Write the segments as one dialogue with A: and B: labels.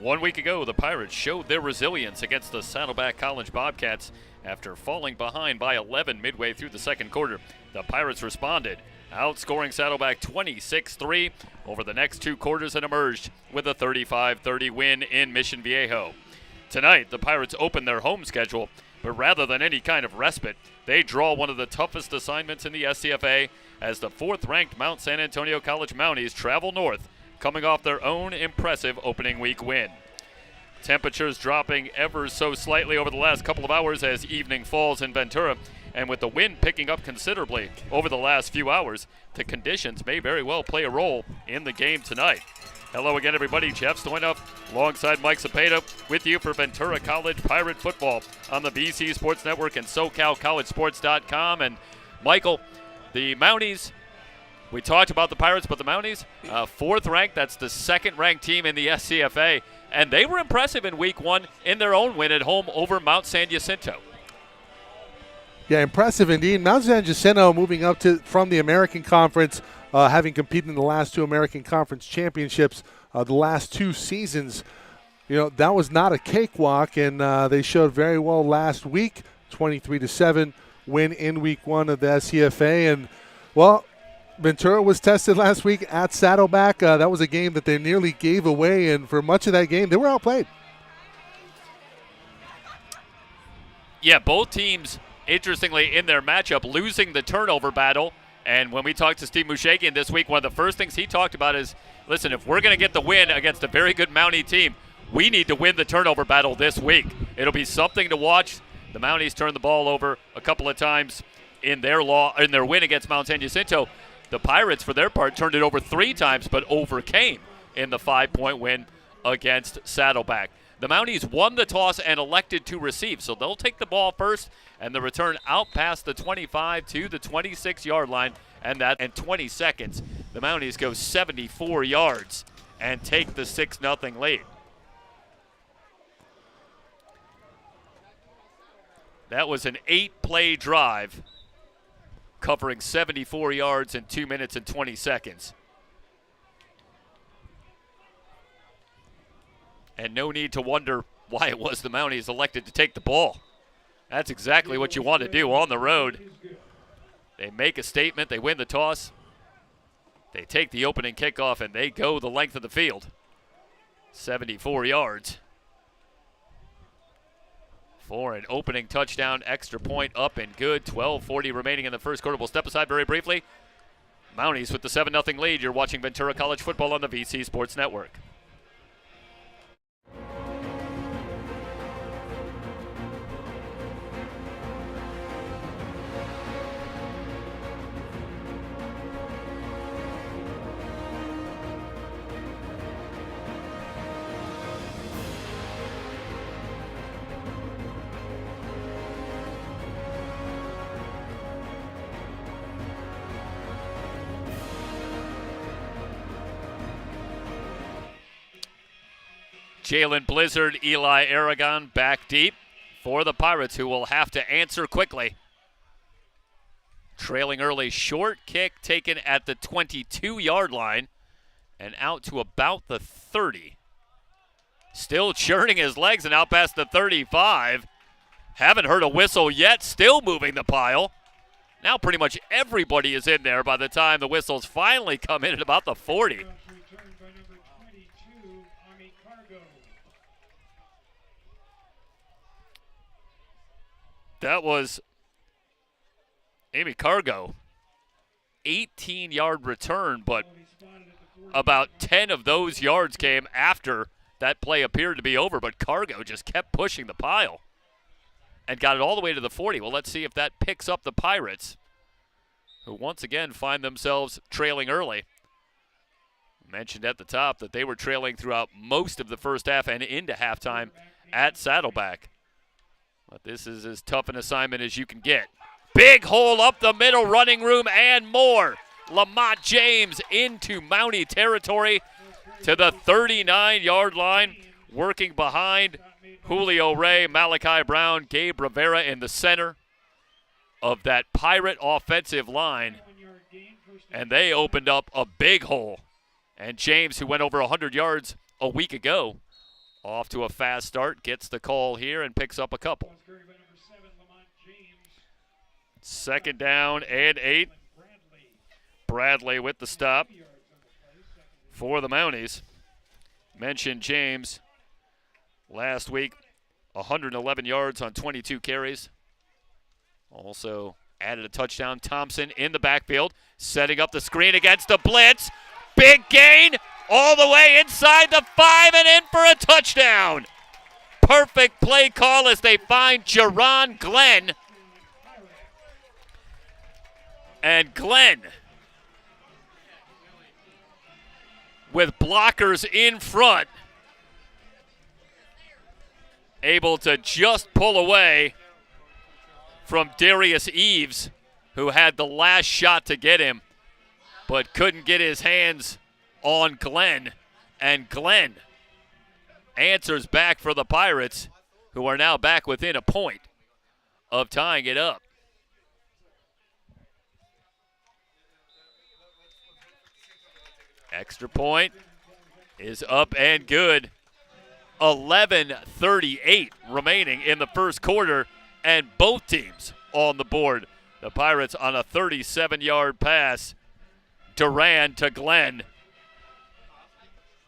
A: 1 week ago, the Pirates showed their resilience against the Saddleback College Bobcats after falling behind by 11 midway through the second quarter. The Pirates responded, outscoring Saddleback 26-3 over the next two quarters and emerged with a 35-30 win in Mission Viejo. Tonight, the Pirates open their home schedule, but rather than any kind of respite, they draw one of the toughest assignments in the SCFA as the fourth-ranked Mount San Antonio College Mounties travel north, coming off their own impressive opening week win. Temperatures dropping ever so slightly over the last couple of hours as evening falls in Ventura, and with the wind picking up considerably over the last few hours, the conditions may very well play a role in the game tonight. Hello again, everybody. Jeff Stoynoff alongside Mike Cepeda with you for Ventura College Pirate Football on the VC Sports Network and SoCalCollegeSports.com. And Michael, the Mounties, we talked about the Pirates, but the Mounties, fourth ranked. That's the second-ranked team in the SCFA. And they were impressive in week one in their own win at home over Mount San Jacinto.
B: Yeah, impressive indeed. Mount San Jacinto moving up from the American Conference, having competed in the last two American Conference championships the last two seasons. You know, that was not a cakewalk, and they showed very well last week, 23-7 win in week one of the SCFA. And, well, Ventura was tested last week at Saddleback. That was a game that they nearly gave away, and for much of that game, they were outplayed.
A: Yeah, both teams, interestingly, in their matchup, losing the turnover battle. And when we talked to Steve Mushagian this week, one of the first things he talked about is, listen, if we're going to get the win against a very good Mountie team, we need to win the turnover battle this week. It'll be something to watch. The Mounties turned the ball over a couple of times in their win against Mount San Jacinto. The Pirates, for their part, turned it over 3 times, but overcame in the 5-point win against Saddleback. The Mounties won the toss and elected to receive, so they'll take the ball first, and the return out past the 25 to the 26-yard line, and that in 20 seconds, the Mounties go 74 yards and take the 6-0 lead. That was an 8-play drive, covering 74 yards in 2 minutes and 20 seconds. And no need to wonder why it was the Mounties elected to take the ball. That's exactly what you want to do on the road. They make a statement, they win the toss, they take the opening kickoff, and they go the length of the field. 74 yards for an opening touchdown, extra point up and good. 12:40 remaining in the first quarter. We'll step aside very briefly. Mounties with the 7-0 lead. You're watching Ventura College Football on the VC Sports Network. Jalen Blizzard, Eli Aragon back deep for the Pirates, who will have to answer quickly. Trailing early, short kick taken at the 22-yard line and out to about the 30. Still churning his legs and out past the 35. Haven't heard a whistle yet, still moving the pile. Now pretty much everybody is in there by the time the whistles finally come in at about the 40. That was Amy Cargo. 18-yard return, but about 10 of those yards came after that play appeared to be over, but Cargo just kept pushing the pile and got it all the way to the 40. Well, let's see if that picks up the Pirates, who once again find themselves trailing early. Mentioned at the top that they were trailing throughout most of the first half and into halftime at Saddleback. But this is as tough an assignment as you can get. Big hole up the middle, running room and more. Lamont James into Mountie territory to the 39-yard line, working behind Julio Ray, Malachi Brown, Gabe Rivera in the center of that Pirate offensive line. And they opened up a big hole. And James, who went over 100 yards a week ago, Off to a fast start, gets the call here and picks up a couple. 2nd down and 8. Bradley with the stop for the Mounties. Mentioned James last week, 111 yards on 22 carries. Also added a touchdown. Thompson in the backfield, setting up the screen against the blitz. Big gain all the way inside the 5 and in for a touchdown. Perfect play call as they find Jerron Glenn. And Glenn, with blockers in front, able to just pull away from Darius Eves, who had the last shot to get him, but couldn't get his hands on Glenn. And Glenn answers back for the Pirates, who are now back within a point of tying it up. Extra point is up and good. 11:38 remaining in the first quarter, and both teams on the board. The Pirates on a 37-yard pass. Duran to Glenn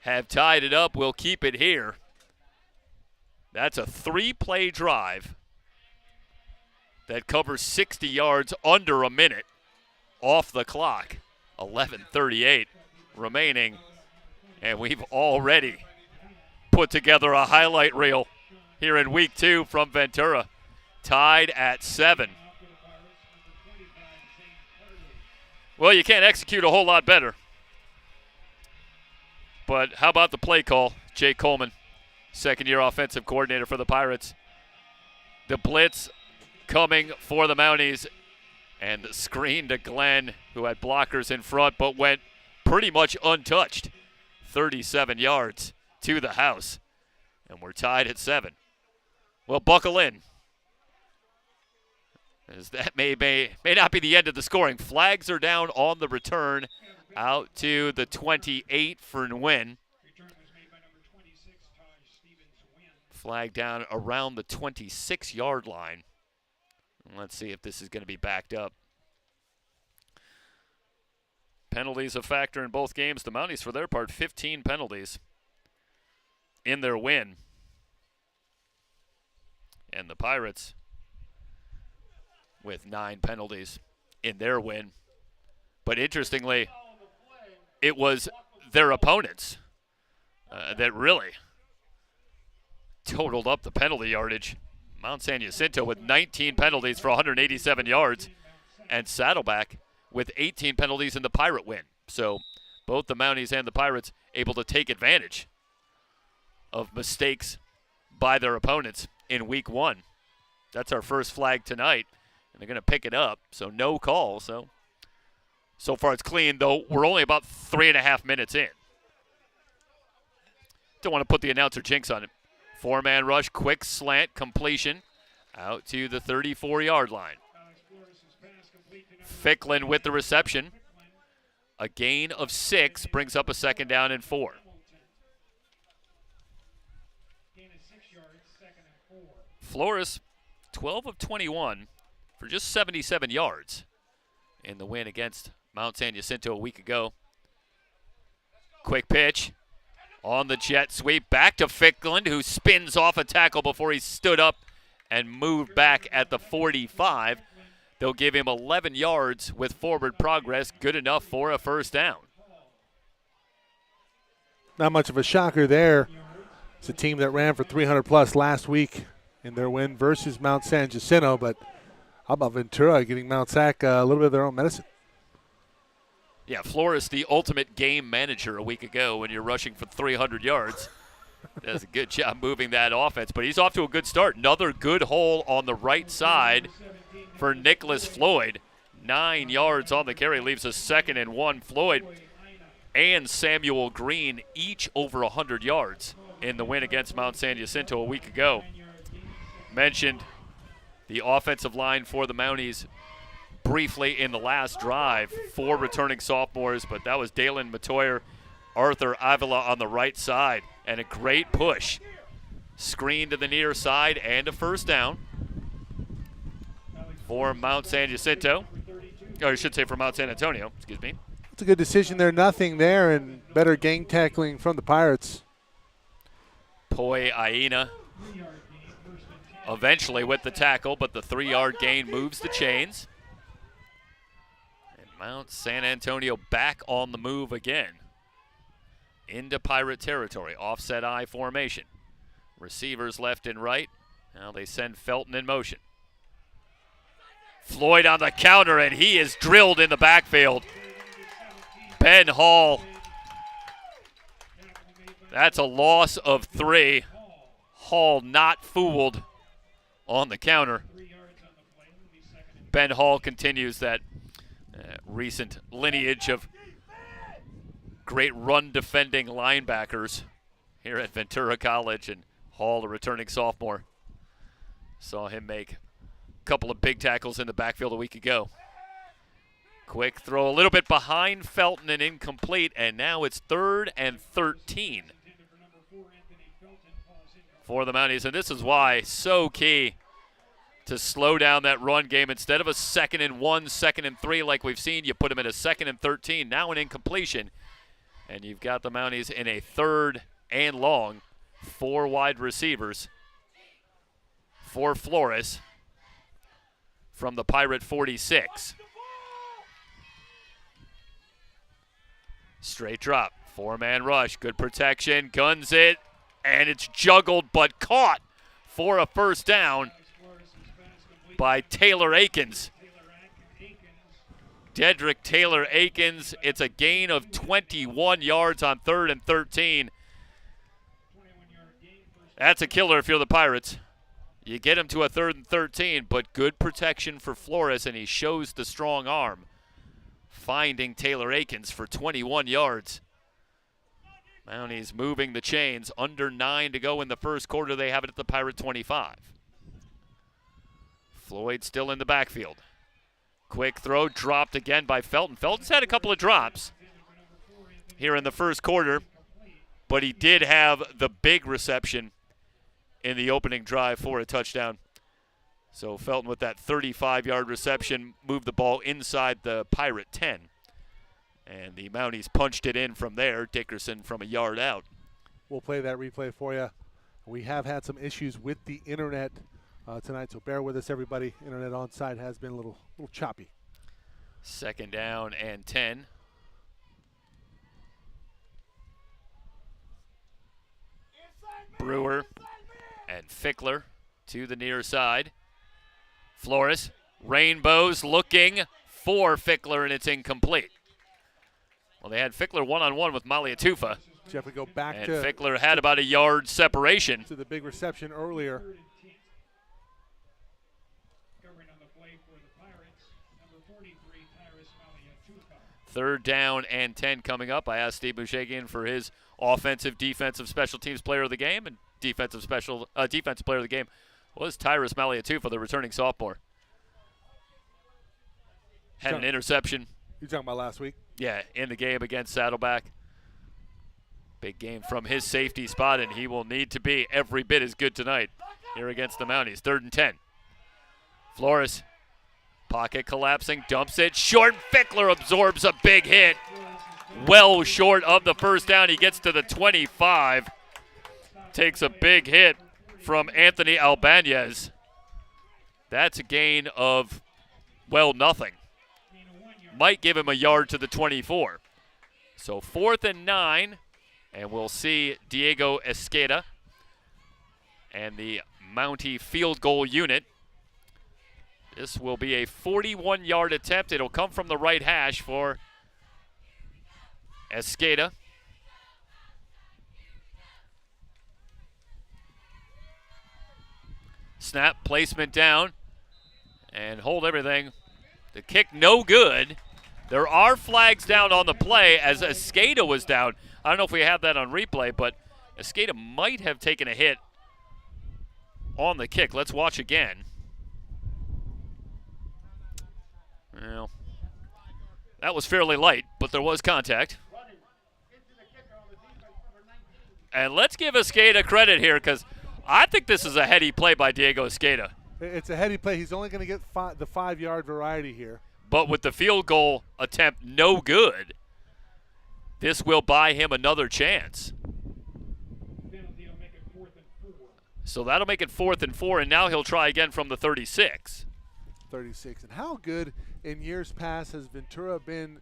A: have tied it up. We'll keep it here. That's a 3-play drive that covers 60 yards under a minute off the clock. 11:38 remaining, and we've already put together a highlight reel here in week 2 from Ventura. Tied at 7. Well, you can't execute a whole lot better. But how about the play call? Jay Coleman, second-year offensive coordinator for the Pirates. The blitz coming for the Mounties, and the screen to Glenn, who had blockers in front but went pretty much untouched. 37 yards to the house, and we're tied at 7. Well, buckle in, as that may not be the end of the scoring. Flags are down on the return out to the 28 for Nguyen. Flag down around the 26-yard line. Let's see if this is going to be backed up. Penalties a factor in both games. The Mounties, for their part, 15 penalties in their win. And the Pirates with 9 penalties in their win. But interestingly, it was their opponents that really totaled up the penalty yardage. Mount San Jacinto with 19 penalties for 187 yards, and Saddleback with 18 penalties in the Pirate win. So both the Mounties and the Pirates able to take advantage of mistakes by their opponents in week 1. That's our first flag tonight, and they're going to pick it up. So no call. So far it's clean, though we're only about 3.5 minutes in. Don't want to put the announcer jinx on it. 4-man rush, quick slant, completion out to the 34-yard line. Ficklin with the reception. A gain of 6 brings up a 2nd down and 4. Flores, 12 of 21 for just 77 yards in the win against Mount San Jacinto a week ago. Quick pitch on the jet sweep back to Ficklin, who spins off a tackle before he stood up and moved back at the 45. They'll give him 11 yards with forward progress, good enough for a first down.
B: Not much of a shocker there. It's a team that ran for 300-plus last week in their win versus Mount San Jacinto, but how about Ventura getting Mount SAC a little bit of their own medicine?
A: Yeah, Flores, the ultimate game manager a week ago when you're rushing for 300 yards. Does a good job moving that offense, but he's off to a good start. Another good hole on the right side for Nicholas Floyd. 9 yards on the carry, leaves a 2nd and 1. Floyd and Samuel Green each over 100 yards in the win against Mount San Jacinto a week ago. Mentioned the offensive line for the Mounties briefly in the last drive. 4 returning sophomores, but that was Dalen Matoyer, Arthur Avila on the right side, and a great push Screen to the near side and a first down for Mount San Jacinto. Or I should say for Mount San Antonio, excuse me.
B: It's a good decision there. Nothing there, and better gang tackling from the Pirates.
A: Poi Aina eventually with the tackle, but the 3-yard gain moves the chains. And Mount San Antonio back on the move again into Pirate territory. Offset I formation. Receivers left and right. Now they send Felton in motion. Floyd on the counter, and he is drilled in the backfield. Ben Hall. That's a loss of 3. Hall not fooled on the counter. Ben Hall continues that recent lineage of great run defending linebackers here at Ventura College, and Hall, a returning sophomore, saw him make a couple of big tackles in the backfield a week ago. Quick throw a little bit behind Felton and incomplete, and now it's 3rd and 13 for the Mounties, and this is why so key to slow down that run game. Instead of a 2nd and 1, 2nd and 3 like we've seen, you put them in a 2nd and 13, now an incompletion, and you've got the Mounties in a 3rd and long. 4 wide receivers for Flores from the Pirate 46. Straight drop, 4-man rush, good protection, guns it, and it's juggled but caught for a first down by Taylor Akins. Dedrick Taylor Akins, it's a gain of 21 yards on 3rd and 13. That's a killer if you're the Pirates. You get him to a 3rd and 13, but good protection for Flores, and he shows the strong arm, finding Taylor Akins for 21 yards. Mounties moving the chains. Under 9 to go in the first quarter. They have it at the Pirate 25. Floyd still in the backfield. Quick throw dropped again by Felton. Felton's had a couple of drops here in the first quarter, but he did have the big reception in the opening drive for a touchdown. So Felton with that 35-yard reception moved the ball inside the Pirate 10. And the Mounties punched it in from there. Dickerson from a yard out.
B: We'll play that replay for you. We have had some issues with the internet tonight, so bear with us, everybody. Internet on site has been a little choppy.
A: 2nd down and 10. Brewer and Fickler to the near side. Flores, rainbows looking for Fickler, and it's incomplete. Well, they had Fickler one-on-one with Maliatufa.
B: Jeff, we go back
A: and
B: to
A: Fickler had about a yard separation.
B: To the big reception earlier.
A: 3rd down and 10 coming up. I asked Steve Mushagian for his offensive, defensive, special teams player of the game, and defensive player of the game was Tyrus Maliatufa, the returning sophomore. Had an interception.
B: You talking about last week?
A: Yeah, in the game against Saddleback. Big game from his safety spot, and he will need to be every bit as good tonight here against the Mounties. 3rd and 10. Flores, pocket collapsing, dumps it. Short. Fickler absorbs a big hit. Well short of the first down. He gets to the 25. Takes a big hit from Anthony Albanez. That's a gain of, well, nothing. Might give him a yard to the 24. So 4th and 9, and we'll see Diego Esqueda and the Mountie field goal unit. This will be a 41-yard attempt. It'll come from the right hash for Esqueda. Snap, placement down, and hold everything. The kick no good. There are flags down on the play as Esqueda was down. I don't know if we have that on replay, but Esqueda might have taken a hit on the kick. Let's watch again. Well, that was fairly light, but there was contact. And let's give Esqueda credit here, because I think this is a heady play by Diego Escada.
B: It's a heady play. He's only going to get the 5-yard variety here.
A: But with the field goal attempt no good, this will buy him another chance. So that'll make it 4th and 4, and now he'll try again from the 36.
B: 36. And how good in years past has Ventura been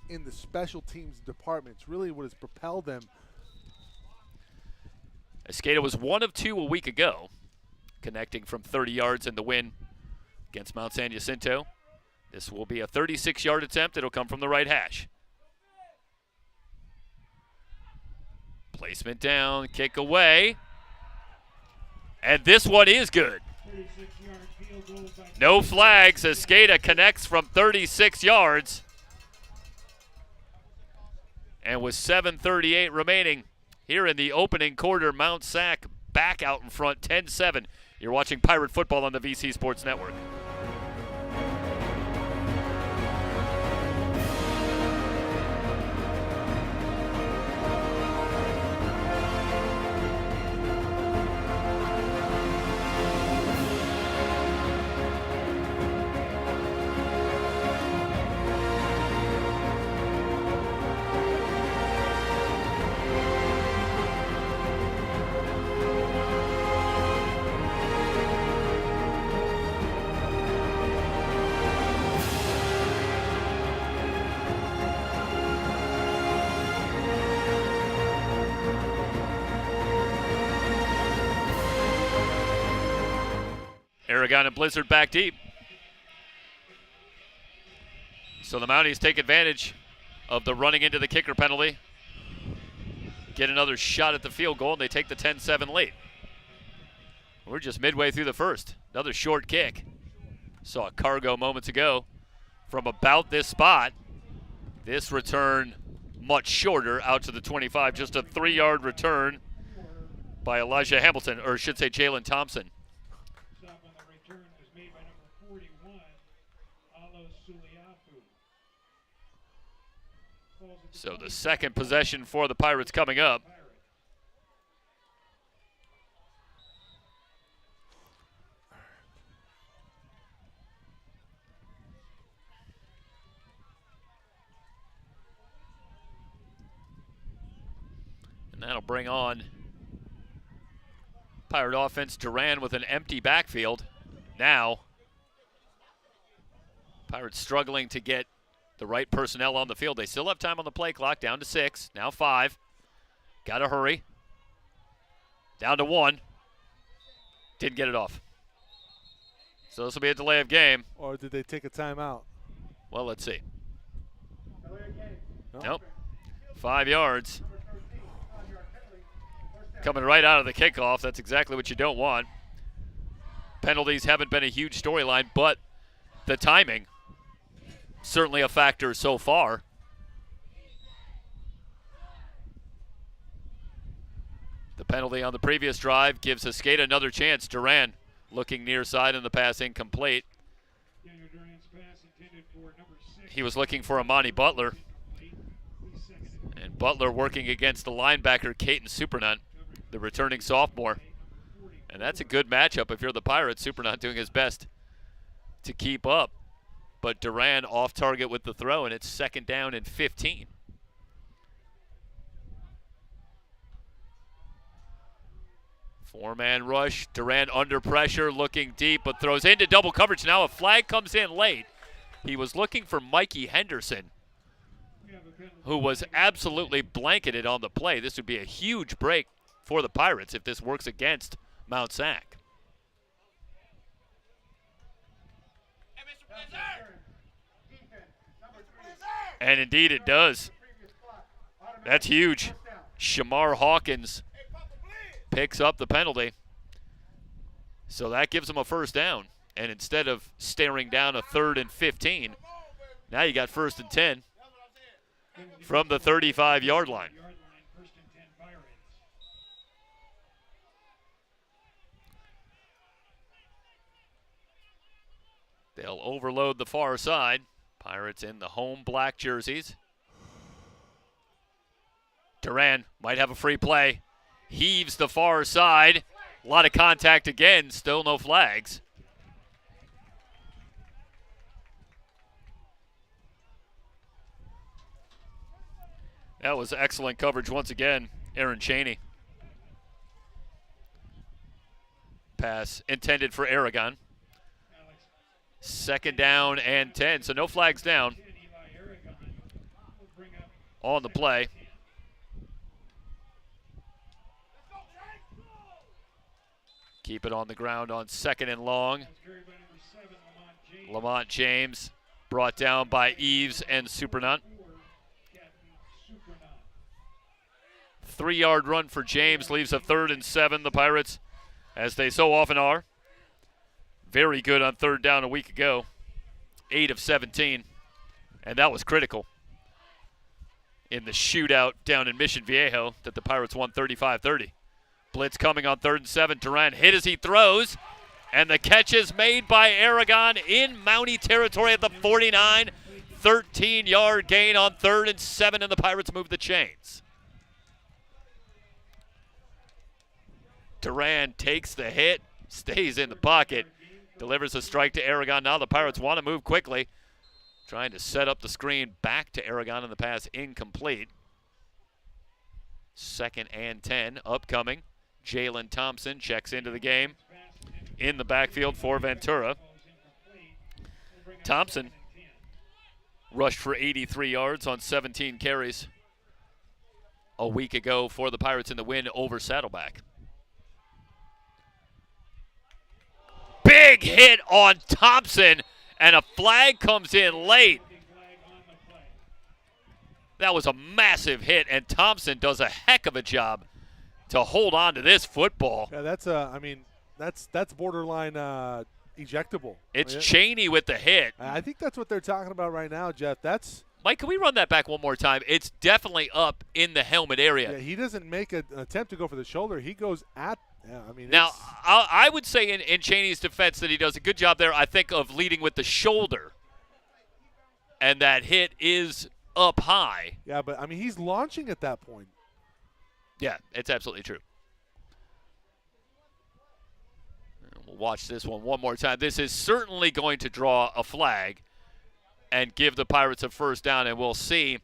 B: in the special teams department? It's really what has propelled them.
A: Escada was 1 of 2 a week ago, connecting from 30 yards in the win against Mount San Jacinto. This will be a 36-yard attempt. It'll come from the right hash. Placement down, kick away. And this one is good. No flags. Escada connects from 36 yards. And with 7:38 remaining here in the opening quarter, Mount SAC back out in front, 10-7. You're watching Pirate Football on the VC Sports Network. Aragon and Blizzard back deep. So the Mounties take advantage of the running into the kicker penalty. Get another shot at the field goal, and they take the 10-7 lead. We're just midway through the first. Another short kick. Saw a cargo moments ago from about this spot. This return much shorter out to the 25. Just a 3-yard return by Elijah Hamilton, or I should say Jalen Thompson. So the second possession for the Pirates coming up. And that'll bring on Pirate offense. Duran with an empty backfield. Now, Pirates struggling to get the right personnel on the field. They still have time on the play clock, down to 6, now 5. Got to hurry. Down to 1. Didn't get it off. So this will be a delay of game.
B: Or did they take a timeout?
A: Well, let's see. Nope. 5 yards. Coming right out of the kickoff. That's exactly what you don't want. Penalties haven't been a huge storyline, but the timing certainly a factor so far. The penalty on the previous drive gives Escada another chance. Duran looking near side and the pass incomplete. He was looking for Amani Butler. And Butler working against the linebacker, Caton Supernut, the returning sophomore. And that's a good matchup if you're the Pirates. Supernut doing his best to keep up. But Duran off target with the throw, and it's 2nd down and 15. Four-man rush. Duran under pressure, looking deep, but throws into double coverage. Now a flag comes in late. He was looking for Mikey Henderson, who was absolutely blanketed on the play. This would be a huge break for the Pirates if this works against Mount SAC. And indeed it does. That's huge. Shamar Hawkins picks up the penalty. So that gives them a 1st down. And instead of staring down a 3rd and 15, now you got 1st and 10 from the 35-yard line. They'll overload the far side. Pirates in the home black jerseys. Duran might have a free play. Heaves the far side. A lot of contact again, still no flags. That was excellent coverage once again, Aaron Chaney. Pass intended for Aragon. 2nd down and 10, so no flags down on the play. Keep it on the ground on 2nd and long. Lamont James brought down by Eves and Supernunt. 3-yard run for James leaves a 3rd and 7. The Pirates, as they so often are, very good on 3rd down a week ago. 8 of 17, and that was critical in the shootout down in Mission Viejo that the Pirates won 35-30. Blitz coming on 3rd and 7. Duran hit as he throws, and the catch is made by Aragon in Mountie territory at the 49. 13-yard gain on 3rd and 7, and the Pirates move the chains. Duran takes the hit, stays in the pocket, delivers a strike to Aragon. Now the Pirates want to move quickly, trying to set up the screen back to Aragon, and the pass incomplete. 2nd and 10 upcoming. Jalen Thompson checks into the game in the backfield for Ventura. Thompson rushed for 83 yards on 17 carries a week ago for the Pirates in the win over Saddleback. Big hit on Thompson, and a flag comes in late. That was a massive hit, and Thompson does a heck of a job to hold on to this football.
B: Yeah, that's borderline ejectable.
A: It's Chaney with the hit.
B: I think that's what they're talking about right now, Jeff.
A: Mike, can we run that back one more time? It's definitely up in the helmet area.
B: Yeah, he doesn't make an attempt to go for the shoulder. He goes at. Yeah, I mean.
A: Now, I would say in Chaney's defense that he does a good job there, I think, of leading with the shoulder. And that hit is up high.
B: Yeah, but, I mean, he's launching at that point.
A: Yeah, it's absolutely true. We'll watch this one more time. This is certainly going to draw a flag and give the Pirates a 1st down, and we'll see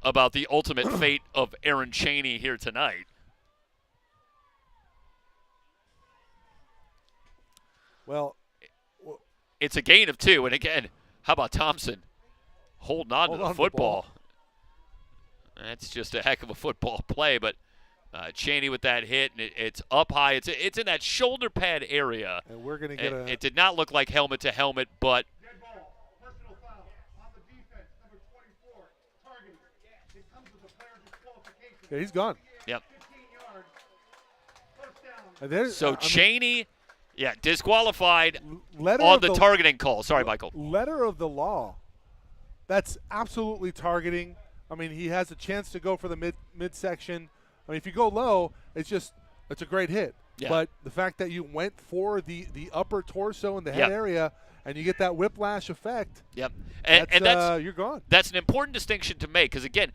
A: about the ultimate fate of Aaron Chaney here tonight.
B: Well,
A: it's a gain of 2, and again, how about Thompson holding on to the football? That's just a heck of a football play, but Chaney with that hit, and it's up high. It's in that shoulder pad area.
B: And we're going to get
A: It did not look like helmet to helmet, but
C: dead ball, personal foul on the defense, number 24, targeting. It comes with a player's disqualification.
B: Yeah, he's gone.
A: Yep.
C: 15 yards, 1st down.
A: So Chaney, disqualified
B: letter
A: on
B: of
A: the targeting call. Sorry, Michael.
B: Letter of the law. That's absolutely targeting. I mean, he has a chance to go for the midsection. I mean, if you go low, it's a great hit.
A: Yeah.
B: But the fact that you went for the upper torso and the head area, and you get that whiplash effect.
A: Yep. And that's
B: you're gone.
A: That's an important distinction to make because, again,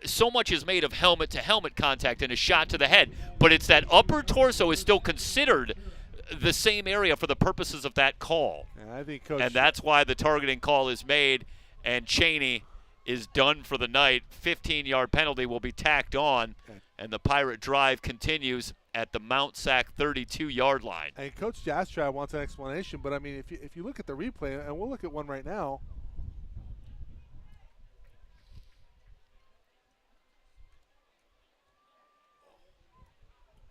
A: so much is made of helmet-to-helmet contact and a shot to the head. But it's that upper torso is still considered the same area for the purposes of that call.
B: Yeah, I think Coach.
A: And that's why the targeting call is made, and Chaney is done for the night. 15-yard penalty will be tacked on, and the Pirate drive continues at the Mount SAC 32-yard line.
B: And Coach Jastrab wants an explanation, but I mean, if you look at the replay, and we'll look at one right now.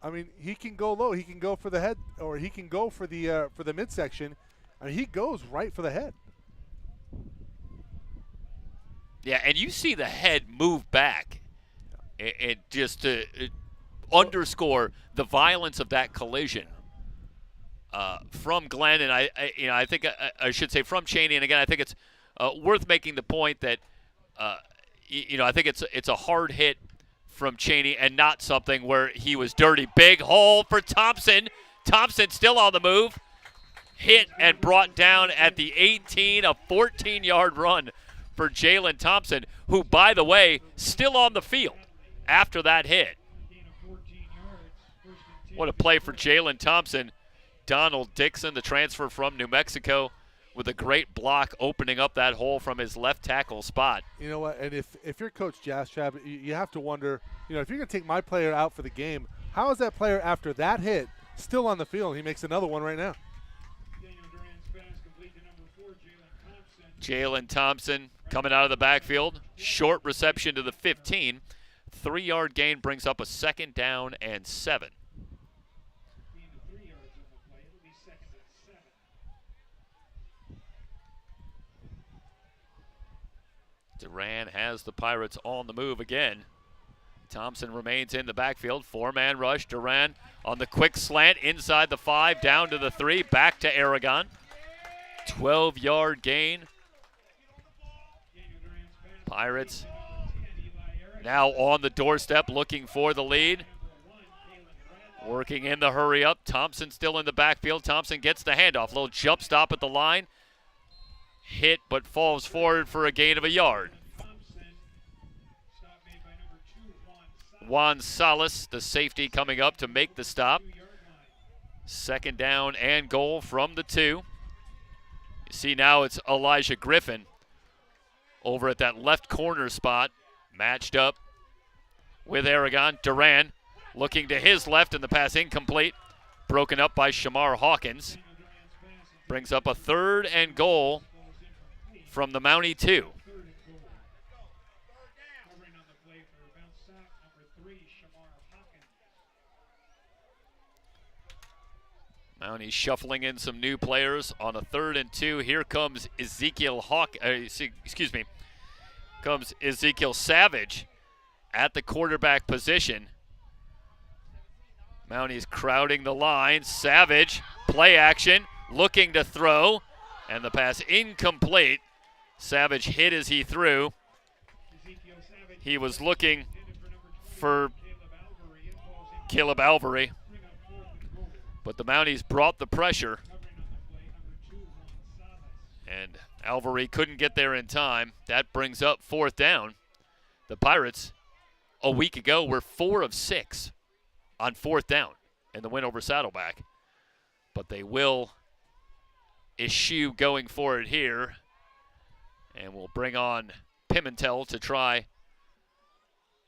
B: I mean, he can go low. He can go for the head, or he can go for the midsection. I mean, he goes right for the head.
A: Yeah, and you see the head move back, and just to underscore the violence of that collision from Glenn, and I think I should say from Chaney. And again, I think it's worth making the point that I think it's a hard hit from Chaney and not something where he was dirty. Big hole for Thompson. Thompson still on the move. Hit and brought down at the 18, a 14-yard run for Jalen Thompson, who, by the way, still on the field after that hit. What a play for Jalen Thompson. Donald Dixon, the transfer from New Mexico, with a great block opening up that hole from his left tackle spot.
B: You know what? And if you're Coach Jastrab, you have to wonder, if you're going to take my player out for the game, how is that player after that hit still on the field? He makes another one right now.
A: Jalen Thompson coming out of the backfield. Short reception to the 15. 3-yard gain brings up a 2nd down and 7. Duran has the Pirates on the move again. Thompson remains in the backfield. 4-man rush. Duran on the quick slant inside the 5, down to the 3, back to Aragon. 12-yard gain. Pirates now on the doorstep looking for the lead. Working in the hurry up. Thompson still in the backfield. Thompson gets the handoff. Little jump stop at the line. Hit but falls forward for a gain of a yard. Juan Salas, the safety, coming up to make the stop. 2nd down and goal from the 2. You see now it's Elijah Griffin over at that left corner spot, matched up with Aragon. Duran looking to his left, and the pass incomplete. Broken up by Shamar Hawkins. Brings up a 3rd and goal from the Mountie 2. Mountie shuffling in some new players on a 3rd and 2. Here comes comes Ezekiel Savage at the quarterback position. Mountie's crowding the line. Savage, play action, looking to throw, and the pass incomplete. Savage hit as he threw. He was looking for Caleb Alvery, but the Mounties brought the pressure, and Alvery couldn't get there in time. That brings up 4th down. The Pirates, a week ago, were 4 of 6 on 4th down in the win over Saddleback, but they will eschew going for it here, and we'll bring on Pimentel to try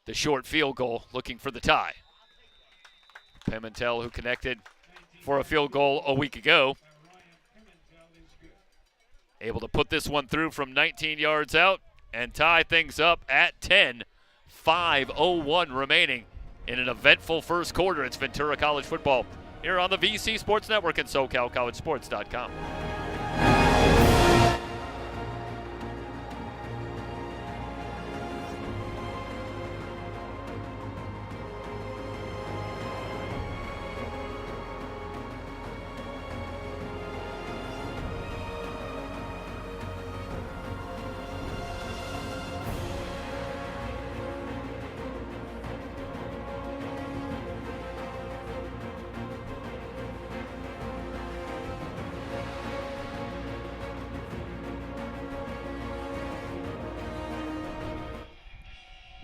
A: the short field goal, looking for the tie. Pimentel, who connected for a field goal a week ago, able to put this one through from 19 yards out and tie things up at 10. 5:01 remaining in an eventful first quarter. It's Ventura College football here on the VC Sports Network and SoCalCollegeSports.com.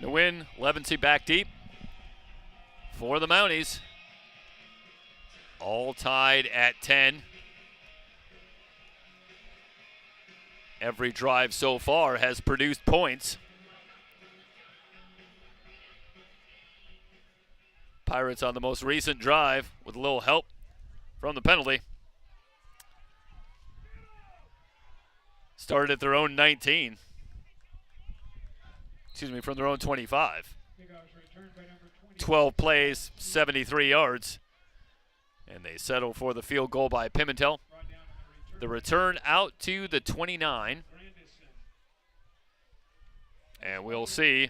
A: The win, Levency back deep for the Mounties. All tied at 10. Every drive so far has produced points. Pirates on the most recent drive with a little help from the penalty. Started at their own 19. From their own 25. 12 plays, 73 yards. And they settle for the field goal by Pimentel. The return out to the 29. And we'll see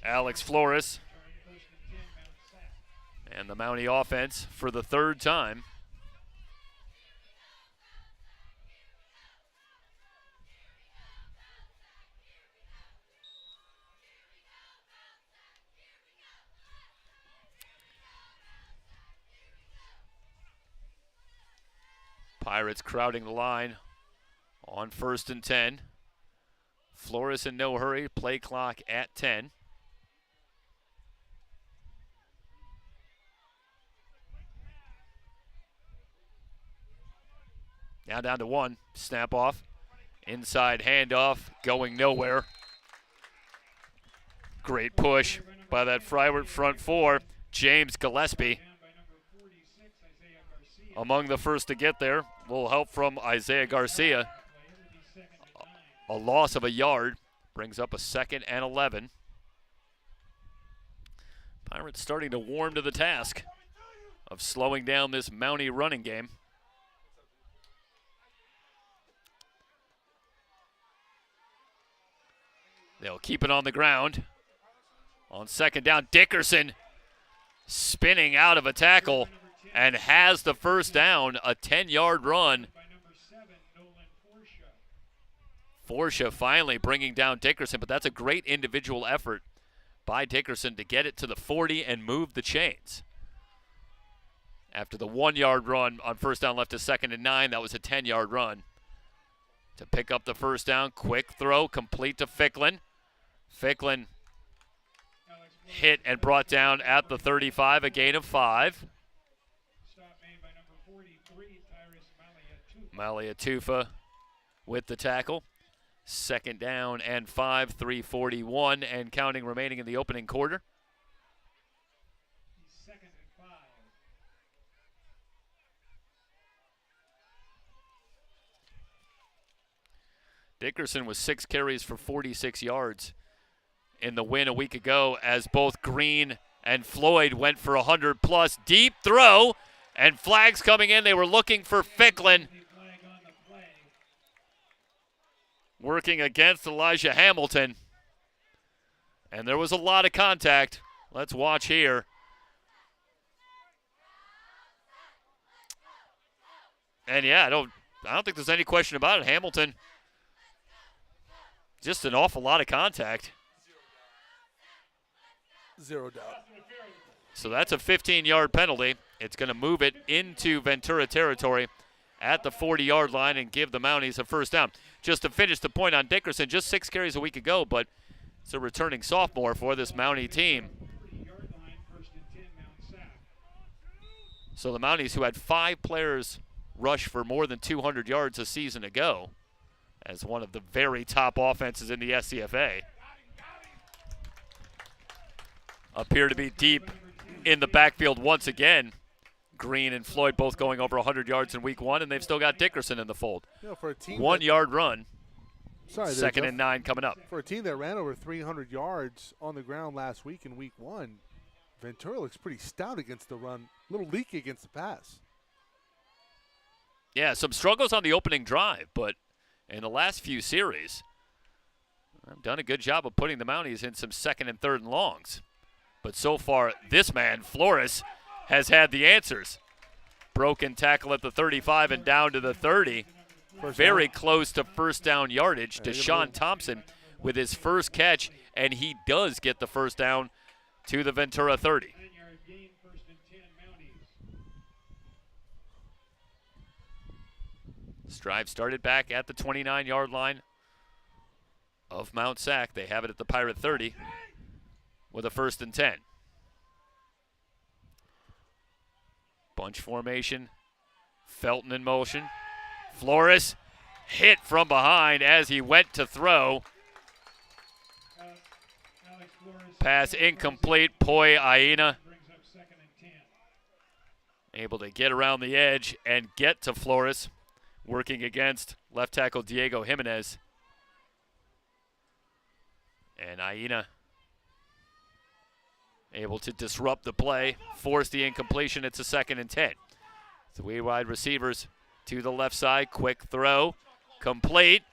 A: Alex Flores and the Mountie offense for the 3rd time. Pirates crowding the line on 1st and 10. Flores in no hurry, play clock at 10. Now down to one. Snap off. Inside handoff. Going nowhere. Great push by that Fryward front four. James Gillespie among the first to get there. A little help from Isaiah Garcia. A loss of a yard brings up a 2nd and 11. Pirates starting to warm to the task of slowing down this Mountie running game. They'll keep it on the ground. On 2nd down, Dickerson spinning out of a tackle and has the first down, a 10-yard run. Forsha finally bringing down Dickerson, but that's a great individual effort by Dickerson to get it to the 40 and move the chains. After the 1-yard run on first down left to 2nd and 9, that was a 10-yard run. To pick up the first down, quick throw, complete to Ficklin. Ficklin hit and brought down at the 35, a gain of 5. Maliatufa with the tackle. 2nd down and 5, 3:41 and counting remaining in the opening quarter. Dickerson was 6 carries for 46 yards in the win a week ago as both Green and Floyd went for 100+. Deep throw and flags coming in. They were looking for Ficklin. Working against Elijah Hamilton. And there was a lot of contact. Let's watch here. And yeah, I don't think there's any question about it. Hamilton, just an awful lot of contact.
B: Zero doubt.
A: So that's a 15-yard penalty. It's going to move it into Ventura territory at the 40-yard line and give the Mounties a first down. Just to finish the point on Dickerson, just 6 carries a week ago, but it's a returning sophomore for this Mountie team. So the Mounties, who had 5 players rush for more than 200 yards a season ago, as one of the very top offenses in the SCFA, appear to be deep in the backfield once again. Green and Floyd both going over 100 yards in week 1, and they've still got Dickerson in the fold.
B: You know, for a team
A: 1-yard run.
B: Sorry,
A: 2nd and 9 coming up.
B: For a team that ran over 300 yards on the ground last week in week 1, Ventura looks pretty stout against the run, a little leaky against the pass.
A: Yeah, some struggles on the opening drive, but in the last few series, I've done a good job of putting the Mounties in some 2nd and 3rd and longs. But so far, this man, Flores, has had the answers. Broken tackle at the 35 and down to the 30. Very close to first down yardage. Deshaun Thompson with his first catch, and he does get the first down to the Ventura 30. This drive started back at the 29-yard line of Mount Sac. They have it at the Pirate 30 with a 1st and 10. Bunch formation. Felton in motion. Flores hit from behind as he went to throw. Pass incomplete. Poi Aina able to get around the edge and get to Flores, working against left tackle Diego Jimenez. And Aina able to disrupt the play, force the incompletion. It's a 2nd and 10. 3 wide receivers to the left side. Quick throw, complete.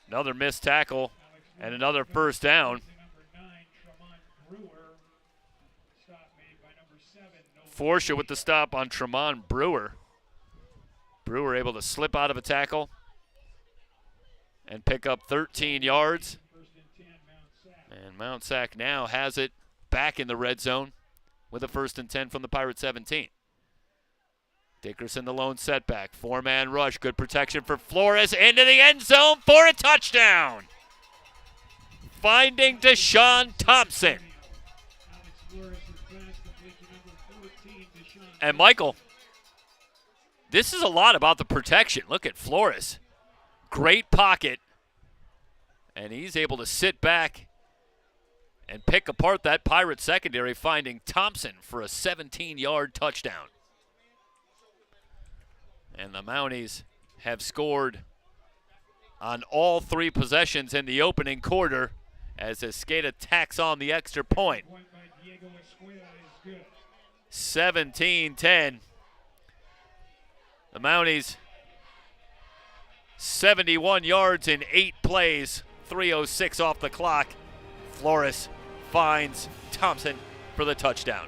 A: Another missed tackle and another first down. Forsha with the stop on Tremont Brewer. Brewer able to slip out of a tackle and pick up 13 yards. And Mount Sac now has it back in the red zone with a 1st and 10 from the Pirate 17. Dickerson the lone setback. 4-man rush. Good protection for Flores into the end zone for a touchdown. Finding Deshaun Thompson. And Michael, This is a lot about the protection. Look at Flores. Great pocket. And he's able to sit back and pick apart that Pirate secondary, finding Thompson for a 17-yard touchdown. And the Mounties have scored on all 3 possessions in the opening quarter as Escada tacks on the extra point. 17-10. The Mounties 71 yards in 8 plays, 3:06 off the clock. Flores finds Thompson for the touchdown.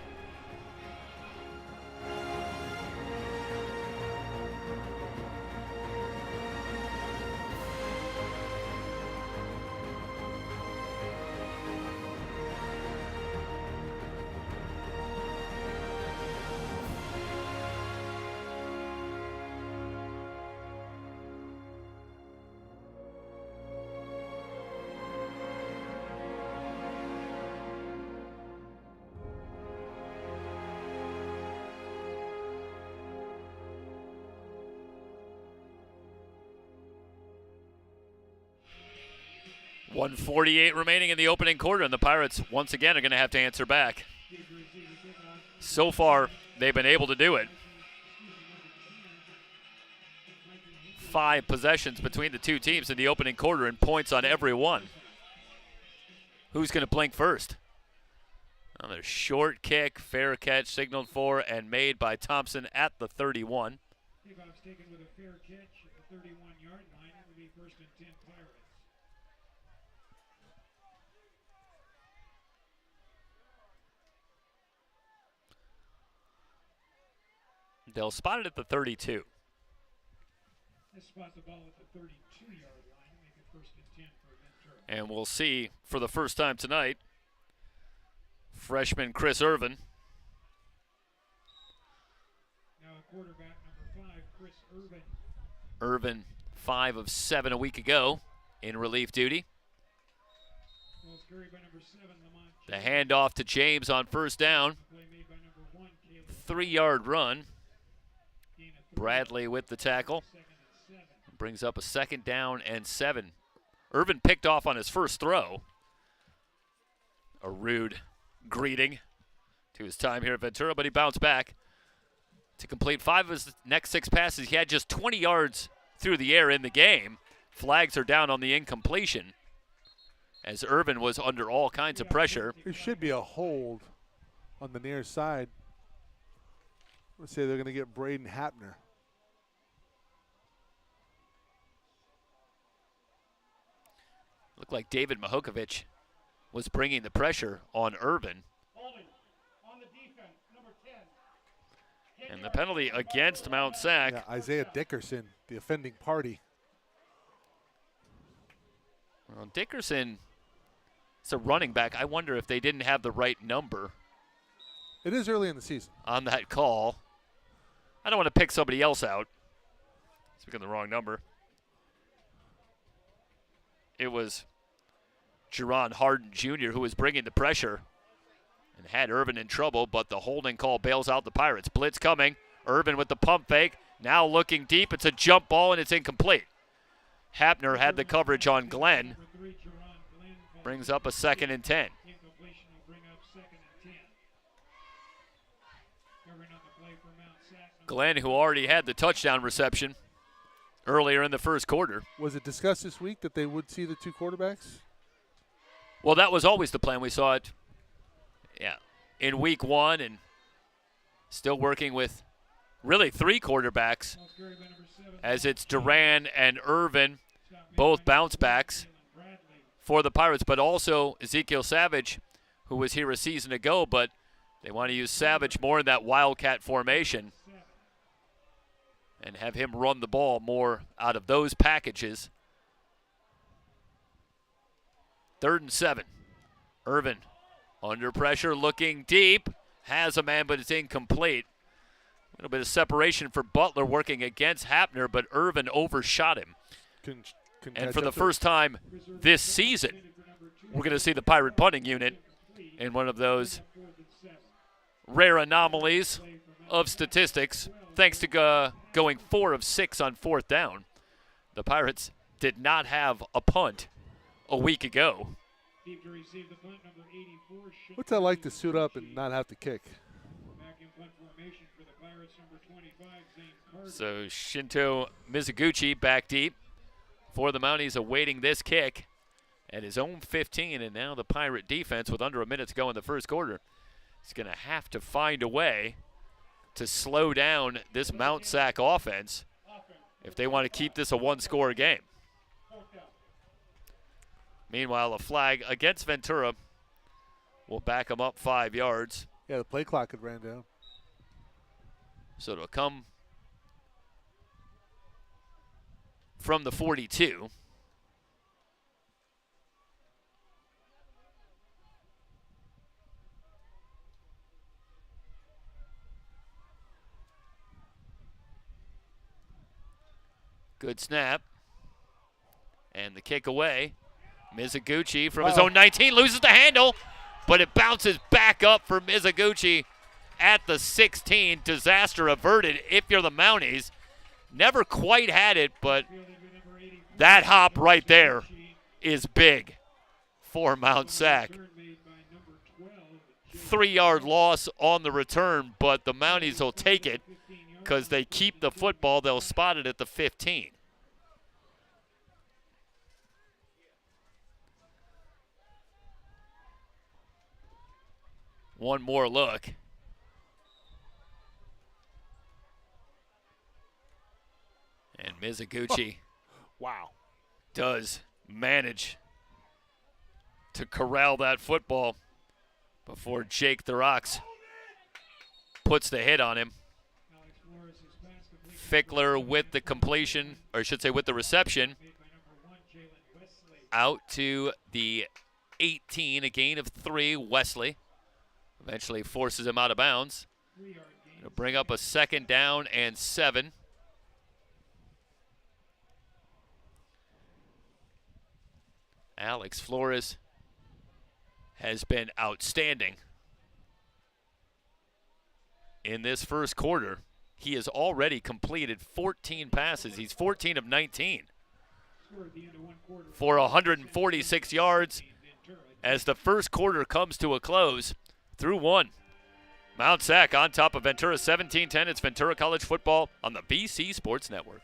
A: .148 remaining in the opening quarter, and the Pirates once again are going to have to answer back. So far, they've been able to do it. 5 possessions between the two teams in the opening quarter and points on every one. Who's going to blink first? Another short kick, fair catch signaled for and made by Thompson at the 31.
C: Kickoff's taken with a fair catch at the 31-yard line. It will be 1st and 10 Pirates.
A: They'll spot it at the 32.
C: They spot the ball at the 32-yard line, make it 1st and 10 for Ventura.
A: And we'll see for the first time tonight, freshman Chris Irvin.
C: Now a quarterback, number 5, Chris Irvin.
A: Irvin, 5 of 7 a week ago in relief duty.
C: Ball is carried by number 7, Lamont.
A: The handoff to James on first down.
C: Play made by number 1, Caleb.
A: 3-yard run.
C: Gain of 3.
A: Bradley with the tackle.
C: 2nd and 7.
A: Brings up a 2nd down and 7. Irvin picked off on his first throw. A rude greeting to his time here at Ventura, but he bounced back to complete 5 of his next 6 passes. He had just 20 yards through the air in the game. Flags are down on the incompletion as Irvin was under all kinds of pressure.
B: There should be a hold on the near side. Let's say they're going to get Braden Hapner.
A: Looked like David Mahokovic was bringing the pressure on Irvin.
C: Holding on the defense, number 10.
A: And the penalty against Mount SAC.
B: Yeah, Isaiah Dickerson, the offending party.
A: Well, Dickerson is a running back. I wonder if they didn't have the right number
B: It is early in the season.
A: on that call. I don't want to pick somebody else out. Speaking of the wrong number. It was Jerron Harden Jr. who was bringing the pressure and had Irvin in trouble, but the holding call bails out the Pirates. Blitz coming. Irvin with the pump fake. Now looking deep. It's a jump ball, and it's incomplete. Hapner had the coverage on Glenn.
C: Number 3, Jerron Glenn.
A: Brings up a 2nd and 10.
C: Incompletion will bring up 2nd and 10. Covering on the play for Mount SAC.
A: Glenn, who already had the touchdown reception earlier in the first quarter.
B: Was it discussed this week that they would see the 2 quarterbacks?
A: Well, that was always the plan. We saw it, in week 1, and still working with really 3 quarterbacks,
C: Ball is carried by number 7.
A: as it's Duran and Irvin, both bounce backs
C: Bradley.
A: for the Pirates, but also Ezekiel Savage, who was here a season ago, but they want to use Savage more in that Wildcat formation and have him run the ball more out of those packages. 3rd and 7. Irvin under pressure, looking deep. Has a man, but it's incomplete. A little bit of separation for Butler working against Hapner, but Irvin overshot him.
B: Couldn't
A: And
B: catch
A: for the
B: up to it.
A: first time this season, we're going to see the Pirate punting unit in one of those
C: 4th and 7.
A: rare anomalies of statistics, thanks to going 4 of 6 on 4th down. The Pirates did not have a punt a week ago.
C: Deep to receive the punt, number 84.
B: What's that like to suit up and not have to kick?
C: Back in punt formation for the Pirates, number 25, Zane Carter.
A: So Shinto Mizuguchi back deep for the Mounties, awaiting this kick at his own 15, and now the Pirate defense with under a minute to go in the first quarter is going to have to find a way to slow down this Mount Sac offense if they want to keep this a one-score game. Meanwhile, a flag against Ventura will back them up 5 yards.
B: Yeah, the play clock had ran down.
A: So it'll come from the 42. Good snap. And the kick away. Mizuguchi from his own 19 loses the handle, but it bounces back up for Mizuguchi at the 16. Disaster averted if you're the Mounties. Never quite had it, but that hop right there is big for Mount Sac. 3-yard loss on the return, but the Mounties will take it because they keep the football. They'll spot it at the 15. One more look. And Mizuguchi
B: Wow.
A: does manage to corral that football before Jake the Rocks puts the hit on him. Fickler with the completion, or I should say with the reception, out to the 18, a gain of 3. Wesley eventually forces him out of bounds. It'll bring up a 2nd down and 7. Alex Flores has been outstanding in this first quarter. He has already completed 14 passes. He's 14 of 19 for 146 yards as the first quarter comes to a close through 1. Mount Sac on top of Ventura 17-10. It's Ventura College football on the BC Sports Network.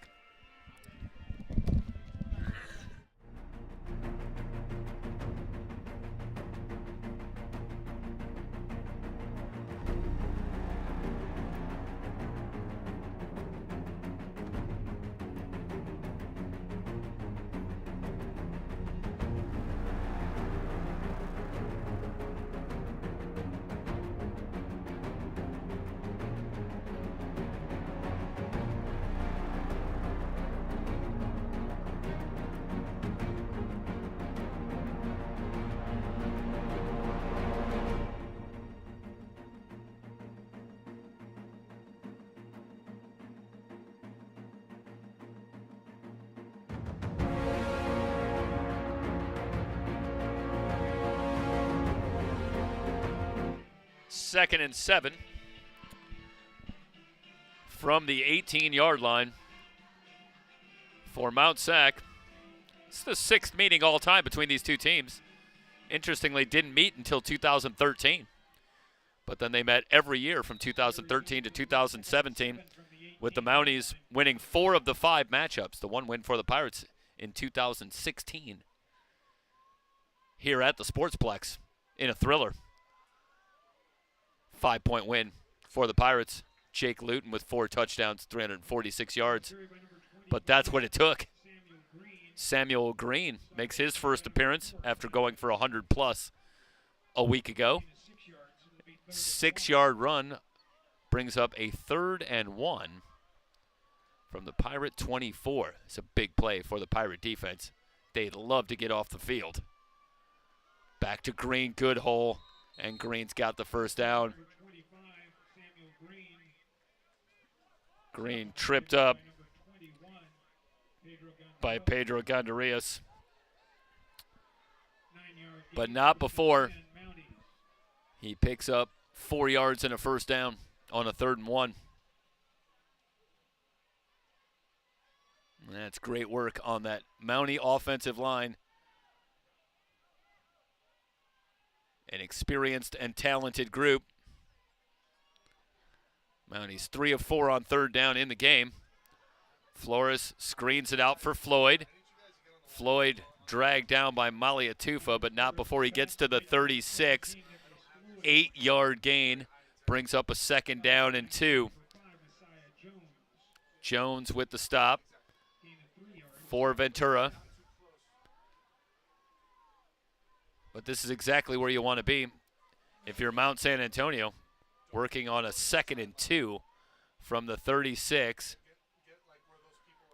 A: Second and 7 from the 18-yard line for Mount Sac. It's the 6th meeting all time between these two teams. Interestingly, didn't meet until 2013. But then they met every year from 2013 to 2017, with the Mounties winning 4 of the 5 matchups. The one win for the Pirates in 2016 here at the Sportsplex in a thriller. 5-point win for the Pirates. Jake Luton with 4 touchdowns, 346 yards. But that's what it took. Samuel Green makes his first appearance after going for 100-plus a week ago. 6-yard run brings up a 3rd and 1 from the Pirate 24. It's a big play for the Pirate defense. They'd love to get off the field. Back to Green, good hole, and Green's got the first down. Green tripped up by Pedro Gondarias, but not before he picks up 4 yards and a first down on a 3rd and 1. That's great work on that Mountie offensive line. An experienced and talented group. Mounties 3 of 4 on third down in the game. Flores screens it out for Floyd. Floyd dragged down by Maliatufa, but not before he gets to the 36. 8-yard gain brings up a 2nd down and 2. Jones with the stop for Ventura. But this is exactly where you want to be if you're Mount San Antonio, working on a 2nd and 2 from the 36.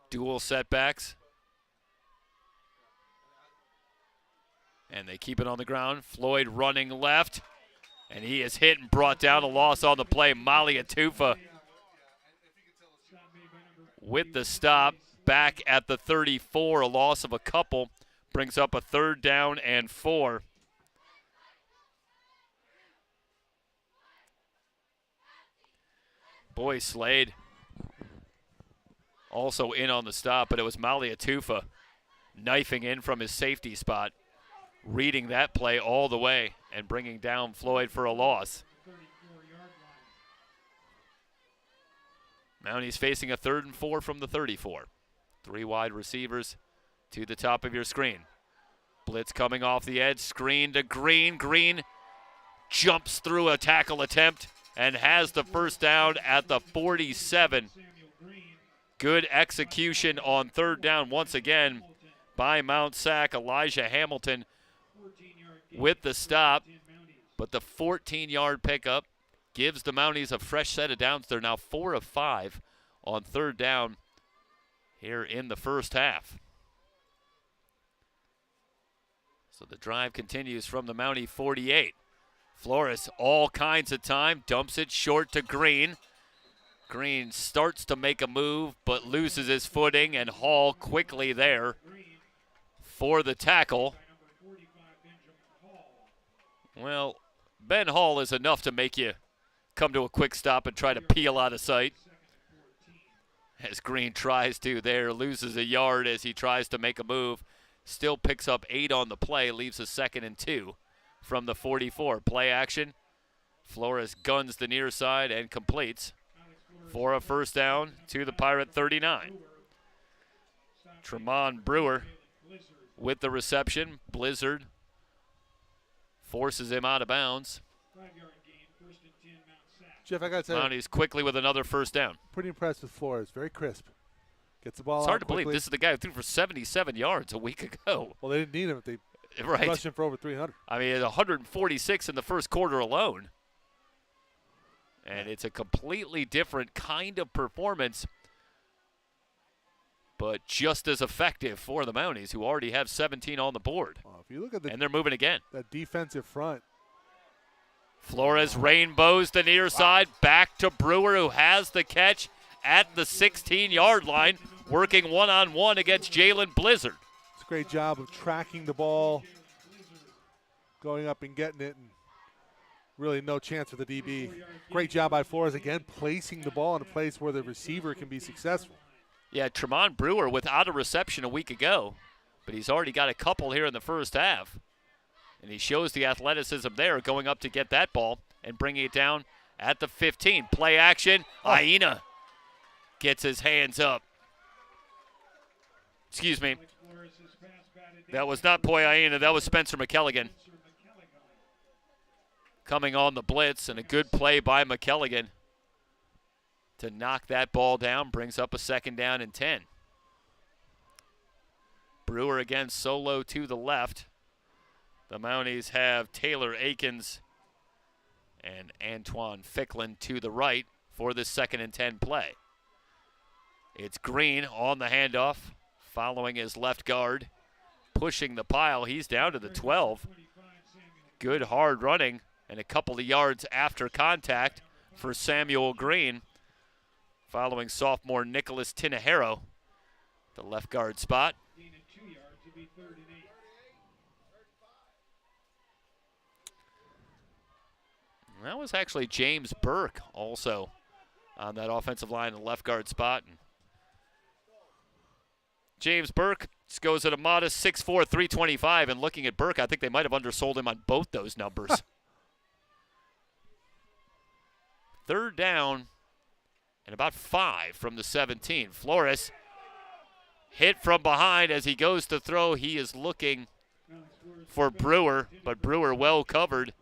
A: Dual setbacks. And they keep it on the ground. Floyd running left. And he is hit and brought down. A loss on the play. Maliatufa with the stop. Back at the 34. A loss of a couple. Brings up a 3rd down and 4. Boy, Slade also in on the stop, but it was Maliatufa knifing in from his safety spot, reading that play all the way and bringing down Floyd for a loss. Mounties facing a 3rd and 4 from the 34. 3 wide receivers to the top of your screen. Blitz coming off the edge, screen to Green. Green jumps through a tackle attempt and has the 1st down at the 47. Good execution on 3rd down once again by Mount SAC. Elijah Hamilton with the stop, but the 14-yard pickup gives the Mounties a fresh set of downs. They're now 4 of 5 on 3rd down here in the first half. So the drive continues from the Mountie 48. Flores, all kinds of time, dumps it short to Green. Green starts to make a move, but loses his footing, and Hall quickly there for the tackle. Well, Ben Hall is enough to make you come to a quick stop and try to peel out of sight. As Green tries to there, loses a yard as he tries to make a move. Still picks up 8 on the play, leaves a 2nd and 2 from the 44. Play action. Flores guns the near side and completes for a 1st down to the Pirate 39. Tremont Brewer with the reception. Blizzard forces him out of bounds.
B: Jeff, I got to tell you,
A: Mounties quickly with another 1st down.
B: pretty impressed with Flores. Very crisp. Gets the ball
A: It's
B: out
A: hard to
B: quickly.
A: believe this is the guy who threw for 77 yards a week ago.
B: Well, they didn't need him if they
A: Right.
B: rushed him for over 300.
A: I mean, 146 in the first quarter alone. And it's a completely different kind of performance, but just as effective for the Mounties, who already have 17 on the board.
B: If you look at
A: And they're moving again.
B: that defensive front,
A: Flores rainbows the near side, back to Brewer, who has the catch at the 16-yard line, working one-on-one against Jalen Blizzard.
B: it's a great job of tracking the ball, going up and getting it, and really no chance for the DB. Great job by Flores, again, placing the ball in a place where the receiver can be successful.
A: Yeah, Tremont Brewer without a reception a week ago, but he's already got a couple here in the first half. And he shows the athleticism there, going up to get that ball and bringing it down at the 15. Play action. Aina gets his hands up. Excuse me. That was not Poi Aina. That was Spencer McKelligan. Coming on the blitz, and a good play by McKelligan to knock that ball down. Brings up a 2nd down and 10. Brewer again solo to the left. The Mounties have Taylor Akins and Antoine Ficklin to the right for this 2nd and 10 play. It's Green on the handoff, following his left guard, pushing the pile. He's down to the 12. Good hard running and a couple of yards after contact for Samuel Green, following sophomore Nicholas Tinajero, the left guard spot. That was actually James Burke also on that offensive line in the left guard spot. And James Burke goes at a modest 6'4", 325. And looking at Burke, I think they might have undersold him on both those numbers. Third down and about 5 from the 17. Flores hit from behind as he goes to throw. He is looking for Brewer, but Brewer well covered.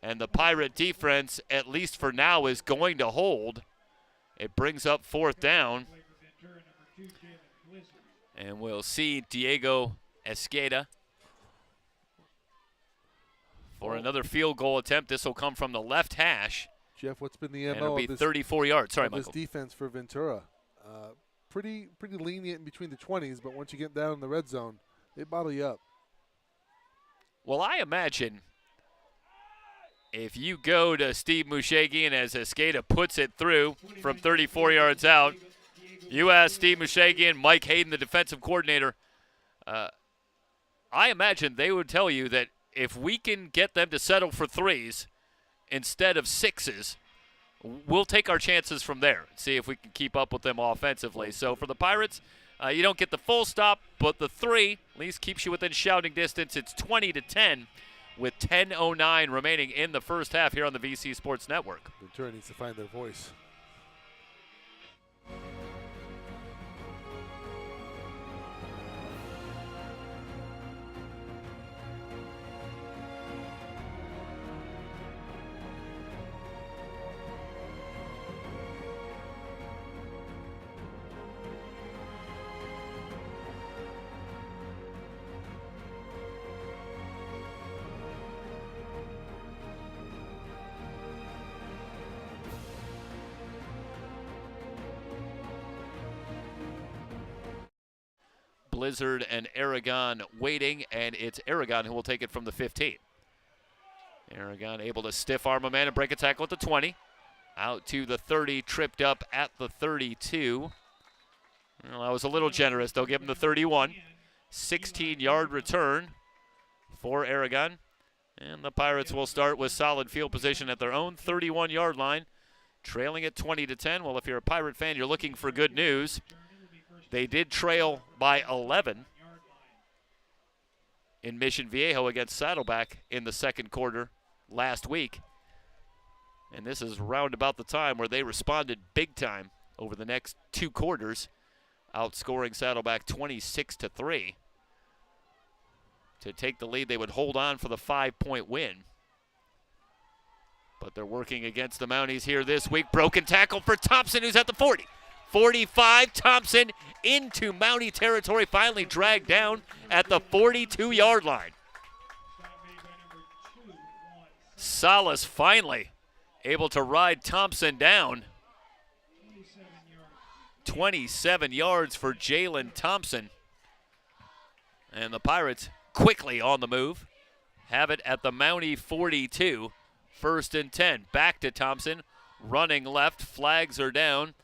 A: And the Pirate defense, at least for now, is going to hold. It brings up 4th down. And we'll see Diego Esqueda for another field goal attempt. This will come from the left hash.
B: Jeff, what's been the
A: And
B: MO
A: it'll be
B: of this,
A: 34 yards. Sorry,
B: of this
A: Michael.
B: defense for Ventura? Pretty lenient in between the 20s, but once you get down in the red zone, they bottle you up.
A: Well, I imagine if you go to Steve Mushagian as Esqueda puts it through from 34 yards out, you ask Steve Mushagian, Mike Hayden, the defensive coordinator, I imagine they would tell you that if we can get them to settle for 3s instead of 6s, we'll take our chances from there and see if we can keep up with them offensively. So for the Pirates, you don't get the full stop, but the 3 at least keeps you within shouting distance. It's 20-10 with 10:09 remaining in the first half here on the VC Sports Network.
B: Ventura needs to find their voice.
A: Blizzard and Aragon waiting, and it's Aragon who will take it from the 15. Aragon able to stiff arm a man and break a tackle at the 20. Out to the 30, tripped up at the 32. Well, I was a little generous. They'll give him the 31. 16-yard return for Aragon. And the Pirates will start with solid field position at their own 31-yard line, trailing at 20-10. Well, if you're a Pirate fan, you're looking for good news. They did trail by 11 in Mission Viejo against Saddleback in the second quarter last week. And this is round about the time where they responded big time over the next 2 quarters, outscoring Saddleback 26-3. To take the lead, they would hold on for the 5-point win. But they're working against the Mounties here this week. Broken tackle for Thompson, who's at the 40. 45, Thompson into Mountie territory, finally dragged down at the 42-yard line. Salas finally able to ride Thompson down. 27 yards for Jalen Thompson. And the Pirates quickly on the move. Have it at the Mountie 42. 1st and 10. Back to Thompson. Running left. Flags are down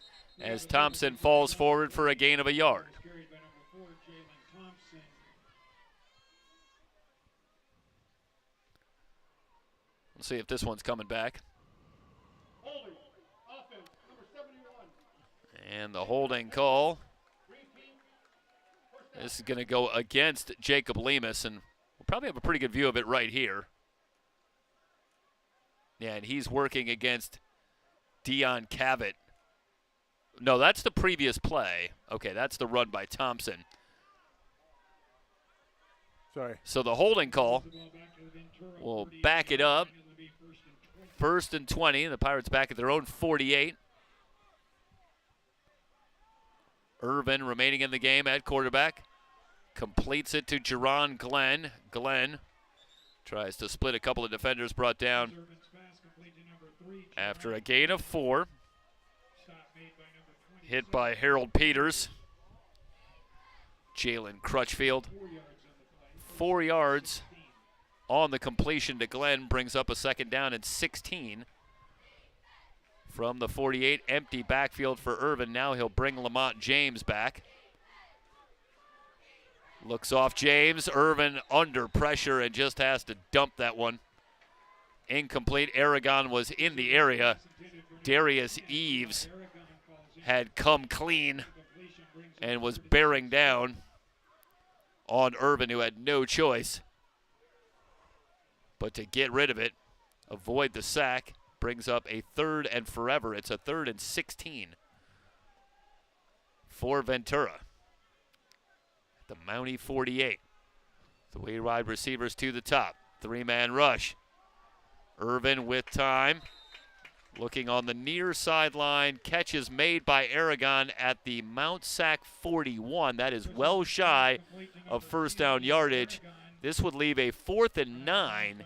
A: as Thompson falls forward for a gain of a yard. Let's see if this one's coming back. And the holding call. This is going to go against Jacob Lemus, and we'll probably have a pretty good view of it right here. Yeah, and he's working against Dion Cavett. No, that's the previous play. Okay, that's the run by Thompson.
B: Sorry.
A: So the holding call will back it up. 1st and 20. The Pirates back at their own 48. Irvin remaining in the game at quarterback. Completes it to Jerron Glenn. Glenn tries to split a couple of defenders, brought down after a gain of 4. Hit by Harold Peters. Jalen Crutchfield. 4 yards on the completion to Glenn brings up a 2nd down and 16. From the 48, empty backfield for Irvin. Now he'll bring Lamont James back. Looks off James. Irvin under pressure and just has to dump that one. Incomplete. Aragon was in the area. Darius Eves had come clean and was bearing down on Irvin, who had no choice but to get rid of it, avoid the sack, brings up a 3rd and forever. It's a 3rd and 16 for Ventura. The Mountie 48. 3 wide receivers to the top. 3-man rush. Irvin with time. Looking on the near sideline. Catch is made by Aragon at the Mount SAC 41. That is well shy of first down yardage. This would leave a 4th and 9.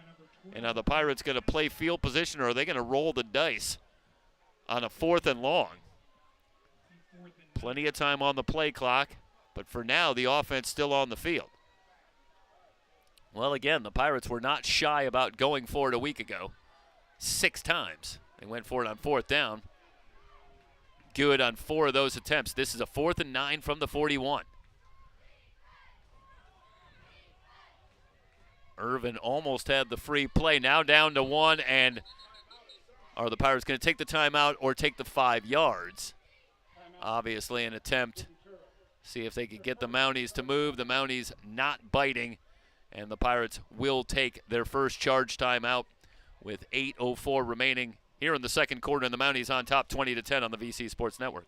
A: And now the Pirates going to play field position, or are they going to roll the dice on a 4th and long? Plenty of time on the play clock, but for now the offense still on the field. Well, again, the Pirates were not shy about going for it a week ago. 6 times. They went for it on 4th down. Good on 4 of those attempts. This is a 4th and 9 from the 41. Irvin almost had the free play. Now down to 1, and are the Pirates going to take the timeout or take the 5 yards? Obviously an attempt. See if they can get the Mounties to move. The Mounties not biting, and the Pirates will take their first charge timeout with 8:04 remaining here in the second quarter, and the Mounties on top 20-10 on the VC Sports Network.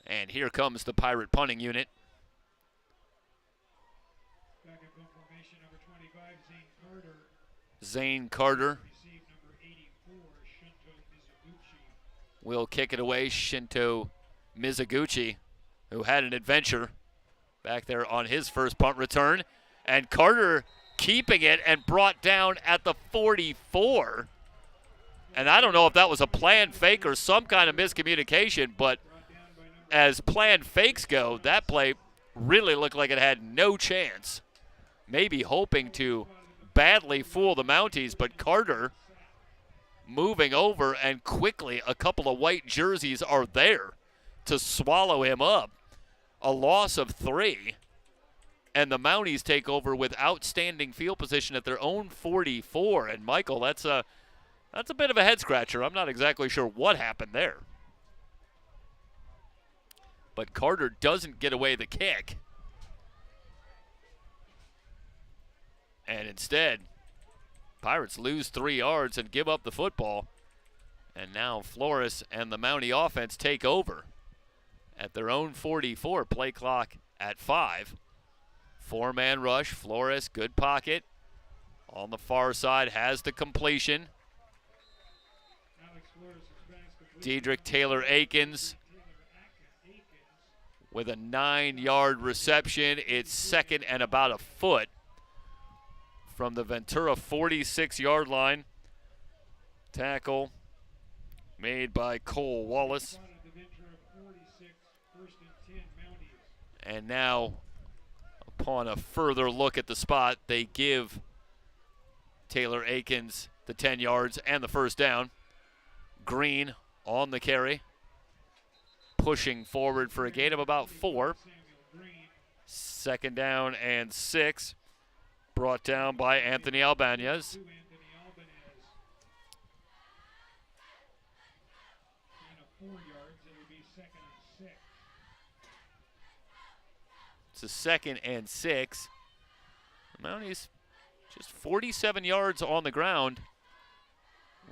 A: And here comes the Pirate punting unit.
C: Back in formation, number 25, Zane Carter.
A: Zane Carter
C: Receive number 84, Shinto Mizuguchi.
A: will kick it away. Shinto Mizuguchi, who had an adventure back there on his first punt return. And Carter keeping it and brought down at the 44. And I don't know if that was a planned fake or some kind of miscommunication, but as planned fakes go, that play really looked like it had no chance. Maybe hoping to badly fool the Mounties, but Carter moving over, and quickly a couple of white jerseys are there to swallow him up. A loss of 3, and the Mounties take over with outstanding field position at their own 44. And Michael, that's a bit of a head scratcher. I'm not exactly sure what happened there. But Carter doesn't get away the kick. And instead, Pirates lose 3 yards and give up the football. And now Flores and the Mountie offense take over at their own 44. Play clock at 5. 4-man rush. Flores, good pocket. On the far side, has the completion. Dedrick Taylor-Akins with a 9-yard reception. It's 2nd and about a foot from the Ventura 46-yard line. Tackle made by Cole Wallace. And now, upon a further look at the spot, they give Taylor-Akins the 10 yards and the first down. Green on the carry, pushing forward for a gain of about 4. 2nd down and 6, brought down by Anthony Albanez. It's a 2nd and 6. The Mounties just 47 yards on the ground,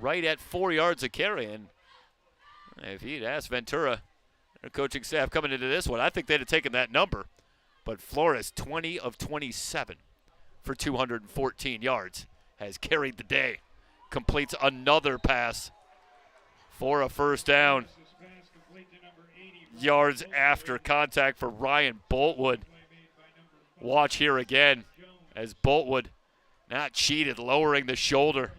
A: right at 4 yards a carry. And if he'd asked Ventura, their coaching staff coming into this one, I think they'd have taken that number. But Flores, 20 of 27 for 214 yards, has carried the day. Completes another pass for a first down. Yards after contact for Ryan Boltwood. Watch here again as Boltwood Not cheated, lowering the shoulder.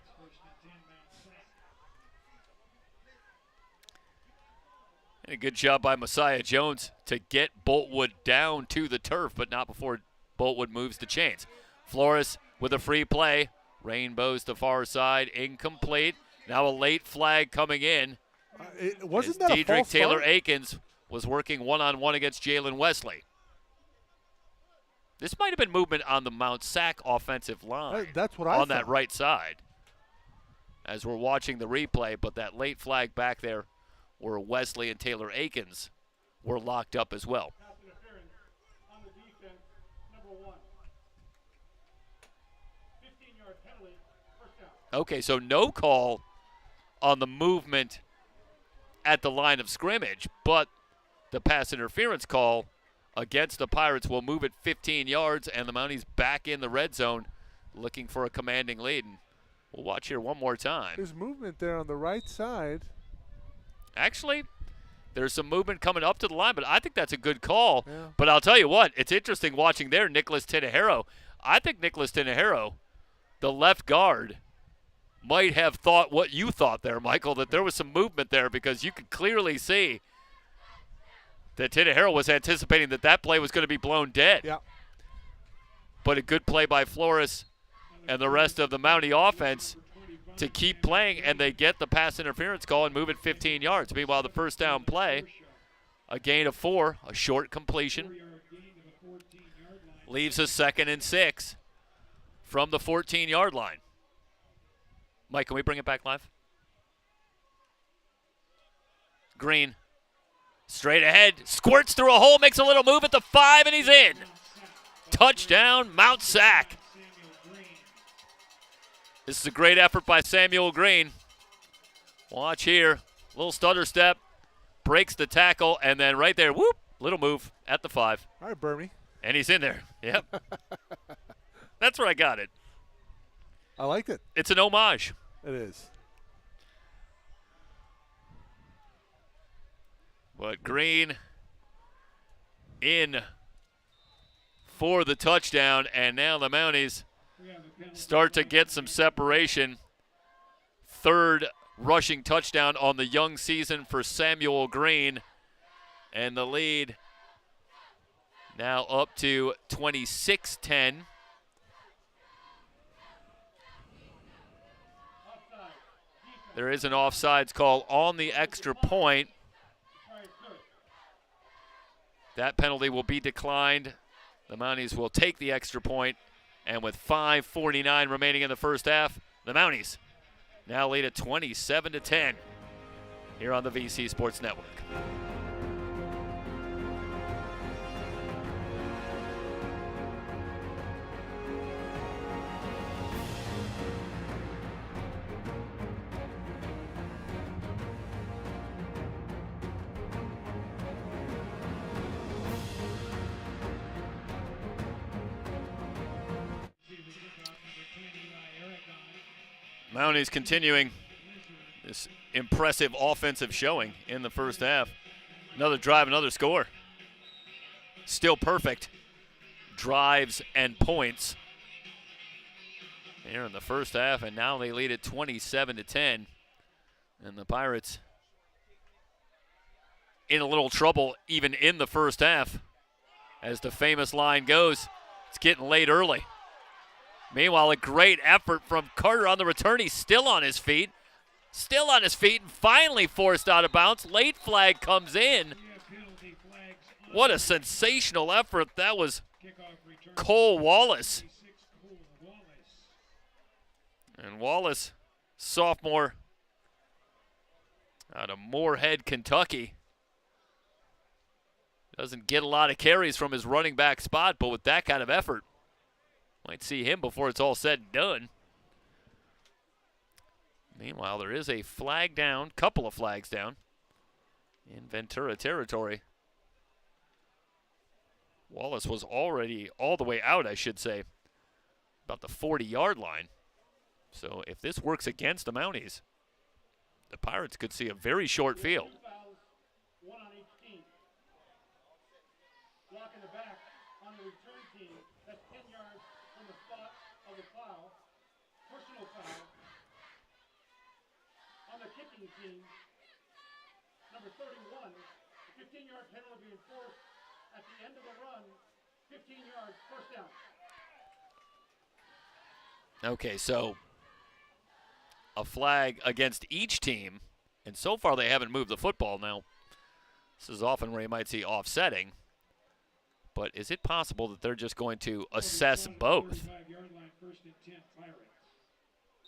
A: And a good job by Messiah Jones to get Boltwood down to the turf, but not before Boltwood moves the chains. Flores with a free play. Rainbows the far side, incomplete. Now a late flag coming in.
B: Wasn't that a
A: Diedrich
B: false
A: Taylor
B: start?
A: Akins was working one-on-one against Jalen Wesley. This might have been movement on the Mount SAC offensive line.
B: That's what I
A: on that
B: thought.
A: right side. As we're watching the replay, but that late flag back there where Wesley and Taylor Akins were locked up as well.
C: Pass interference on the defense, number 1. 15-yard penalty, first down.
A: Okay, so no call on the movement at the line of scrimmage, but the pass interference call against the Pirates will move it 15 yards, and the Mounties back in the red zone looking for a commanding lead. And we'll watch here one more time.
B: There's movement there on the right side.
A: Actually, there's some movement coming up to the line, but I think that's a good call.
B: Yeah.
A: But I'll tell you what, it's interesting watching there Nicholas Tinajero. I think Nicholas Tinajero, the left guard, might have thought what you thought there, Michael, that there was some movement there, because you could clearly see that Tinajero was anticipating that play was going to be blown dead.
B: Yeah.
A: But a good play by Flores and the rest of the Mountie offense to keep playing, and they get the pass interference call and move it 15 yards. Meanwhile, the first down play, a gain of 4, a short completion, leaves us 2nd and 6 from the 14-yard line. Mike, can we bring it back live? Green, straight ahead, squirts through a hole, makes a little move at the 5, and he's in. Touchdown, Mount SAC. This is a great effort by Samuel Green. Watch here. Little stutter step. Breaks the tackle. And then right there, whoop, little move at the 5.
B: All right, Burmy.
A: And he's in there. Yep. That's where I got it.
B: I liked it.
A: It's an homage.
B: It is.
A: But Green in for the touchdown. And now the Mounties start to get some separation. 3rd rushing touchdown on the young season for Samuel Green. And the lead now up to 26-10. There is an offsides call on the extra point. That penalty will be declined. The Mounties will take the extra point. And with 5:49 remaining in the first half, the Mounties now lead at 27-10 here on the VC Sports Network. Mounties continuing this impressive offensive showing in the first half. Another drive, another score. Still perfect drives and points here in the first half, and now they lead at 27-10. And the Pirates in a little trouble even in the first half. As the famous line goes, it's getting late early. Meanwhile, a great effort from Carter on the return. He's still on his feet. Still on his feet and finally forced out of bounds. Late flag comes in. What a sensational effort. That was Cole Wallace. And Wallace, sophomore out of Moorhead, Kentucky. Doesn't get a lot of carries from his running back spot, but with that kind of effort, might see him before it's all said and done. Meanwhile, there is a flag down, couple of flags down in Ventura territory. Wallace was already all the way out, I should say, about the 40-yard line. So if this works against the Mounties, the Pirates could see a very short field.
C: One on each team. Block in the back on the return team. That's 10 yards from the spot of the foul. Personal foul on the kicking team. Number 31. A 15-yard penalty enforced at the end of the run. 15 yards, first down.
A: Okay, so a flag against each team, and so far they haven't moved the football. Now, this is often where you might see offsetting, but is it possible that they're just going to assess both?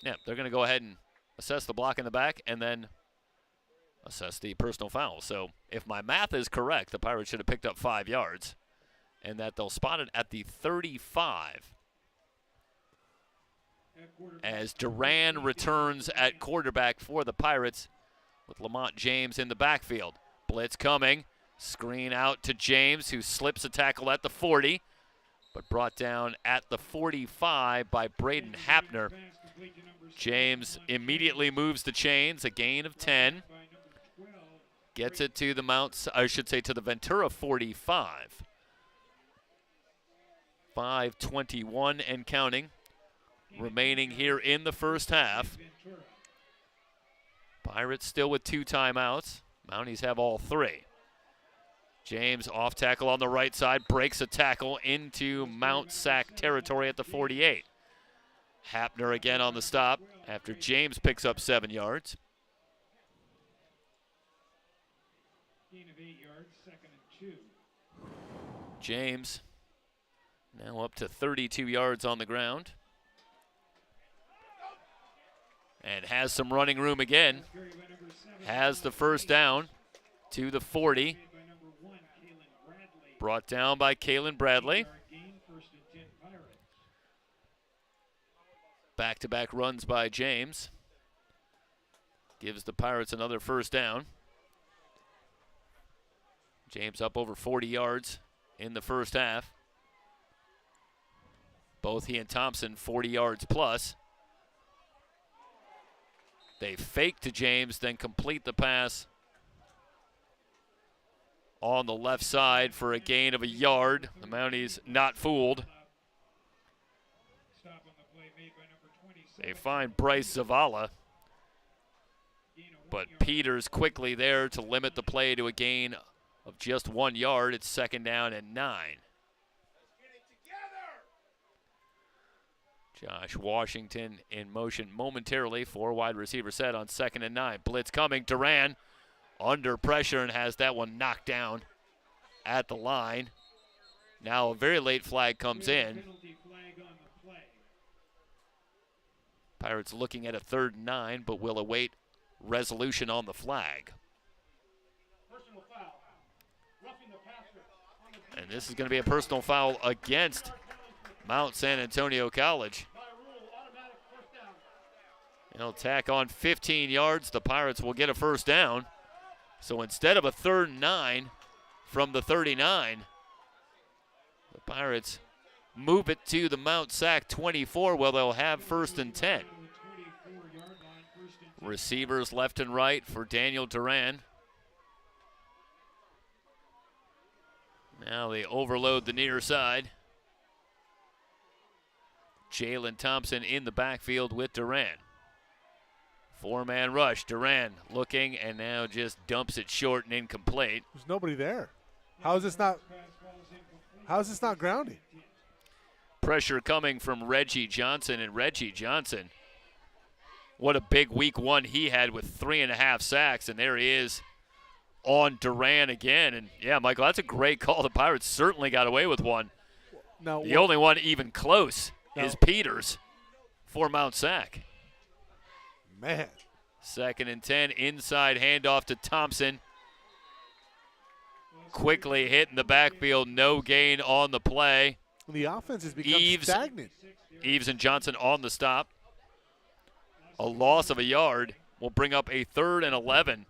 A: Yeah, they're going to go ahead and assess the block in the back and then assess the personal foul. So if my math is correct, the Pirates should have picked up 5 yards, and that they'll spot it at the 35 as Duran returns at quarterback for the Pirates with Lamont James in the backfield. Blitz coming. Screen out to James, who slips a tackle at the 40, but brought down at the 45 by Braden Hapner. James immediately moves the chains, a gain of 10. Gets it to to the Ventura 45. 5:21 and counting remaining here in the first half. Pirates still with 2 timeouts. Mounties have all 3. James off tackle on the right side, breaks a tackle into Mount SAC territory at the 48. Hapner again on the stop after James picks up 7 yards.
C: Gain of 8 yards, 2nd and 2.
A: James now up to 32 yards on the ground. And has some running room again. Has the first down to the 40. Brought down by Kalen Bradley. Back-to-back runs by James. Gives the Pirates another first down. James up over 40 yards in the first half. Both he and Thompson 40 yards plus. They fake to James, then complete the pass on the left side for a gain of a yard. The Mounties not fooled. They find Bryce Zavala, but Peters quickly there to limit the play to a gain of just 1 yard. It's 2nd down and 9. Josh Washington in motion momentarily for wide receiver set on 2nd and 9. Blitz coming. Duran under pressure and has that one knocked down at the line. Now a very late flag comes in. Pirates looking at a 3rd and 9, but will await resolution on the flag. And this is going to be a personal foul against Mount San Antonio College. He'll tack on 15 yards. The Pirates will get a first down. So instead of a 3rd and 9 from the 39, the Pirates move it to the Mount SAC 24, where they'll have 1st and 10. Receivers left and right for Daniel Duran. Now they overload the near side. Jalen Thompson in the backfield with Duran. 4-man rush. Duran looking and now just dumps it short and incomplete.
B: There's nobody there. How is this not grounding?
A: Pressure coming from Reggie Johnson, and Reggie Johnson, what a big week 1 he had with 3.5 sacks, and there he is on Duran again. And yeah, Michael, that's a great call. The Pirates certainly got away with one.
B: Now,
A: the only one even close is Peters for Mount SAC.
B: Man.
A: 2nd and 10, inside handoff to Thompson. Quickly hit in the backfield, no gain on the play.
B: The offense has become stagnant.
A: Eves and Johnson on the stop. A loss of a yard will bring up a 3rd and 11.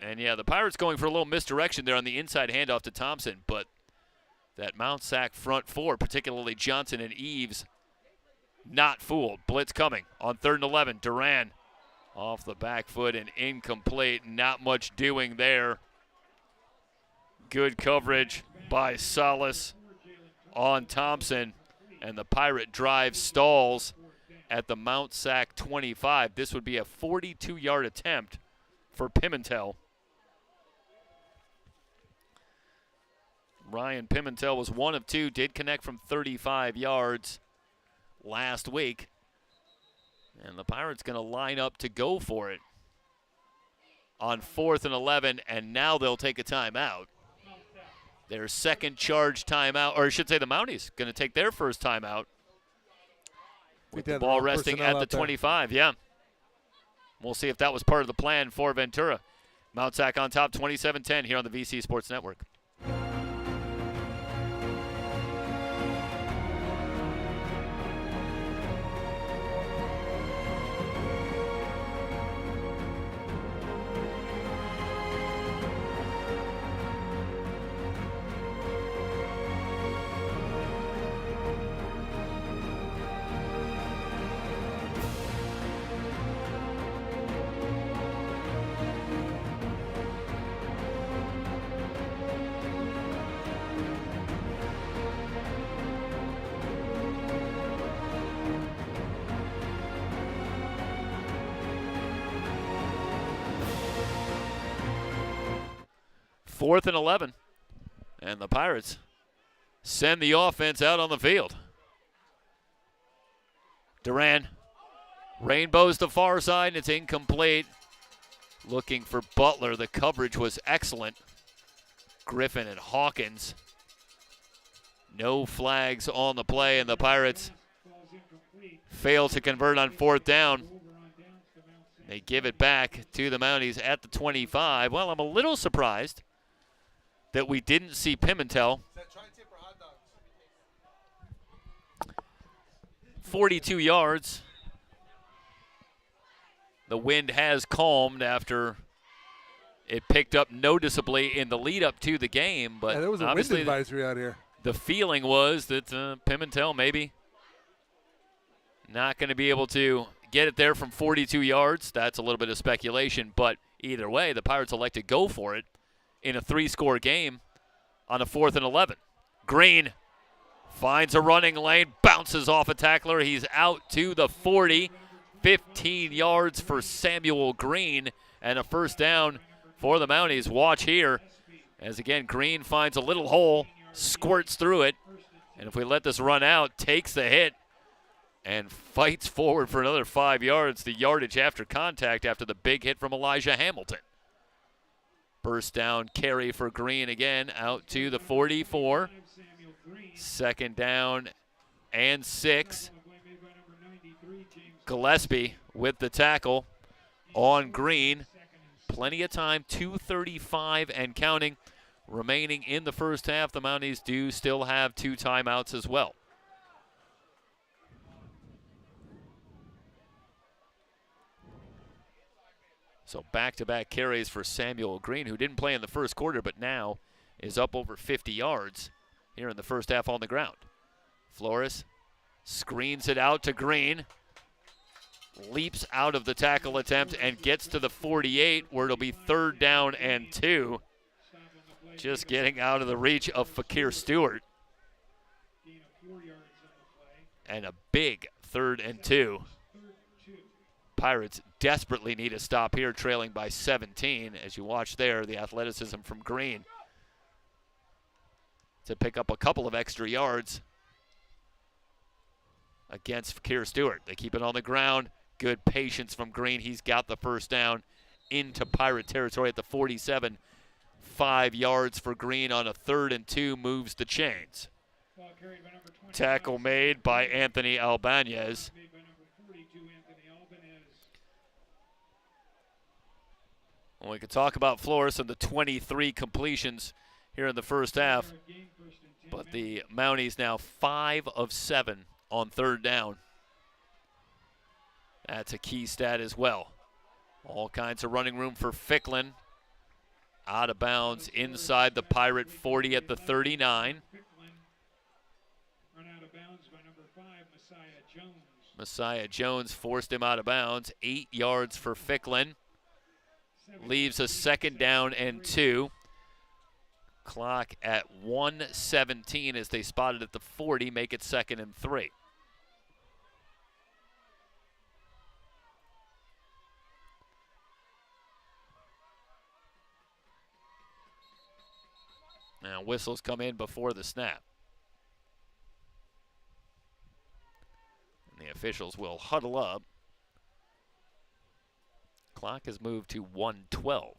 A: And yeah, the Pirates going for a little misdirection there on the inside handoff to Thompson, but that Mount SAC front 4, particularly Johnson and Eves, not fooled. Blitz coming on 3rd and 11. Duran off the back foot and incomplete. Not much doing there. Good coverage by Salas on Thompson, and the Pirate drive stalls at the Mount SAC 25. This would be a 42-yard attempt for Pimentel. Ryan Pimentel was 1 of 2, did connect from 35 yards last week. And the Pirates going to line up to go for it on 4th and 11, and now they'll take a timeout. Their second charge timeout, or I should say the Mounties going to take their first timeout with the ball resting at the 25. Yeah. We'll see if that was part of the plan for Ventura. Mount SAC on top, 27-10 here on the VC Sports Network. Fourth and 11, and the Pirates send the offense out on the field. Duran rainbows the far side, and it's incomplete. Looking for Butler. The coverage was excellent. Griffin and Hawkins. No flags on the play, and the Pirates fail to convert on 4th down. They give it back to the Mounties at the 25. Well, I'm a little surprised that we didn't see Pimentel. 42 yards. The wind has calmed after it picked up noticeably in the lead up to the game, but
B: there was a wind advisory out here. The
A: feeling was that Pimentel maybe not going to be able to get it there from 42 yards. That's a little bit of speculation, but either way, the Pirates elect to go for it in a 3-score game on a 4th and 11. Green finds a running lane, bounces off a tackler. He's out to the 40. 15 yards for Samuel Green, and a first down for the Mounties. Watch here as, again, Green finds a little hole, squirts through it, and if we let this run out, takes the hit and fights forward for another 5 yards. The yardage after contact after the big hit from Elijah Hamilton. First down carry for Green again, out to the 44. Second down and 6. Gillespie with the tackle on Green. Plenty of time, 2:35 and counting remaining in the first half. The Mounties do still have 2 timeouts as well. So back-to-back carries for Samuel Green, who didn't play in the first quarter, but now is up over 50 yards here in the first half on the ground. Flores screens it out to Green, leaps out of the tackle attempt and gets to the 48, where it'll be 3rd down and 2. Just getting out of the reach of Fakir Stewart. And a big 3rd and 2. Pirates desperately need a stop here, trailing by 17. As you watch there, the athleticism from Green to pick up a couple of extra yards against Fakir Stewart. They keep it on the ground. Good patience from Green. He's got the first down into Pirate territory at the 47. 5 yards for Green on a 3rd and 2, moves the chains. Tackle made by Anthony Albanez. Well, we could talk about Flores and the 23 completions here in the first half, but the Mounties now 5 of 7 on 3rd down. That's a key stat as well. All kinds of running room for Ficklin. Out of bounds inside the Pirate 40 at the 39. Messiah Jones forced him out of bounds. 8 yards for Ficklin. Leaves a 2nd down and 2. Clock at 1:17 as they spotted at the 40, make it 2nd and 3. Now whistles come in before the snap. And the officials will huddle up. Clock has moved to 1:12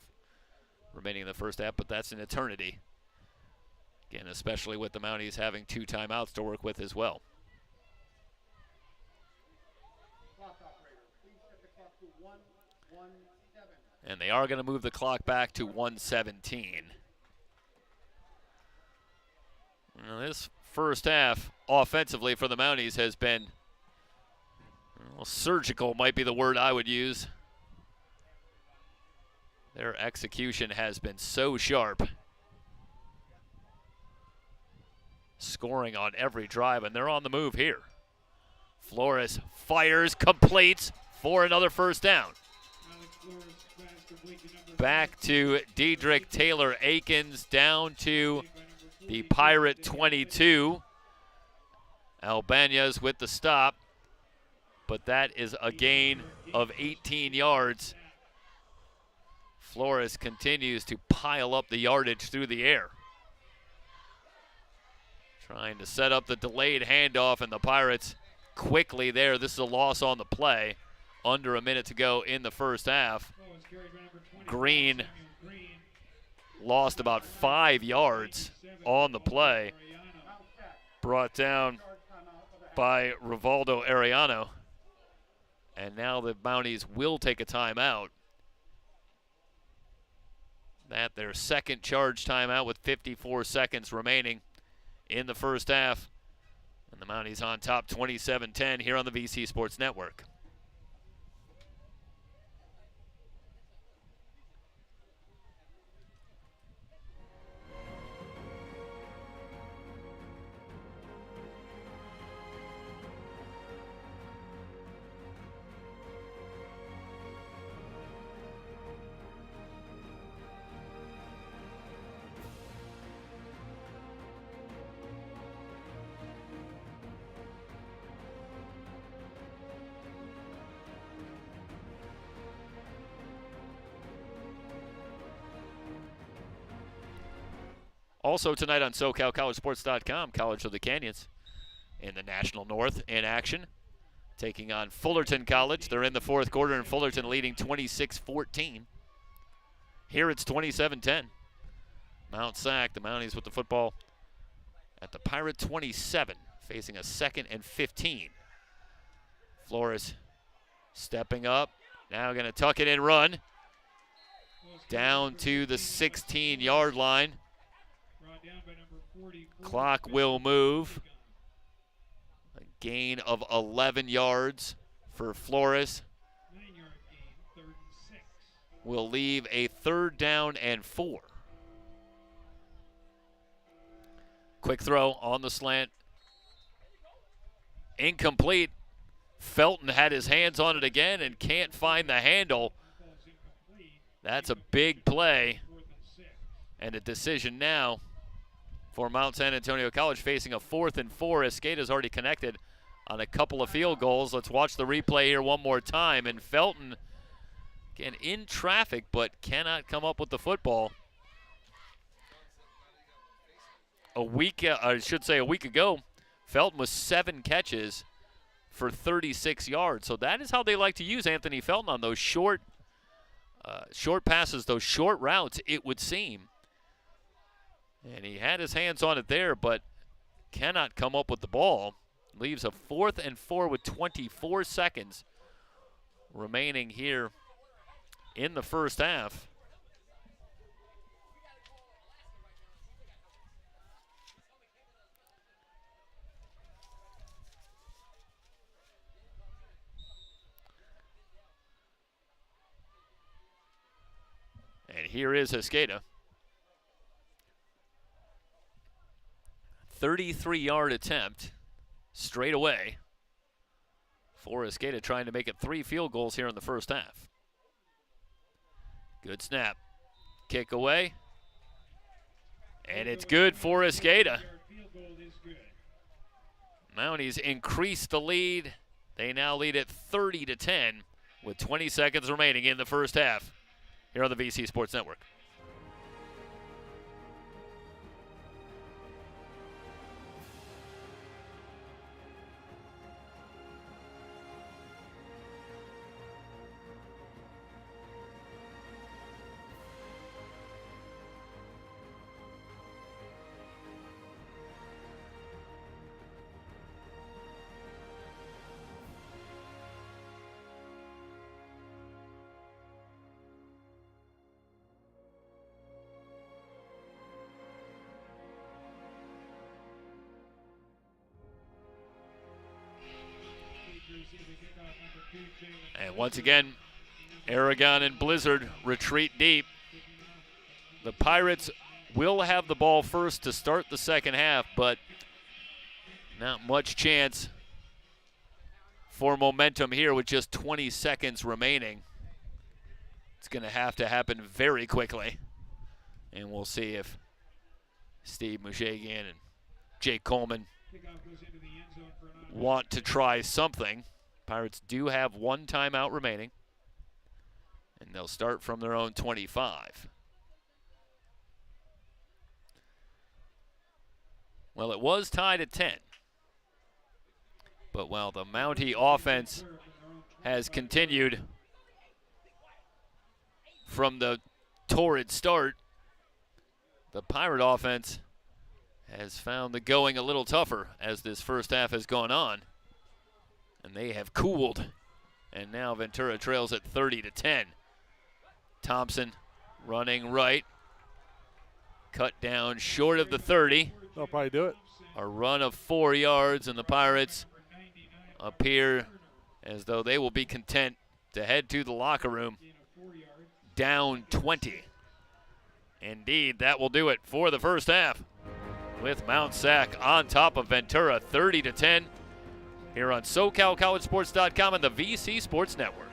A: remaining in the first half, but that's an eternity. Again, especially with the Mounties having 2 timeouts to work with as well. And they are going to move the clock back to 1:17. Now, this first half, offensively for the Mounties, has been, well, surgical might be the word I would use. Their execution has been so sharp. Scoring on every drive, and they're on the move here. Flores fires, completes for another first down. Back to Dedrick Taylor Akins, down to the Pirate 22. Albanez with the stop, but that is a gain of 18 yards. Flores continues to pile up the yardage through the air. Trying to set up the delayed handoff, and the Pirates quickly there. This is a loss on the play. Under a minute to go in the first half. Green lost about 5 yards on the play. Brought down by Rivaldo Arellano. And now the Mounties will take a timeout. That their second charge timeout with 54 seconds remaining in the first half. And the Mounties on top 27-10 here on the VC Sports Network. Also tonight on SoCalCollegeSports.com, College of the Canyons in the National North in action, taking on Fullerton College. They're in the fourth quarter, and Fullerton leading 26-14. Here it's 27-10. Mount SAC, the Mounties with the football at the Pirate 27, facing a 2nd and 15. Flores stepping up, now going to tuck it and run. Down to the 16-yard line. Clock will move. A gain of 11 yards for Flores. Will leave a 3rd down and 4. Quick throw on the slant. Incomplete. Felton had his hands on it again and can't find the handle. That's a big play. And a decision now for Mount San Antonio College, facing a 4th and 4. Escada's already connected on a couple of field goals. Let's watch the replay here one more time. And Felton, again, in traffic, but cannot come up with the football. A week ago, Felton was 7 catches for 36 yards. So that is how they like to use Anthony Felton on those short passes, those short routes, it would seem. And he had his hands on it there, but cannot come up with the ball. Leaves a 4th and 4 with 24 seconds remaining here in the first half. And here is Escada. 33-yard attempt straight away for Escada, trying to make it 3 field goals here in the first half. Good snap. Kick away. And it's good for Escada. Mounties increase the lead. They now lead at 30-10 with 20 seconds remaining in the first half here on the VC Sports Network. And once again, Aragon and Blizzard retreat deep. The Pirates will have the ball first to start the second half, but not much chance for momentum here with just 20 seconds remaining. It's going to happen very quickly. And we'll see if Steve Mushagian and Jake Coleman want to try something. Pirates do have one timeout remaining, and they'll start from their own 25. Well, it was tied at 10. But while the Mountie offense has continued from the torrid start, the Pirate offense has found the going a little tougher as this first half has gone on. And they have cooled. And now Ventura trails at 30-10. Thompson running right. Cut down short of the 30.
B: They'll probably do it.
A: A run of 4 yards, and the Pirates appear as though they will be content to head to the locker room down 20. Indeed, that will do it for the first half, with Mount SAC on top of Ventura 30-10 here on SoCalCollegeSports.com and the VC Sports Network.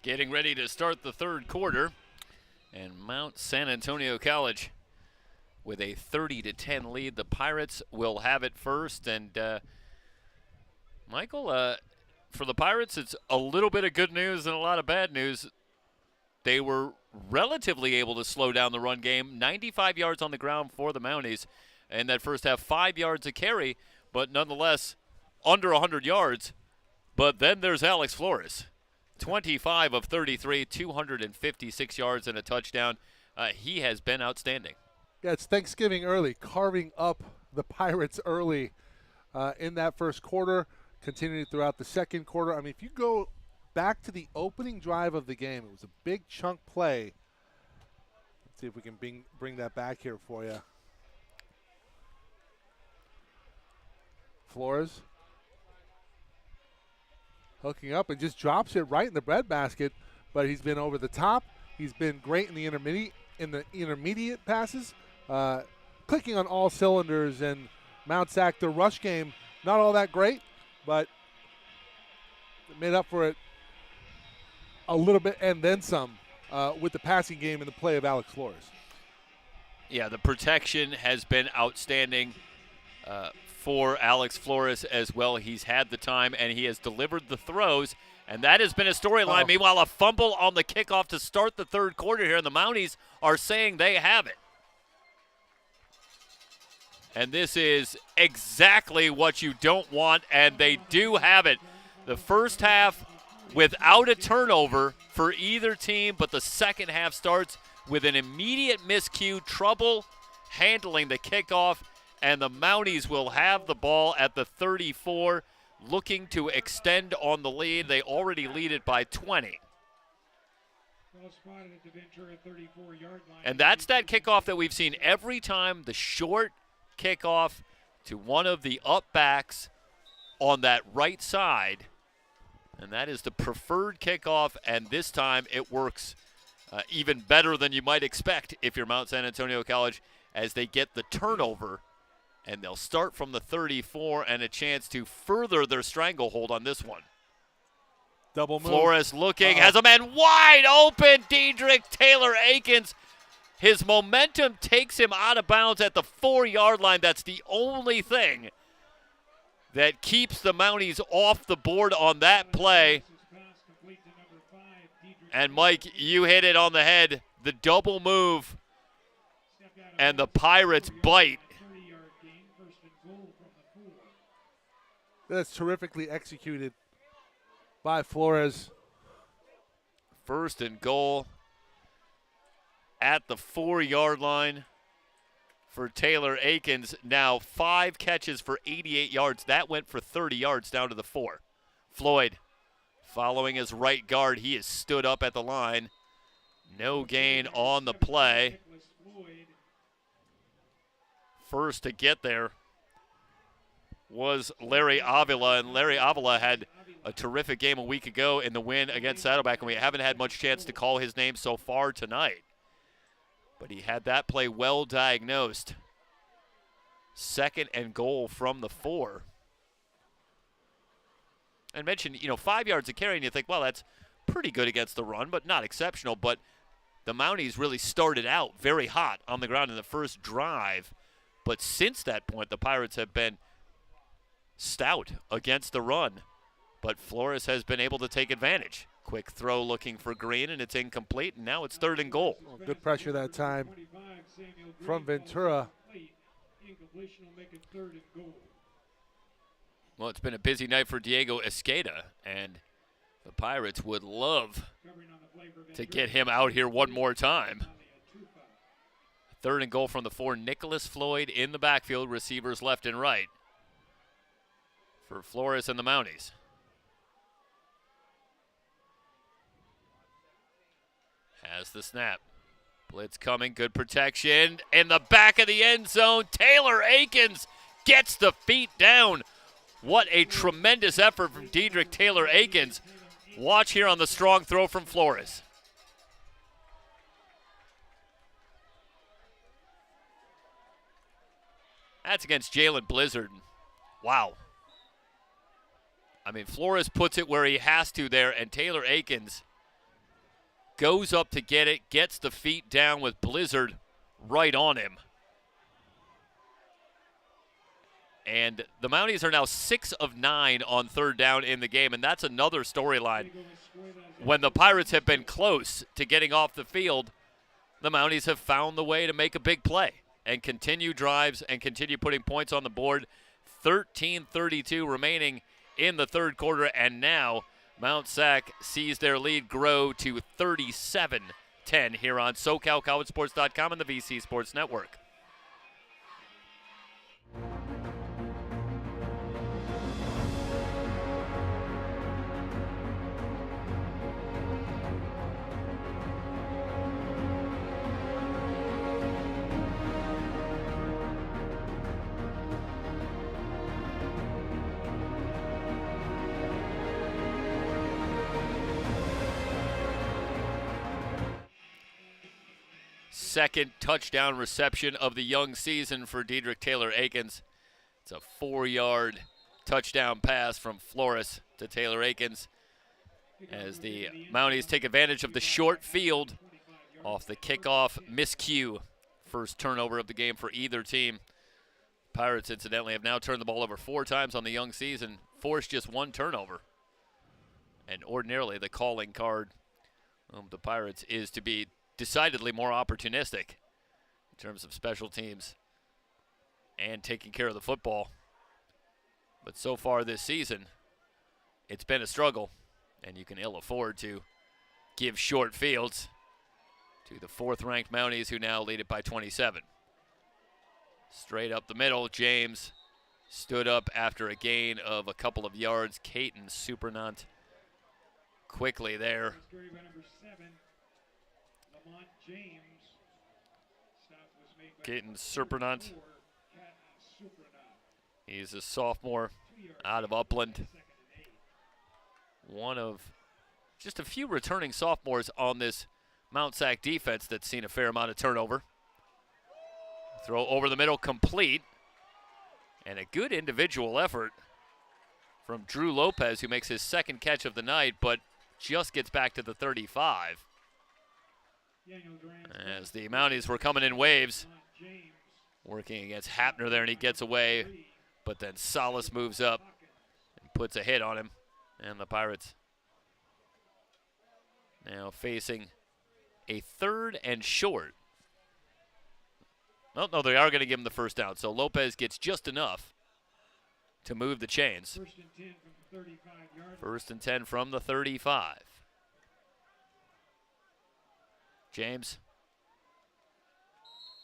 A: getting ready to start the third quarter. And Mount San Antonio College with a 30-10 lead. The Pirates will have it first. And Michael, for the Pirates, it's a little bit of good news and a lot of bad news. They were relatively able to slow down the run game. 95 yards on the ground for the Mounties in that first half, 5 yards a carry, but nonetheless under 100 yards. But then there's Alex Flores. 25 of 33, 256 yards and a touchdown. He has been outstanding.
B: Yeah, it's Thanksgiving early, carving up the Pirates early in that first quarter, continuing throughout the second quarter. I mean, if you go back to the opening drive of the game, it was a big chunk play. Let's see if we can bring that back here for you. Flores hooking up and just drops it right in the breadbasket, but he's been over the top. He's been great in the intermediate passes, clicking on all cylinders. And Mount SAC, the rush game, not all that great, but made up for it a little bit and then some with the passing game and the play of Alex Flores.
A: Yeah, the protection has been outstanding for Alex Flores as well. He's had the time, and he has delivered the throws, and that has been a storyline. Meanwhile, a fumble on the kickoff to start the third quarter here, and the Mounties are saying they have it. And this is exactly what you don't want, and they do have it. The first half without a turnover for either team, but the second half starts with an immediate miscue, trouble handling the kickoff, and the Mounties will have the ball at the 34, looking to extend on the lead. They already lead it by 20.
C: Well spotted at the Ventura 34-yard line.
A: And that's that kickoff that we've seen every time, the short kickoff to one of the up backs on that right side. And that is the preferred kickoff, and this time it works even better than you might expect if you're Mount San Antonio College, as they get the turnover. And they'll start from the 34 and a chance to further their stranglehold on this one.
B: Double move.
A: Flores looking, has a man wide open. Diedrich Taylor-Akins. His momentum takes him out of bounds at the 4-yard line. That's the only thing that keeps the Mounties off the board on that play. And Mike, you hit it on the head. The double move and the Pirates bite.
B: That's terrifically executed by Flores.
A: First and goal at the 4-yard line for Taylor-Akins. Now 5 catches for 88 yards. That went for 30 yards down to the 4. Floyd following his right guard. He is stood up at the line. No gain on the play. First to get there was Larry Avila, and Larry Avila had a terrific game a week ago in the win against Saddleback, and we haven't had much chance to call his name so far tonight. But he had that play well diagnosed. Second and goal from the 4. And mentioned, 5 yards of carry, and you think, well, that's pretty good against the run, but not exceptional. But the Mounties really started out very hot on the ground in the first drive. But since that point, the Pirates have been stout against the run, but Flores has been able to take advantage. Quick throw looking for Green, and it's incomplete, and now it's 3rd and goal.
B: Good pressure that time from Ventura.
A: Well, it's been a busy night for Diego Esqueda, and the Pirates would love to get him out here one more time. 3rd and goal from the 4. Nicholas Floyd in the backfield, receivers left and right for Flores and the Mounties. Has the snap. Blitz coming, good protection. In the back of the end zone, Taylor-Akins gets the feet down. What a tremendous effort from Diedrich Taylor-Akins. Watch here on the strong throw from Flores. That's against Jalen Blizzard. Wow. I mean, Flores puts it where he has to there, and Taylor-Akins goes up to get it, gets the feet down with Blizzard right on him. And the Mounties are now 6 of 9 on third down in the game, and that's another storyline. When the Pirates have been close to getting off the field, the Mounties have found the way to make a big play and continue drives and continue putting points on the board. 13:32 remaining in the third quarter, and now Mount SAC sees their lead grow to 37-10 here on SoCalCollegeSports.com and the VC Sports Network. Second touchdown reception of the young season for Dedrick Taylor-Akins. It's a 4-yard touchdown pass from Flores to Taylor-Akins as the Mounties take advantage of the short field off the kickoff miscue. First turnover of the game for either team. Pirates, incidentally, have now turned the ball over 4 times on the young season, forced just 1 turnover. And ordinarily the calling card of the Pirates is to be decidedly more opportunistic in terms of special teams and taking care of the football. But so far this season, it's been a struggle, and you can ill afford to give short fields to the 4th-ranked Mounties, who now lead it by 27. Straight up the middle, James stood up after a gain of a couple of yards. Caton Supernant quickly there. Caton Supernant. He's a sophomore out of Upland. One of just a few returning sophomores on this Mount SAC defense that's seen a fair amount of turnover. Throw over the middle, complete. And a good individual effort from Drew Lopez, who makes his 2nd catch of the night, but just gets back to the 35. As the Mounties were coming in waves, working against Hapner there, and he gets away, but then Salas moves up and puts a hit on him, and the Pirates now facing a 3rd and short. Well, no, they are going to give him the first down, so Lopez gets just enough to move the chains. 1st and 10 from the 35. James.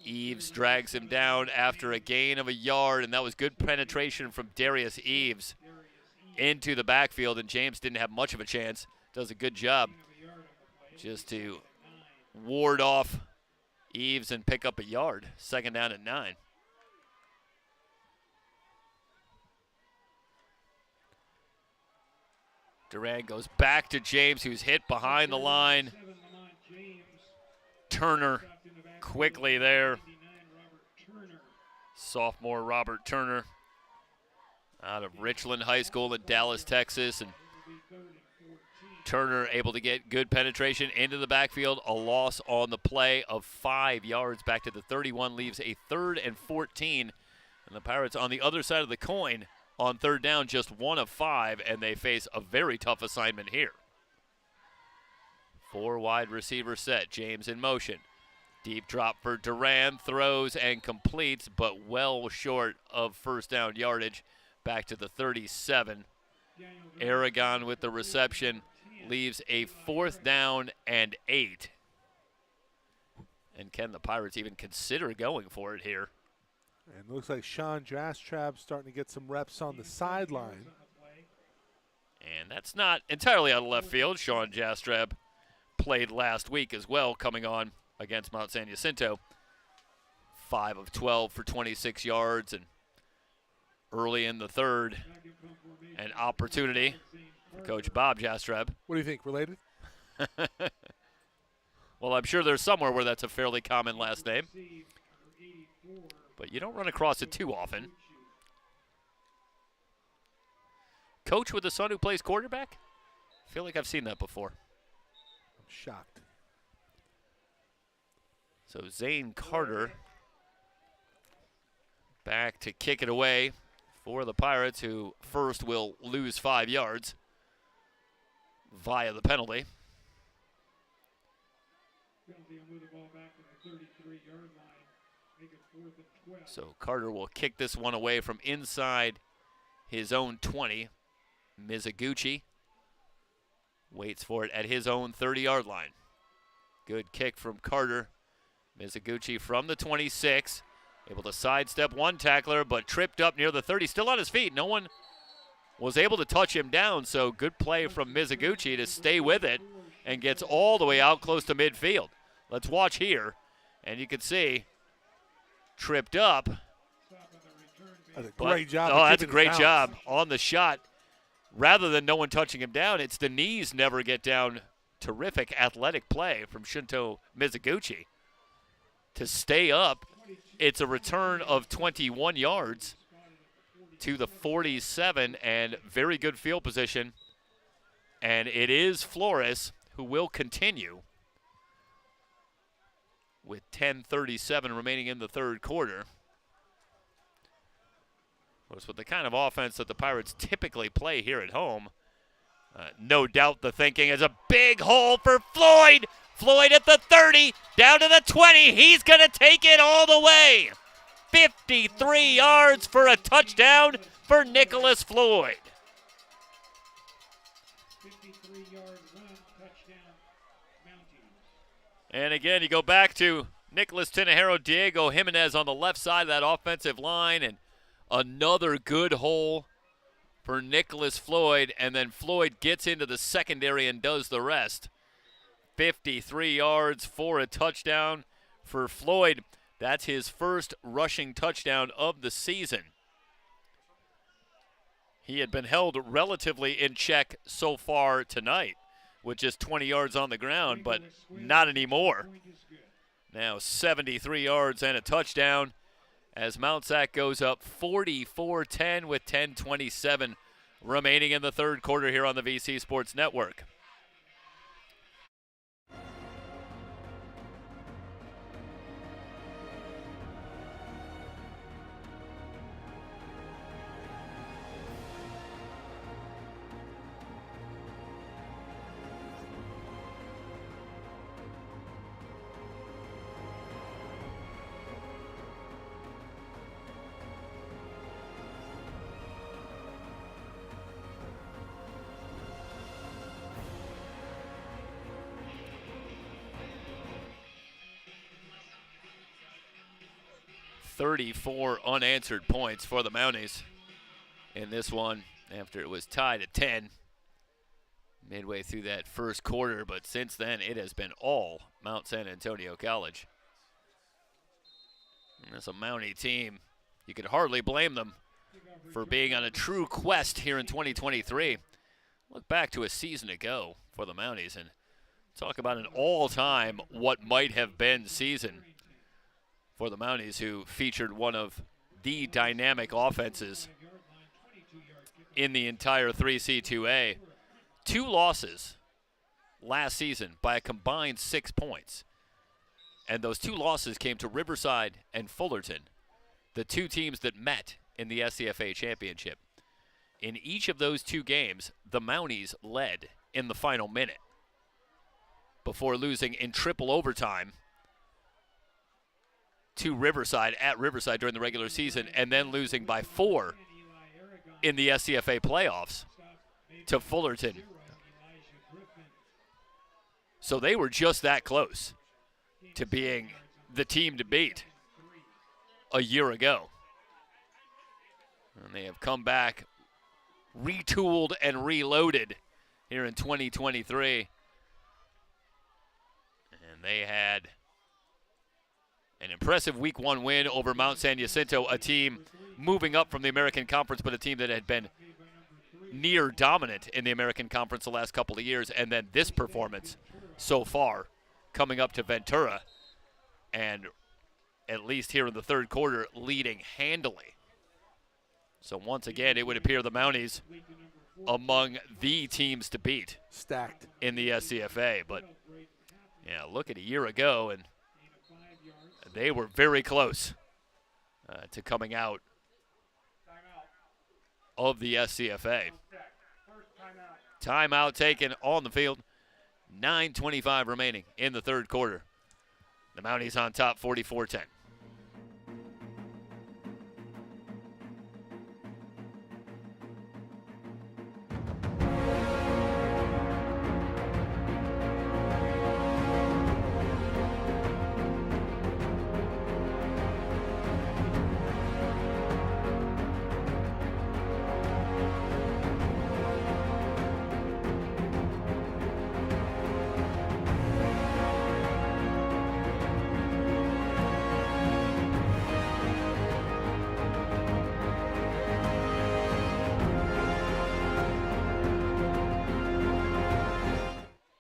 A: Eves drags him down after a gain of a yard, and that was good penetration from Darius Eves into the backfield, and James didn't have much of a chance. Does a good job just to ward off Eves and pick up a yard. 2nd down at 9. Durant goes back to James, who's hit behind the line. Turner quickly there. Sophomore Robert Turner out of Richland High School in Dallas, Texas. And Turner able to get good penetration into the backfield. A loss on the play of 5 yards back to the 31 leaves a 3rd and 14. And the Pirates on the other side of the coin on 3rd down, just 1 of 5, and they face a very tough assignment here. 4 wide receiver set. James in motion. Deep drop for Duran, throws and completes, but well short of first down yardage. Back to the 37. Aragon with the reception leaves a 4th down and 8. And can the Pirates even consider going for it here?
B: And looks like Sean Jastrab starting to get some reps on the sideline.
A: And that's not entirely out of left field. Sean Jastrab played last week as well, coming on against Mount San Jacinto. 5 of 12 for 26 yards, and early in the 3rd, an opportunity for Coach Bob Jastrab.
B: What do you think, related?
A: Well, I'm sure there's somewhere where that's a fairly common last name, but you don't run across it too often. Coach with a son who plays quarterback? I feel like I've seen that before.
B: I'm shocked.
A: So Zane Carter back to kick it away for the Pirates, who first will lose 5 yards via the penalty.
C: Penalty will move the ball back to the 33-yard line. Make it 4th and 12.
A: So Carter will kick this one away from inside his own 20. Mizuguchi waits for it at his own 30-yard line. Good kick from Carter. Mizuguchi from the 26, able to sidestep one tackler, but tripped up near the 30, still on his feet. No one was able to touch him down, so good play from Mizuguchi to stay with it and gets all the way out close to midfield. Let's watch here, and you can see tripped up.
B: That's a great job.
A: Oh, that's a great job on the shot. Rather than no one touching him down, it's the knees never get down. Terrific athletic play from Shunto Mizuguchi to stay up. It's a return of 21 yards to the 47 and very good field position. And it is Flores who will continue with 10:37 remaining in the third quarter. Of course, with the kind of offense that the Pirates typically play here at home, no doubt the thinking is a big hole for Floyd. Floyd at the 30, down to the 20. He's going to take it all the way. 53 yards for a touchdown for Nicholas Floyd.
C: 53-yard run, touchdown, Mounties.
A: And again, you go back to Nicholas Tinajero, Diego Jimenez on the left side of that offensive line, and another good hole for Nicholas Floyd, and then Floyd gets into the secondary and does the rest. 53 yards for a touchdown for Floyd. That's his first rushing touchdown of the season. He had been held relatively in check so far tonight with just 20 yards on the ground, but not anymore. Now 73 yards and a touchdown as Mount SAC goes up 44-10 with 10:27 remaining in the third quarter here on the VC Sports Network. .34 unanswered points for the Mounties in this one after it was tied at 10 midway through that first quarter, but since then it has been all Mount San Antonio College. And that's a Mountie team. You could hardly blame them for being on a true quest here in 2023. Look back to a season ago for the Mounties and talk about an all-time what might have been season for the Mounties, who featured one of the dynamic offenses in the entire 3C2A. 2 losses last season by a combined 6 points. And those 2 losses came to Riverside and Fullerton, the 2 teams that met in the SCFA championship. In each of those 2 games, the Mounties led in the final minute before losing in triple overtime to Riverside at Riverside during the regular season, and then losing by 4 in the SCFA playoffs to Fullerton. So they were just that close to being the team to beat a year ago. And they have come back, retooled and reloaded here in 2023. And they had an impressive Week 1 win over Mount San Jacinto, a team moving up from the American Conference, but a team that had been near dominant in the American Conference the last couple of years. And then this performance so far coming up to Ventura, and at least here in the third quarter, leading handily. So once again, it would appear the Mounties among the teams to beat.
B: Stacked.
A: In the SCFA. But, yeah, look at a year ago, and They were very close to coming out of the SCFA. Timeout taken on the field. 9:25 remaining in the third quarter. The Mounties on top 44-10.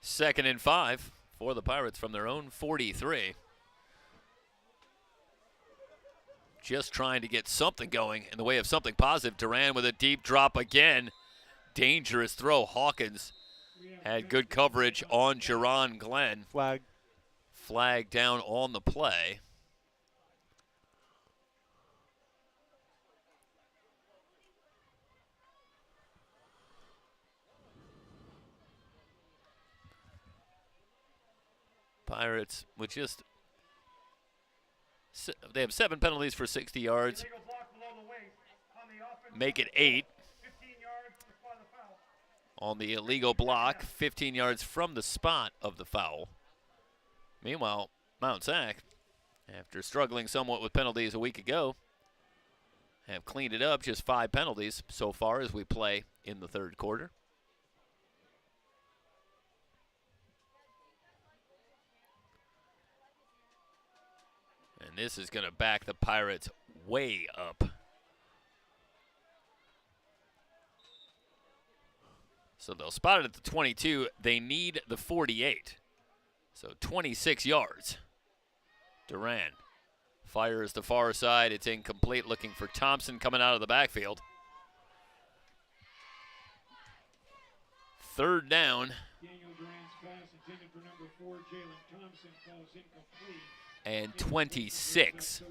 A: Second and 5 for the Pirates from their own 43. Just trying to get something going in the way of something positive. Duran with a deep drop again. Dangerous throw. Hawkins had good coverage on Jerron Glenn. Flag down on the play. Pirates with just, they have 7 penalties for 60 yards. Make it 8 on the illegal block, 15 yards from the spot of the foul. Meanwhile, Mount SAC, after struggling somewhat with penalties a week ago, have cleaned it up. Just 5 penalties so far as we play in the third quarter. And this is going to back the Pirates way up. So they'll spot it at the 22. They need the 48. So 26 yards. Duran fires the far side. It's incomplete, looking for Thompson coming out of the backfield. Third down.
C: Daniel Duran's pass intended for number 4, Jalen Thompson, falls incomplete.
A: And 26.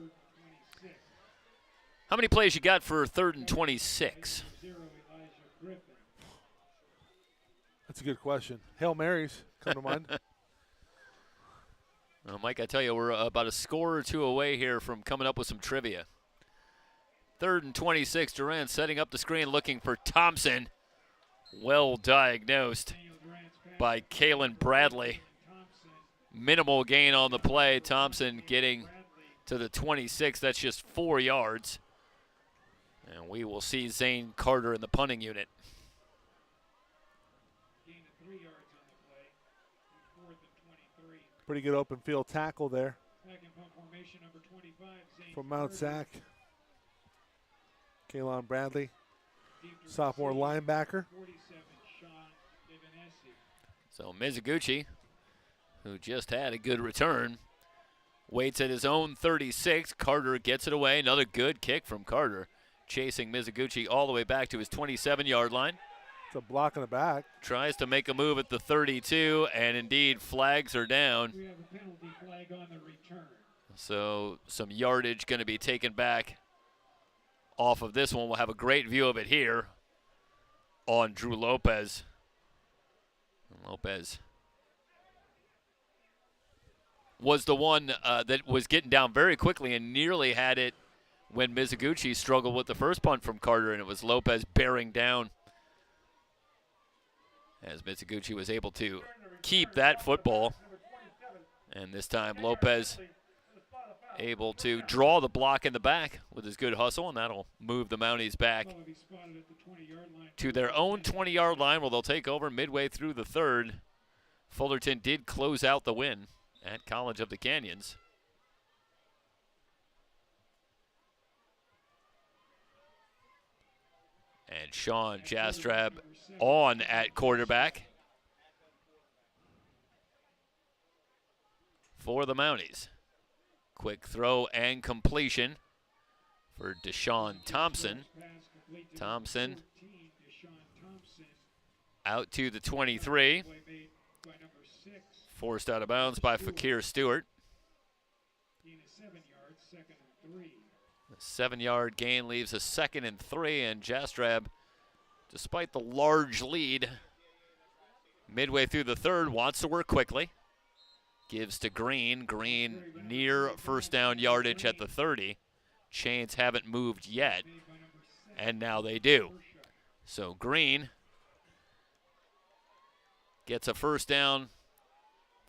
A: How many plays you got for third and 26?
B: That's a good question. Hail Marys come to mind.
A: Well, Mike, I tell you, we're about a score or two away here from coming up with some trivia. Third and 26, Duran setting up the screen, looking for Thompson. Well diagnosed by Kalen Bradley. Minimal gain on the play. Thompson getting to the 26. That's just 4 yards. And we will see Zane Carter in the punting unit.
B: Pretty good open field tackle there from Mount SAC. Kalen Bradley, sophomore linebacker.
A: So Mizuguchi, who just had a good return, waits at his own 36. Carter gets it away. Another good kick from Carter, chasing Mizuguchi all the way back to his 27-yard line.
B: It's a block in the back.
A: Tries to make a move at the 32, and indeed flags are down.
C: We have a penalty flag on the return.
A: So some yardage going to be taken back off of this one. We'll have a great view of it here on Drew Lopez. Lopez was the one that was getting down very quickly and nearly had it when Mizuguchi struggled with the first punt from Carter, and it was Lopez bearing down as Mizuguchi was able to keep that football. And this time Lopez able to draw the block in the back with his good hustle, and that'll move the Mounties back to their own 20-yard line, where they'll take over midway through the third. Fullerton did close out the win at College of the Canyons. And Sean Jastrab on at quarterback for the Mounties. Quick throw and completion for Deshaun Thompson. Thompson out to the 23. Forced out of bounds by Fakir Stewart. A 7-yard gain leaves a 2nd and 3, and Jastrab, despite the large lead, midway through the third, wants to work quickly. Gives to Green. Green near first down yardage at the 30. Chains haven't moved yet, and now they do. So Green gets a first down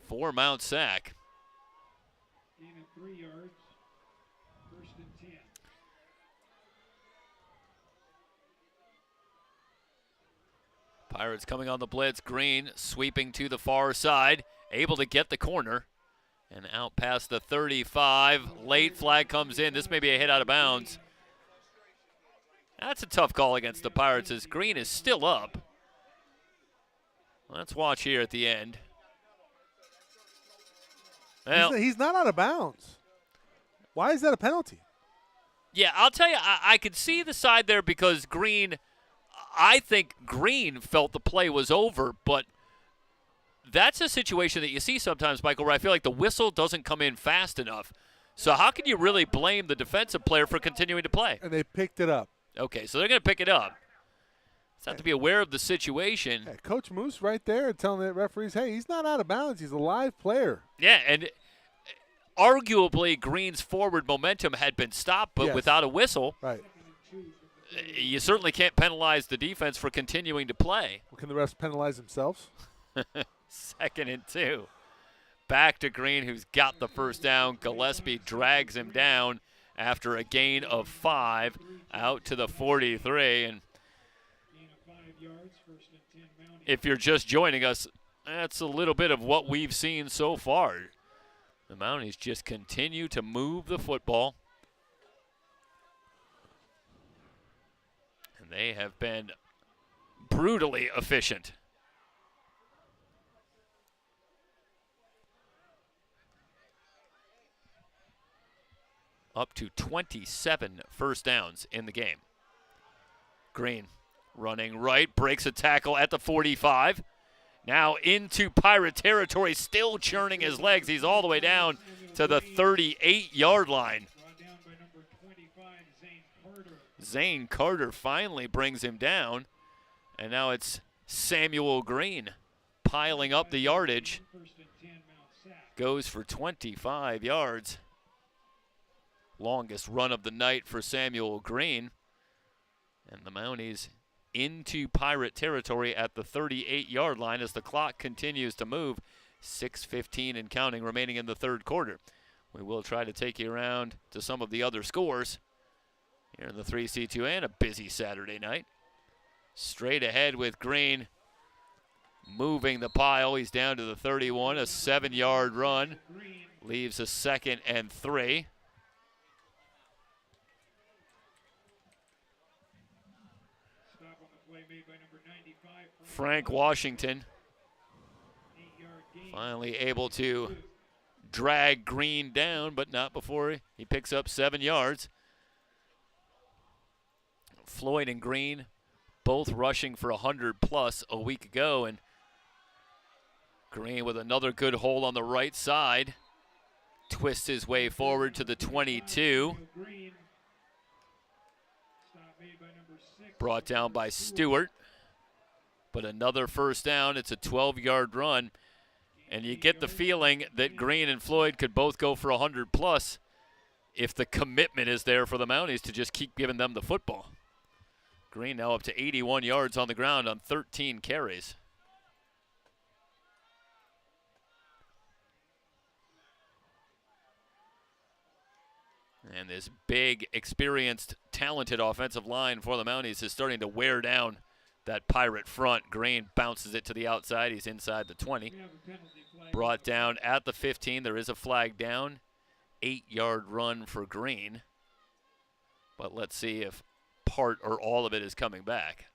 A: for Mount SAC.
C: Gain of 3 yards, 1st and 10.
A: Pirates coming on the blitz. Green sweeping to the far side, able to get the corner, and out past the 35. Late flag comes in. This may be a hit out of bounds. That's a tough call against the Pirates as Green is still up. Let's watch here at the end. Well,
B: He's not out of bounds. Why is that a penalty?
A: yeah, I'll tell you, I could see the side there because I think Green felt the play was over, but that's a situation that you see sometimes, Michael, where I feel like the whistle doesn't come in fast enough. So how can you really blame the defensive player for continuing to play?
B: And they picked it up.
A: Okay, so they're going to pick it up. Just have to be aware of the situation.
B: Yeah, Coach Moose right there telling the referees, hey, he's not out of bounds. He's a live player.
A: Yeah, and arguably Green's forward momentum had been stopped, but
B: Yes.
A: without a whistle,
B: Right.
A: you certainly can't penalize the defense for continuing to play.
B: Well, can the refs penalize themselves?
A: 2nd and 2. Back to Green, who's got the first down. Gillespie drags him down after a gain of 5 out to the 43. And
C: Gain of 5 yards, 1st and 10 Mounties.
A: if you're just joining us, that's a little bit of what we've seen so far. The Mounties just continue to move the football. And they have been brutally efficient. Up to 27 first downs in the game. Green running right, breaks a tackle at the 45. Now into Pirate territory, still churning his legs. He's all the way down to the 38-yard line.
C: Brought down by number 25, Zane Carter.
A: Zane Carter finally brings him down. And now it's Samuel Green piling up the yardage.
C: 1st and 10 Mount SAC.
A: Goes for 25 yards. Longest run of the night for Samuel Green. And the Mounties into Pirate territory at the 38-yard line as the clock continues to move. 6:15 and counting remaining in the third quarter. We will try to take you around to some of the other scores here in the 3C2 and a busy Saturday night. Straight ahead with Green moving the pile. He's down to the 31, a 7-yard run.
C: Green,
A: Leaves a 2nd and 3.
C: stop on the play made by number 95.
A: Frank Washington
C: 8-yard gain.
A: finally able to drag Green down, but not before he picks up 7 yards. Floyd and Green both rushing for 100+ a week ago, and Green with another good hold on the right side. Twists his way forward to the 22.
C: Green. Stop made by number 6.
A: Brought down by Stewart. But another first down. It's a 12-yard run. And you get the feeling that Green and Floyd could both go for 100+ if the commitment is there for the Mounties to just keep giving them the football. Green now up to 81 yards on the ground on 13 carries. And this big, experienced, talented offensive line for the Mounties is starting to wear down that Pirate front. Green bounces it to the outside. He's inside the 20.
C: We have a penalty flag.
A: Brought down at the 15. There is a flag down. 8-yard run for Green. But let's see if part or all of it is coming back.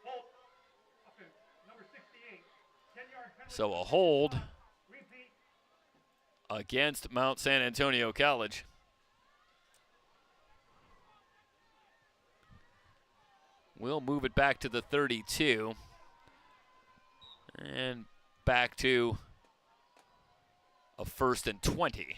C: Hold. Offense, number 68. 10-yard penalty.
A: So a hold
C: Repeat.
A: against Mount San Antonio College. We'll move it back to the 32. And back to 1st and 20.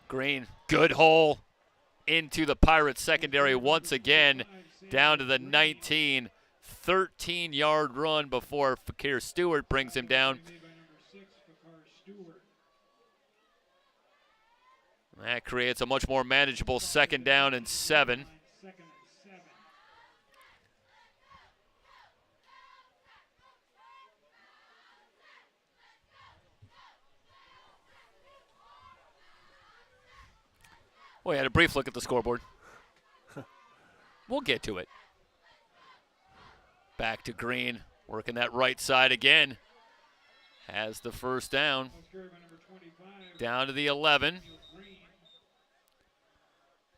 A: Green, good hole into the Pirates secondary once again, down to the 19. 13-yard run before Fakir Stewart brings him down. That creates a much more manageable 2nd down and 7. We had a brief look at the scoreboard. We'll get to it. Back to Green, working that right side again. Has the 1st down. Down to the 11.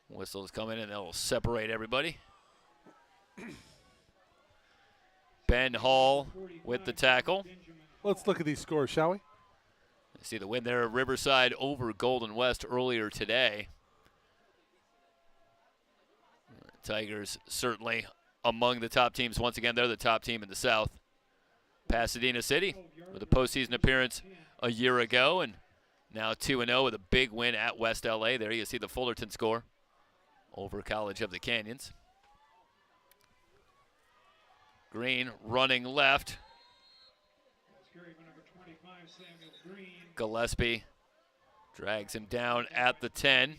A: Whistles come in and they'll separate everybody. Ben Hall with the tackle.
B: Let's look at these scores, shall we?
A: See the win there at Riverside over Golden West earlier today. Tigers certainly among the top teams. Once again, they're the top team in the South. Pasadena City with a postseason appearance a year ago, and now 2-0 with a big win at West LA. There you see the Fullerton score over College of the Canyons. Green running left. Gillespie drags him down at the 10.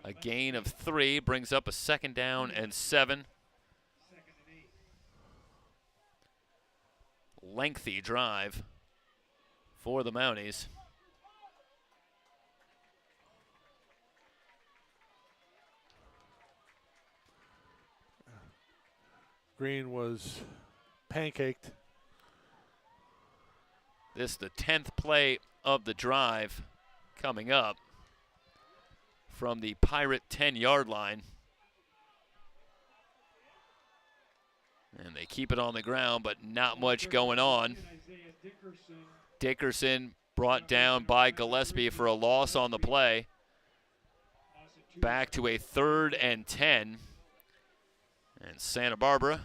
A: A gain of 3 brings up a 2nd down and 7. Lengthy drive for the Mounties.
B: Green was pancaked.
A: This is the 10th play of the drive coming up from the Pirate 10-yard line. And they keep it on the ground, but not much going on. Dickerson brought down by Gillespie for a loss on the play. Back to a 3rd and 10. And Santa Barbara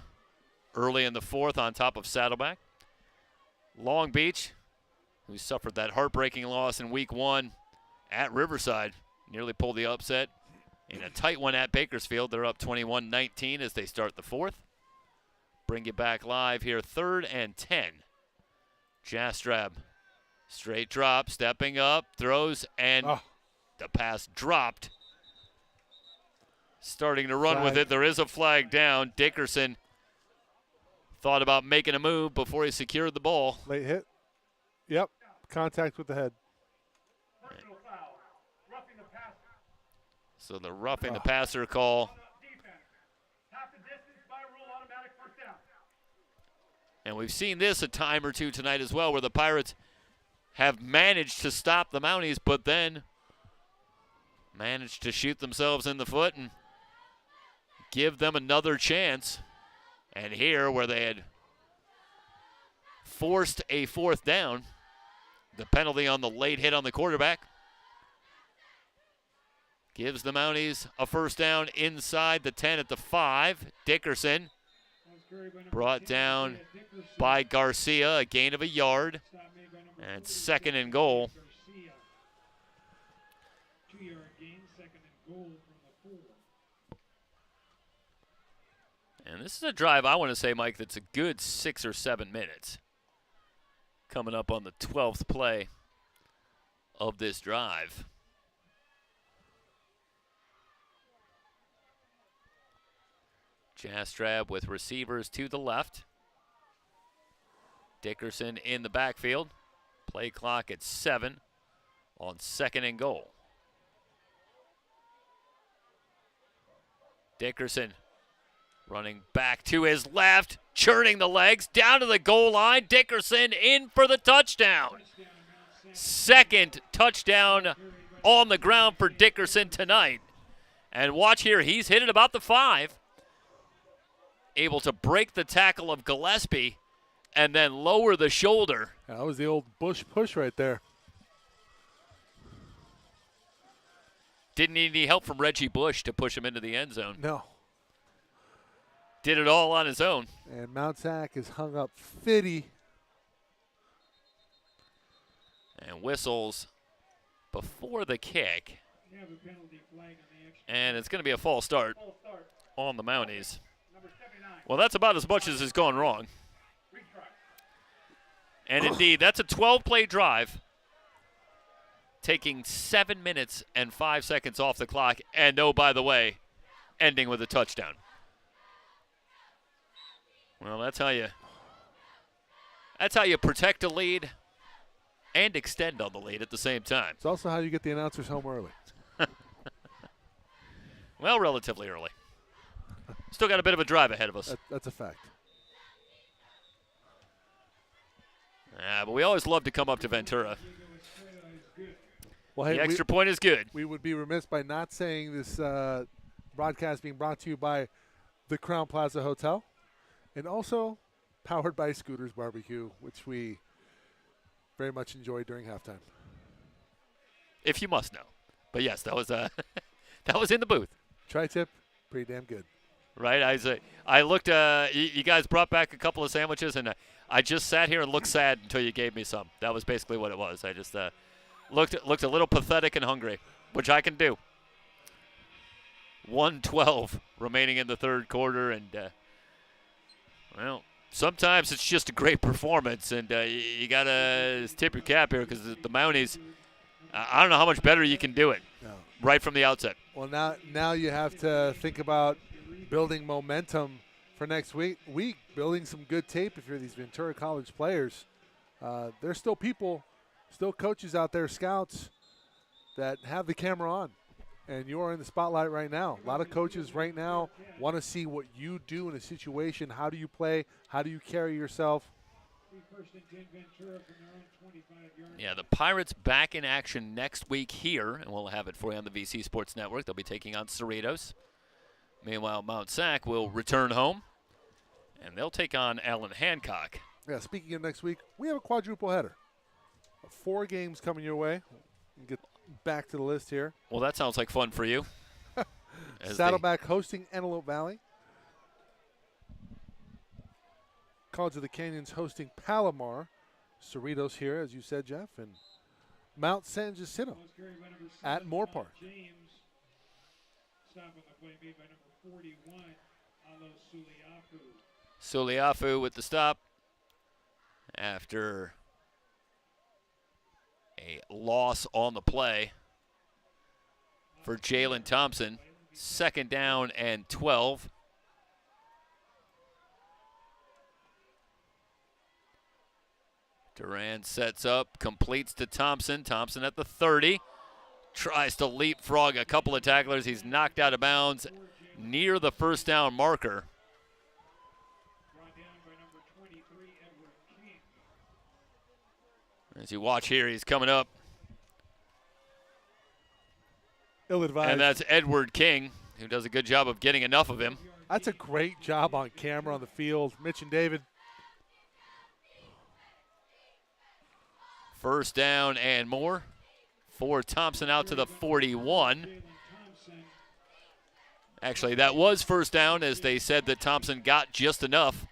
A: early in the 4th on top of Saddleback. Long Beach, who suffered that heartbreaking loss in week 1 at Riverside, nearly pulled the upset in a tight one at Bakersfield. They're up 21-19 as they start the 4th. Bring you back live here, 3rd and 10. Jastrab, straight drop, stepping up, throws, and the pass dropped. Starting to run with it. There is a flag down. Dickerson thought about making a move before he secured the ball.
B: Late hit. Yep, contact with the head.
A: So the roughing the passer call. And we've seen this a time or two tonight as well, where the Pirates have managed to stop the Mounties, but then managed to shoot themselves in the foot and give them another chance. And here, where they had forced a 4th down, the penalty on the late hit on the quarterback gives the Mounties a 1st down inside the 10 at the 5. Dickerson brought down by Garcia, a gain of a yard, and 2nd and goal.
C: 2-yard gain, 2nd and goal from the 4.
A: And this is a drive, I want to say, Mike, that's a good 6 or 7 minutes. Coming up on the 12th play of this drive. Jastrab with receivers to the left. Dickerson in the backfield. Play clock at 7 on 2nd and goal. Dickerson running back to his left, churning the legs, down to the goal line. Dickerson in for the touchdown. 2nd touchdown on the ground for Dickerson tonight. And watch here, he's hit it about the 5. Able to break the tackle of Gillespie and then lower the shoulder.
B: That was the old Bush push right there.
A: Didn't need any help from Reggie Bush to push him into the end zone.
B: No.
A: Did it all on his own.
B: And Mount SAC is hung up 50.
A: And whistles before the kick.
C: You have a penalty flag on the extra.
A: And it's going to be a false start
C: False start.
A: on the Mounties.
C: Number 79.
A: Well, that's about as much as has gone wrong.
C: Retry.
A: And indeed, that's a 12-play drive, taking 7 minutes and 5 seconds off the clock. And, oh, by the way, ending with a touchdown. Well, that's how you protect a lead and extend on the lead at the same time.
B: It's also how you get the announcers home early.
A: Well, relatively early. Still got a bit of a drive ahead of us.
B: That's a fact.
A: But we always love to come up to Ventura.
B: Well, hey,
A: The extra point is good.
B: we would be remiss by not saying this broadcast being brought to you by the Crown Plaza Hotel and also powered by Scooter's Barbecue, which we very much enjoyed during halftime.
A: If you must know. But yes, that was that was in the booth.
B: Tri-tip, pretty damn good.
A: Right? I looked, you guys brought back a couple of sandwiches, and I just sat here and looked sad until you gave me some. That was basically what it was. I just looked a little pathetic and hungry, which I can do. 1:12 remaining in the third quarter, and, well, sometimes it's just a great performance, and you got to tip your cap here because the Mounties, I don't know how much better you can do it right from the outset.
B: Well, now you have to think about building momentum for next week, building some good tape if you're these Ventura College players. There's still people, still coaches out there, scouts, that have the camera on. And you are in the spotlight right now. A lot of coaches right now want to see what you do in a situation. How do you play? How do you carry yourself?
A: Yeah, the Pirates back in action next week here, and we'll have it for you on the VC Sports Network. They'll be taking on Cerritos. Meanwhile, Mount SAC will return home, and they'll take on Allen Hancock.
B: Yeah, speaking of next week, we have a quadruple header. 4 games coming your way. We'll get back to the list here.
A: Well, that sounds like fun for you.
B: Saddleback hosting Antelope Valley. College of the Canyons hosting Palomar. Cerritos here, as you said, Jeff, and Mount San Jacinto at Moore Park.
C: Stop on the play made by number 41, Alo Suliafu.
A: Suliafu with the stop after a loss on the play for Jalen Thompson. 2nd down and 12. Duran sets up, completes to Thompson. Thompson at the 30. Tries to leapfrog a couple of tacklers. He's knocked out of bounds near the first down marker.
C: Brought down by number 23, Edward King.
A: As you watch here, he's coming up.
B: Ill-advised.
A: And that's Edward King, who does a good job of getting enough of him.
B: That's a great job on camera on the field. Mitch and David.
A: 1st down and more for Thompson out to the 41. Actually, that was 1st down, as they said that Thompson got just enough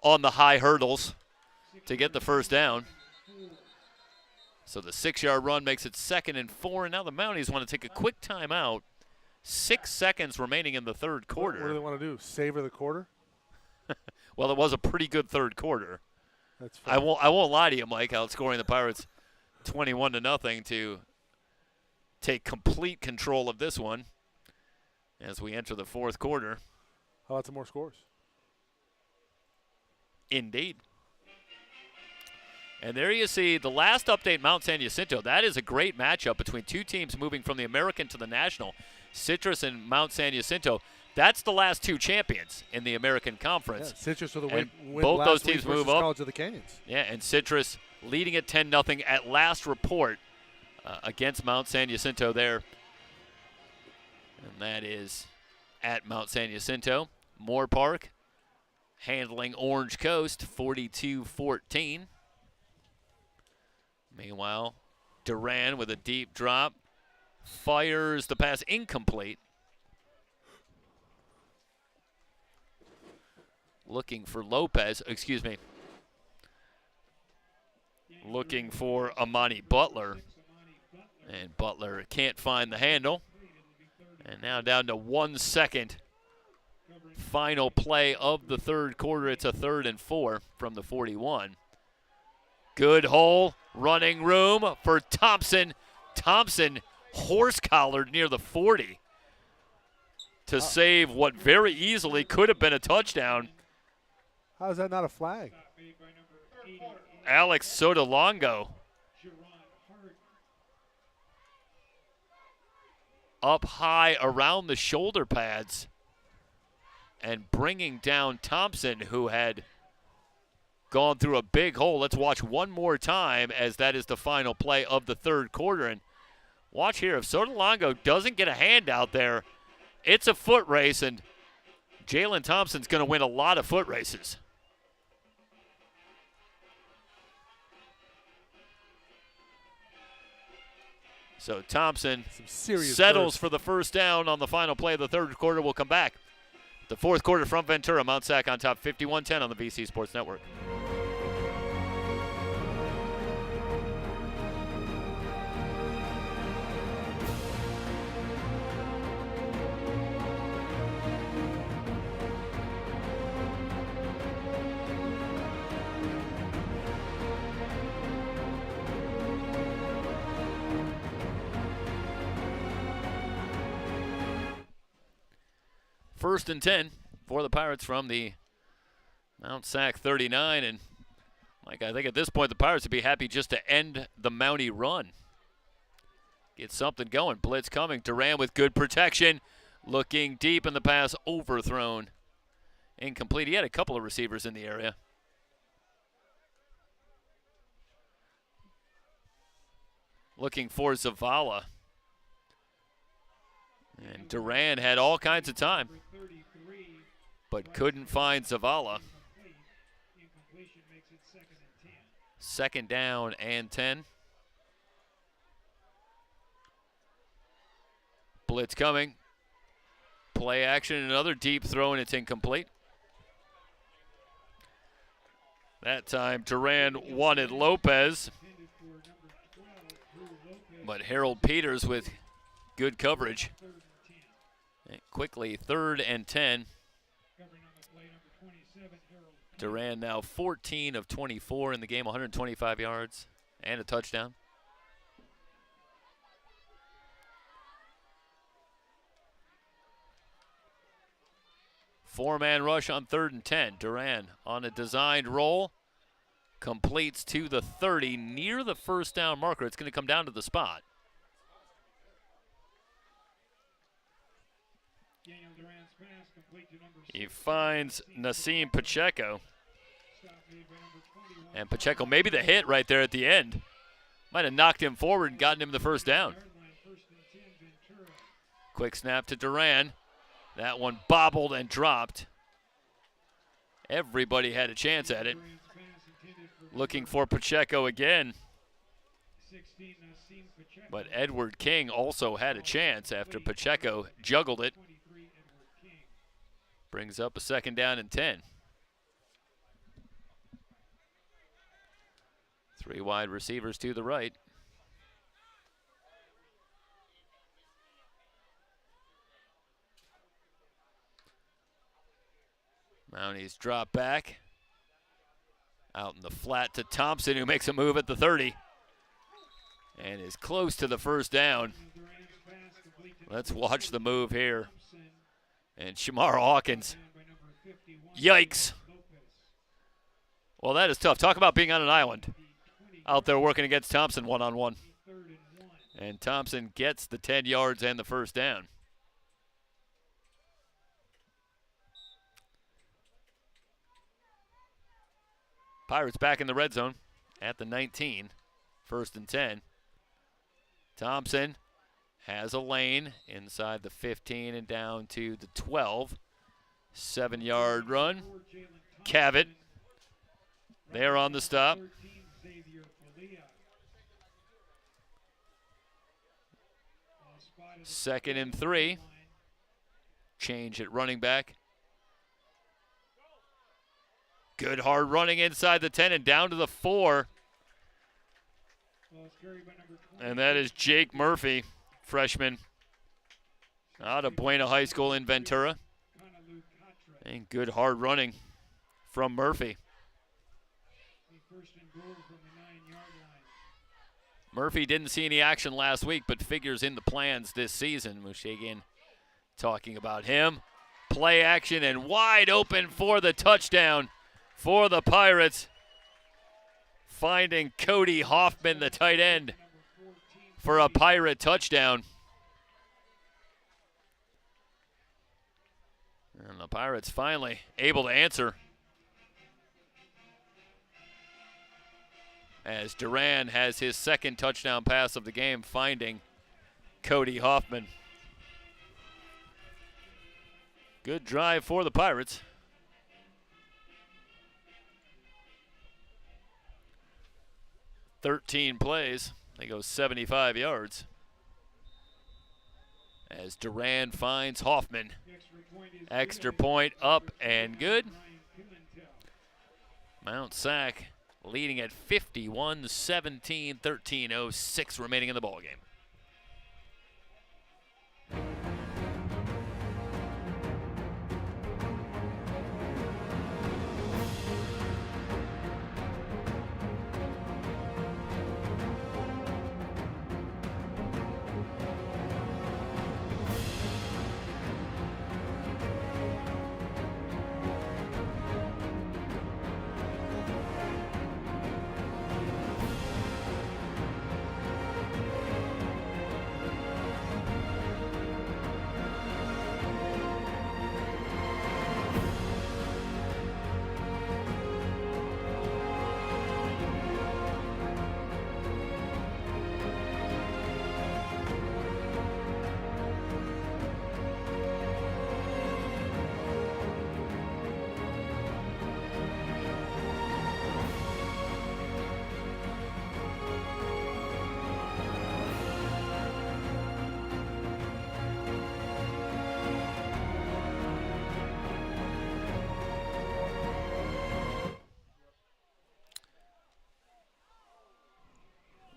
A: on the high hurdles to get the 1st down. So the 6-yard run makes it 2nd and 4, and now the Mounties want to take a quick timeout. 6 seconds remaining in the third quarter.
B: What do they want to do, savor the quarter?
A: Well, it was a pretty good third quarter.
B: That's fair.
A: I won't lie to you, Mike, outscoring the Pirates 21-0 to take complete control of this one as we enter the fourth quarter.
B: How about some more scores?
A: Indeed. And there you see the last update, Mount San Jacinto. That is a great matchup between two teams moving from the American to the National. Citrus and Mount San Jacinto. That's the last 2 champions in the American Conference.
B: Yeah, Citrus with a
A: And
B: win
A: both
B: last
A: those
B: week
A: teams move
B: versus
A: up.
B: College of the Canyons.
A: Yeah, and Citrus leading at 10-0 at last report against Mount San Jacinto there. And that is at Mount San Jacinto. Moore Park handling Orange Coast 42-14. Meanwhile, Duran with a deep drop. fires the pass incomplete. Looking for Lopez, excuse me. Looking for Amani Butler. And Butler can't find the handle. And now down to 1 second. Final play of the third quarter. It's a 3rd and 4 from the 41. Good hole, running room for Thompson. Thompson horse-collared near the 40 to save what very easily could have been a touchdown.
B: How is that not a flag?
A: Alex Sotolongo up high around the shoulder pads and bringing down Thompson, who had gone through a big hole. Let's watch one more time, as that is the final play of the third quarter. And watch here, if Sotolongo doesn't get a hand out there, it's a foot race, and Jalen Thompson's going to win a lot of foot races. So Thompson settles for the first down on the final play of the third quarter. We'll come back. The fourth quarter from Ventura. Mount SAC on top, 51-10 on the BC Sports Network. First and 10 for the Pirates from the Mount SAC 39. And, Mike, I think at this point the Pirates would be happy just to end the Mountie run. Get something going. Blitz coming. Duran with good protection. Looking deep, in the pass overthrown. Incomplete. He had a couple of receivers in the area. Looking for Zavala. And Duran had all kinds of time, but couldn't find Zavala. Second down and 10. Blitz coming. Play action, another deep throw, and it's incomplete. That time Duran wanted Lopez, but Harold Peters with good coverage. And quickly, 3rd and 10. Duran now 14 of 24 in the game, 125 yards and a touchdown. Four-man rush on 3rd and 10. Duran on a designed roll. Completes to the 30, near the first down marker. It's going to come down to the spot. He finds Nassim Pacheco. And Pacheco, maybe the hit right there at the end. Might have knocked him forward and gotten him the first down. Quick snap to Duran. That one bobbled and dropped. Everybody had a chance at it. Looking for Pacheco again. But Edward King also had a chance after Pacheco juggled it. Brings up a 2nd down and 10. 3 wide receivers to the right. Mounties drop back. Out in the flat to Thompson, who makes a move at the 30. And is close to the first down. Let's watch the move here. And Shamar Hawkins, yikes. Well, that is tough. Talk about being on an island. Out there working against Thompson one-on-one. And Thompson gets the 10 yards and the first down. Pirates back in the red zone at the 19. 1st and 10. Thompson has a lane inside the 15 and down to the 12. 7-yard run. Cavett there on the stop. 2nd and 3. Change at running back. Good hard running inside the 10 and down to the 4. And that is Jake Murphy, freshman out of Buena High School in Ventura. And good hard running from Murphy. Murphy didn't see any action last week, but figures in the plans this season. Mushagan talking about him. Play action and wide open for the touchdown for the Pirates. Finding Cody Hoffman, the tight end, for a Pirate touchdown. And the Pirates finally able to answer, as Duran has his 2nd touchdown pass of the game, finding Cody Hoffman. Good drive for the Pirates. 13 plays. They go 75 yards. As Duran finds Hoffman. Extra point up and good. Mount SAC leading at 51-17, 13:06 remaining in the ballgame.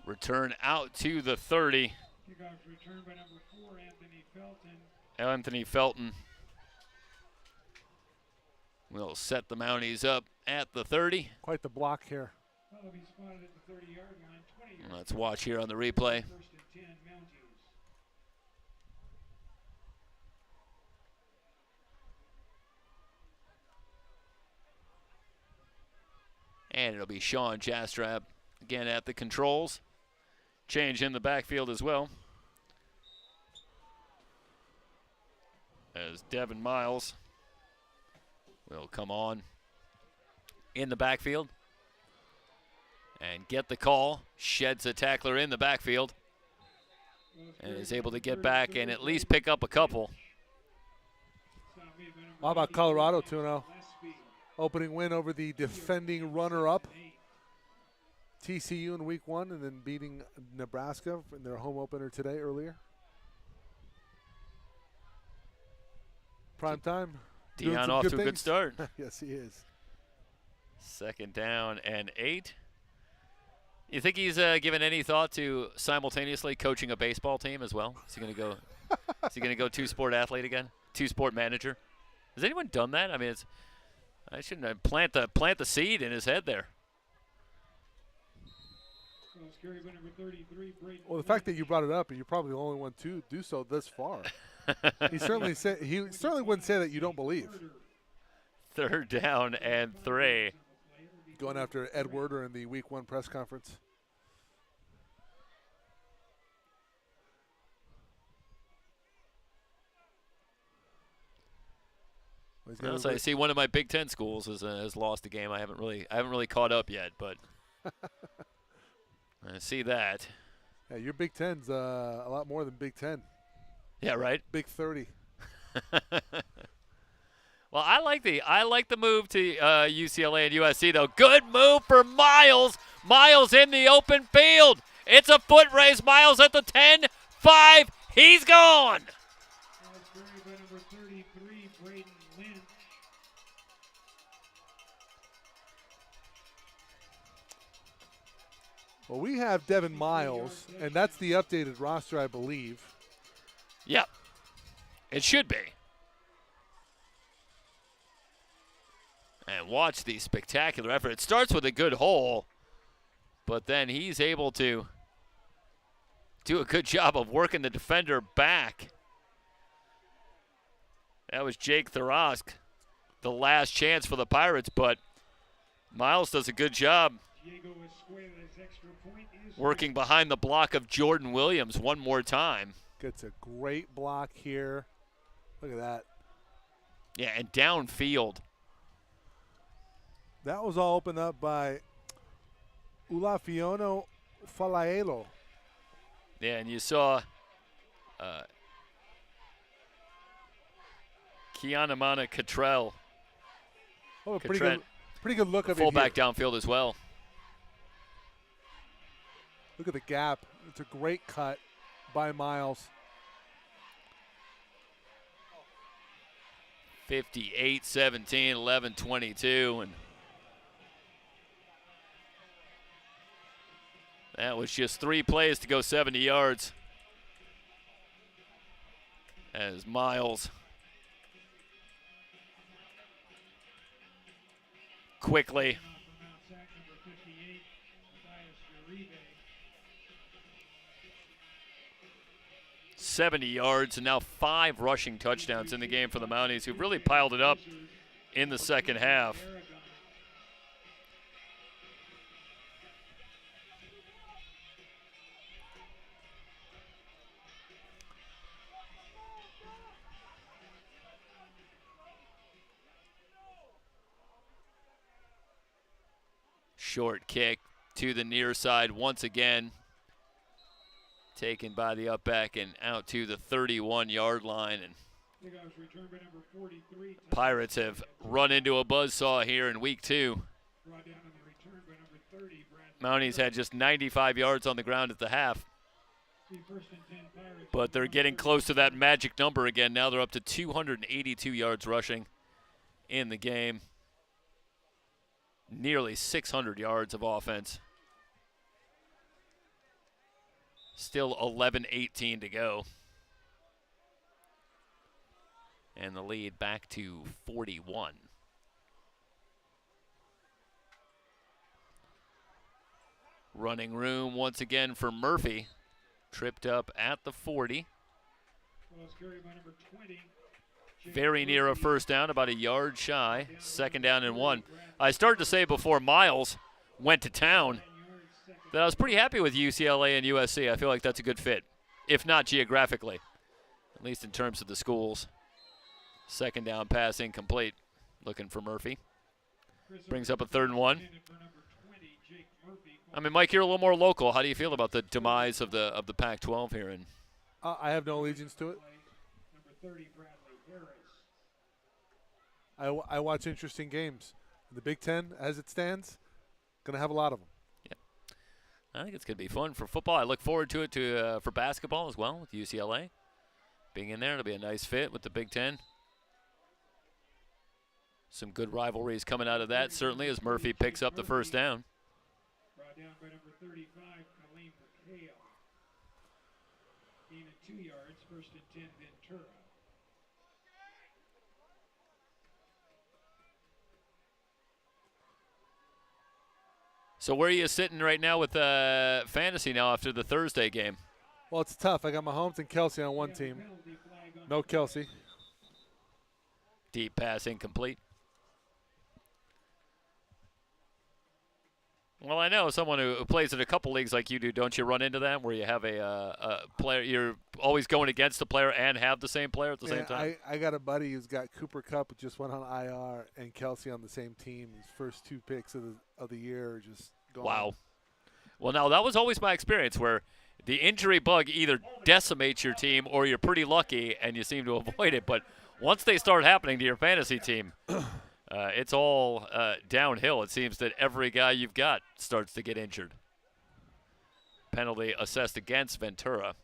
A: Return out to the 30.
C: Kickoff return by number 4, Anthony Felton.
A: Anthony Felton will set the Mounties up at the 30.
B: Quite the block here.
C: Will be spotted at the 30-yard line, 20 yards.
A: Let's watch here on the replay.
C: 1st and 10, Mounties.
A: And it'll be Sean Jastrab again at the controls. Change in the backfield as well, as Devin Miles will come on in the backfield and get the call. Sheds a tackler in the backfield and is able to get back and at least pick up a couple.
B: How about Colorado 2-0? Opening win over the defending runner-up TCU in week 1, and then beating Nebraska in their home opener today earlier. Prime time.
A: Dion off to a good start.
B: Yes, he is.
A: 2nd down and 8. You think he's given any thought to simultaneously coaching a baseball team as well? Is he going to go? Is he going to go 2-sport athlete again? 2-sport manager? Has anyone done that? I mean, I shouldn't plant the seed in his head there.
B: Well, the fact that you brought it up, and you're probably the only one to do so thus far. he certainly wouldn't say that you don't believe.
A: 3rd down and 3.
B: Going after Ed Werder in the week 1 press conference.
A: Well, so I see one of my Big Ten schools has lost a game. I haven't really caught up yet, but I see that.
B: Yeah, your Big Ten's a lot more than Big Ten.
A: Yeah, right.
B: Big 30.
A: Well, I like the move to UCLA and USC though. Good move for Miles. Miles in the open field. It's a foot race. Miles at the 10, 5, He's gone.
C: That's carried by number 33, Braden Lynch.
B: Well, we have Devin Miles, and that's the updated roster, I believe.
A: Yep. It should be. And watch the spectacular effort. It starts with a good hole, but then he's able to do a good job of working the defender back. That was Jake Tharask, the last chance for the Pirates, but Miles does a good job working behind the block of Jordan Williams one more time.
B: Gets a great block here. Look at that.
A: Yeah, and downfield.
B: That was all opened up by Ulafiono Falaelo.
A: Yeah, and you saw Kianamana Cottrell.
B: Oh, pretty good look of it
A: fullback
B: here.
A: downfield as well.
B: Look at the gap. It's a great cut by Miles.
A: 58-17, 11-22, and that was just 3 plays to go 70 yards as Miles quickly 70 yards, and now 5 rushing touchdowns in the game for the Mounties, who've really piled it up in the second half. Short kick to the near side once again. Taken by the up back and out to the 31-yard line. And Pirates have run into a buzzsaw here in week 2. Mounties had just 95 yards on the ground at the half. But they're getting close to that magic number again. Now they're up to 282 yards rushing in the game. Nearly 600 yards of offense. Still 11-18 to go. And the lead back to 41. Running room once again for Murphy. Tripped up at the 40. Very near a first down, about a yard shy. 2nd down and 1. I started to say before Miles went to town that I was pretty happy with UCLA and USC. I feel like that's a good fit, if not geographically, at least in terms of the schools. 2nd down pass incomplete. Looking for Murphy. Brings up a 3rd and 1. I mean, Mike, you're a little more local. How do you feel about the demise of the Pac-12 here? And
B: I have no allegiance to it. I watch interesting games. The Big Ten, as it stands, going to have a lot of them.
A: I think it's going to be fun for football. I look forward to it for basketball as well with UCLA. Being in there, it'll be a nice fit with the Big Ten. Some good rivalries coming out of that, certainly, as Murphy picks up the first down.
C: Brought down by number 35, Kaleem McHale. Gain of 2 yards, 1st and 10, Ventura.
A: So where are you sitting right now with fantasy now after the Thursday game?
B: Well, it's tough. I got Mahomes and Kelsey on one team. No Kelsey.
A: Deep pass incomplete. Well, I know someone who plays in a couple leagues like you do. Don't you run into that where you have a player, you're always going against the player and have the same player at the same time?
B: I got a buddy who's got Cooper Kupp, who just went on IR, and Kelsey on the same team. His first 2 picks of the year are just gone.
A: Wow. Well, now that was always my experience where the injury bug either decimates your team or you're pretty lucky and you seem to avoid it. But once they start happening to your fantasy team, it's all downhill. It seems that every guy you've got starts to get injured. Penalty assessed against Ventura.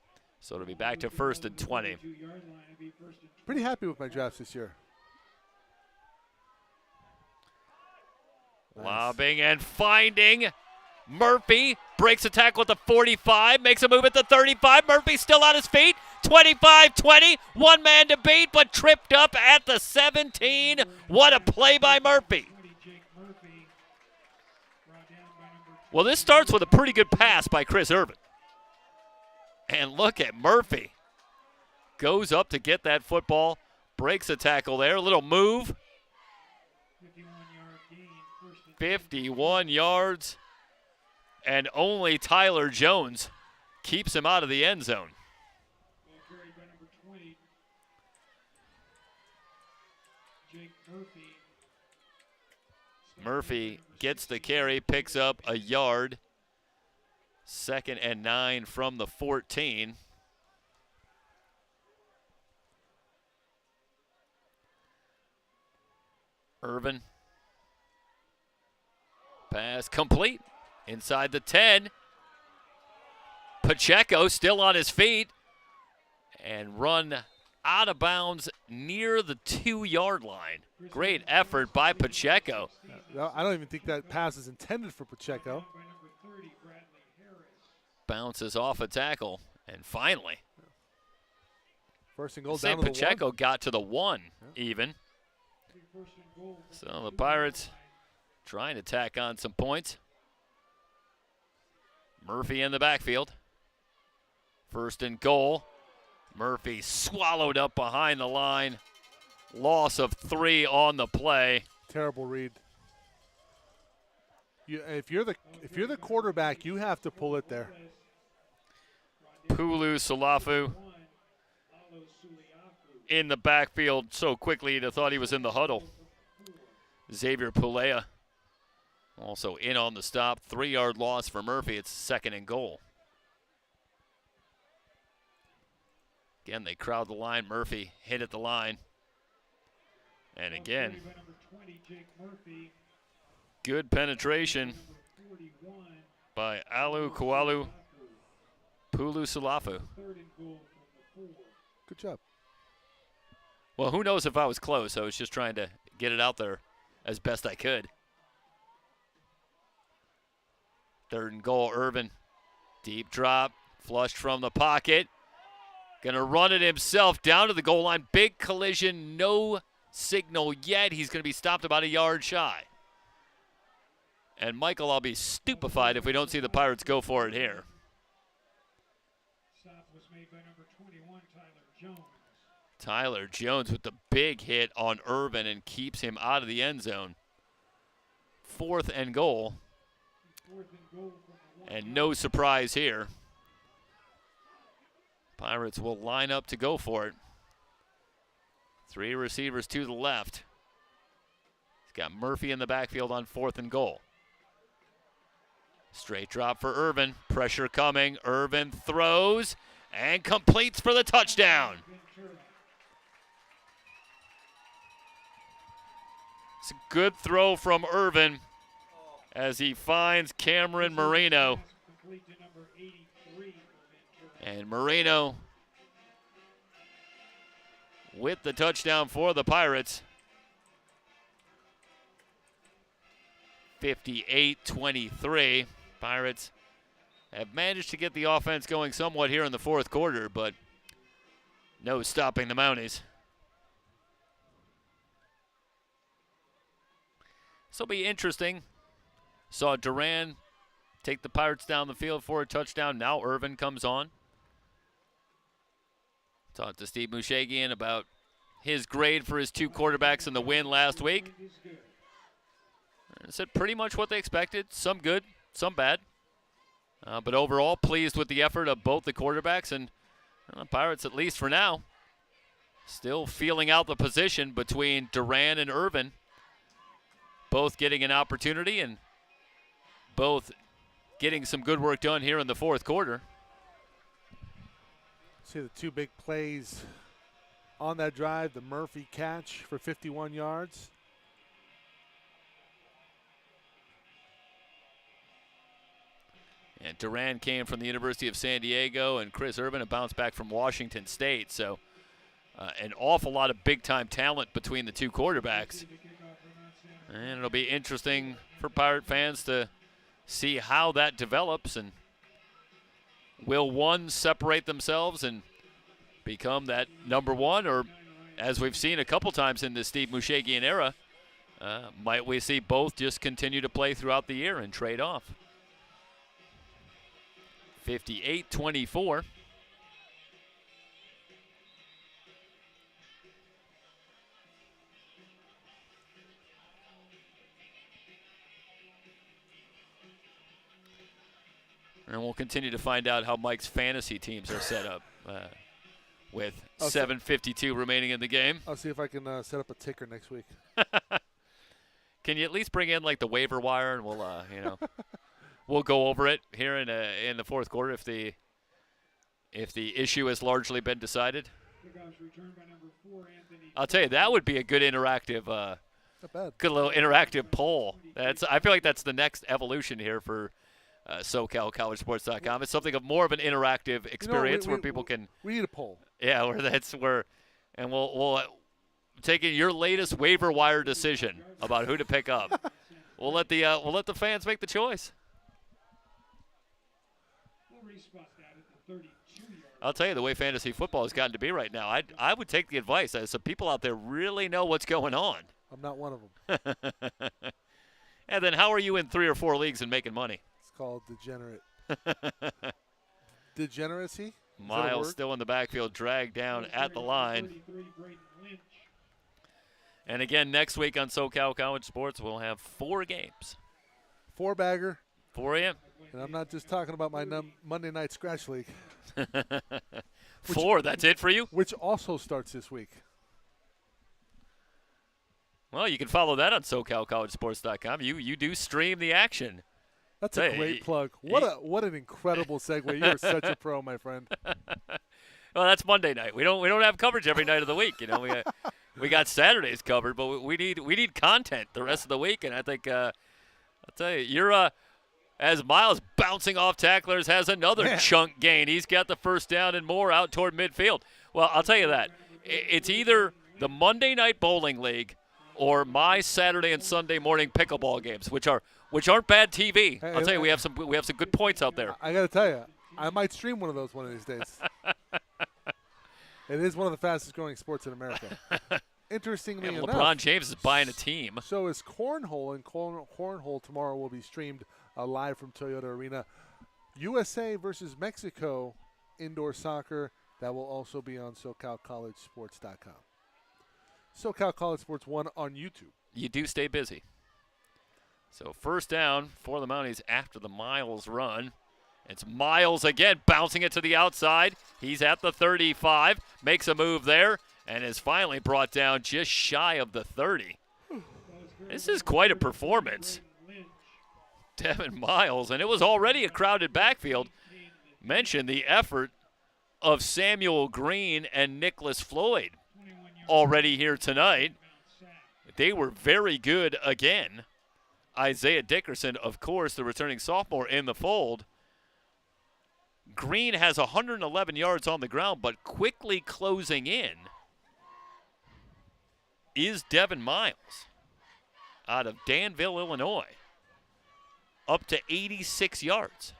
A: So it'll be back to 1st and 20.
B: Pretty happy with my drafts this year. Nice.
A: Lobbing and finding. Murphy breaks a tackle at the 45, makes a move at the 35. Murphy still on his feet. 25-20, one man to beat, but tripped up at the 17. What a play by Murphy. Well, this starts with a pretty good pass by Chris Irvin. And look at Murphy. Goes up to get that football, breaks a tackle there, a little move. 51 yards, and only Tyler Jones keeps him out of the end zone. Murphy gets the carry, picks up a yard. 2nd and 9 from the 14. Irvin. Pass complete. Inside the 10. Pacheco still on his feet. And run out of bounds near the 2-yard line. Great effort by Pacheco.
B: I don't even think that pass is intended for Pacheco.
A: Bounces off a tackle. And finally,
B: 1st and goal down to the 1.
A: Pacheco got to the 1 even. So the Pirates trying to tack on some points. Murphy in the backfield. 1st and goal. Murphy swallowed up behind the line. Loss of 3 on the play.
B: Terrible read. If you're the quarterback, you have to pull it there.
A: Pulu Salafu in the backfield so quickly you'd have thought he was in the huddle. Xavier Pulea also in on the stop. 3-yard loss for Murphy. It's 2nd and goal. Again, they crowd the line. Murphy hit at the line. And again, good penetration by Alu Kualu Pulu Salafu.
B: Good job.
A: Well, who knows if I was close. I was just trying to get it out there as best I could. 3rd and goal, Irvin. Deep drop, flushed from the pocket. Gonna run it himself down to the goal line. Big collision, no signal yet. He's gonna be stopped about a yard shy. And Michael, I'll be stupefied if we don't see the Pirates go for it here.
C: Stop was made by number 21, Tyler Jones.
A: Tyler Jones with the big hit on Irvin and keeps him out of the end zone. 4th and goal. And no surprise here. Pirates will line up to go for it. 3 receivers to the left. He's got Murphy in the backfield on 4th and goal. Straight drop for Irvin. Pressure coming. Irvin throws and completes for the touchdown. It's a good throw from Irvin as he finds Cameron Marino. And Marino with the touchdown for the Pirates. 58-23. Pirates have managed to get the offense going somewhat here in the 4th quarter, but no stopping the Mounties. This will be interesting. Saw Duran take the Pirates down the field for a touchdown. Now Irvin comes on. Talked to Steve Mushagian about his grade for his 2 quarterbacks in the win last week. And said pretty much what they expected. Some good, some bad. But overall, pleased with the effort of both the quarterbacks. And the Pirates, at least for now, still feeling out the position between Duran and Irvin. Both getting an opportunity and both getting some good work done here in the 4th quarter.
B: See the 2 big plays on that drive. The Murphy catch for 51 yards.
A: And Duran came from the University of San Diego, and Chris Urban, a bounce back from Washington State. So an awful lot of big-time talent between the two quarterbacks. And it'll be interesting for Pirate fans to see how that develops, and will one separate themselves and become that number one, or as we've seen a couple times in the Steve Mushagian era, might we see both just continue to play throughout the year and trade off? 58-24. And we'll continue to find out how Mike's fantasy teams are set up with 7:52 remaining in the game.
B: I'll see if I can set up a ticker next week.
A: Can you at least bring in like the waiver wire, and we'll we'll go over it here in the fourth quarter if the issue has largely been decided. I'll tell you, that would be a good interactive, good little interactive poll. I feel like that's the next evolution here for SoCalCollegeSports.com. It's something of more of an interactive experience where people can.
B: We need a poll.
A: Yeah, and we'll take in your latest waiver wire decision about who to pick up. We'll let the fans make the choice. I'll tell you, the way fantasy football has gotten to be right now, I would take the advice. Some people out there really know what's going on.
B: I'm not one of them.
A: And then how are you in 3 or 4 leagues and making money?
B: It's called degenerate. Degeneracy?
A: Miles still in the backfield, dragged down at the line. And again, next week on SoCal College Sports, we'll have 4 games.
B: 4-bagger.
A: 4 a.m.
B: And I'm not just talking about my Monday Night Scratch League.
A: 4, that's it for you?
B: Which also starts this week.
A: Well, you can follow that on SoCalCollegeSports.com. You do stream the action.
B: That's a great plug. What an incredible segue. You're such a pro, my friend.
A: Well, that's Monday night. We don't have coverage every night of the week. We got Saturdays covered, but we need content the rest of the week. And I think I'll tell you, you're as Miles bouncing off tacklers has another chunk gain. He's got the first down and more out toward midfield. Well, I'll tell you that it's either the Monday Night Bowling League or my Saturday and Sunday morning pickleball games, which aren't bad TV.
B: Hey,
A: I'll tell you, we have some good points out there.
B: I got to tell you, I might stream one of those one of these days. It is one of the fastest growing sports in America. Interestingly enough,
A: LeBron James is buying a team.
B: So is cornhole, and cornhole tomorrow will be streamed live from Toyota Arena. USA versus Mexico indoor soccer, that will also be on SoCalCollegeSports.com. SoCal College Sports 1 on YouTube.
A: You do stay busy. So first down for the Mounties after the Miles run. It's Miles again, bouncing it to the outside. He's at the 35, makes a move there, and is finally brought down just shy of the 30. This is quite a performance. Devin Miles, and it was already a crowded backfield. Mention the effort of Samuel Green and Nicholas Floyd already here tonight. They were very good again. Isaiah Dickerson, of course, the returning sophomore in the fold. Green has 111 yards on the ground, but quickly closing in is Devin Miles out of Danville, Illinois, up to 86 yards.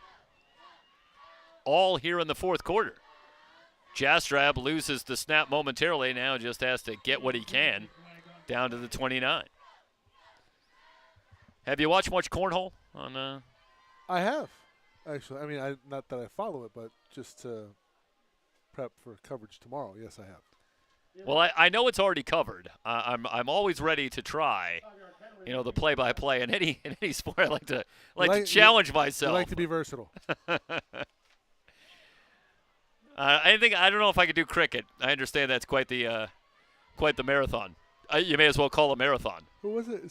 A: All here in the fourth quarter. Jastrab loses the snap momentarily, now just has to get what he can down to the 29. Have you watched much cornhole on?
B: I have, actually. I mean, not that I follow it, but just to prep for coverage tomorrow. Yes, I have.
A: Well, I know it's already covered. I'm always ready to try, the play-by-play in any sport. I like to challenge myself.
B: You like to be versatile.
A: I don't know if I could do cricket. I understand that's quite the marathon. You may as well call a marathon.
B: Who was it?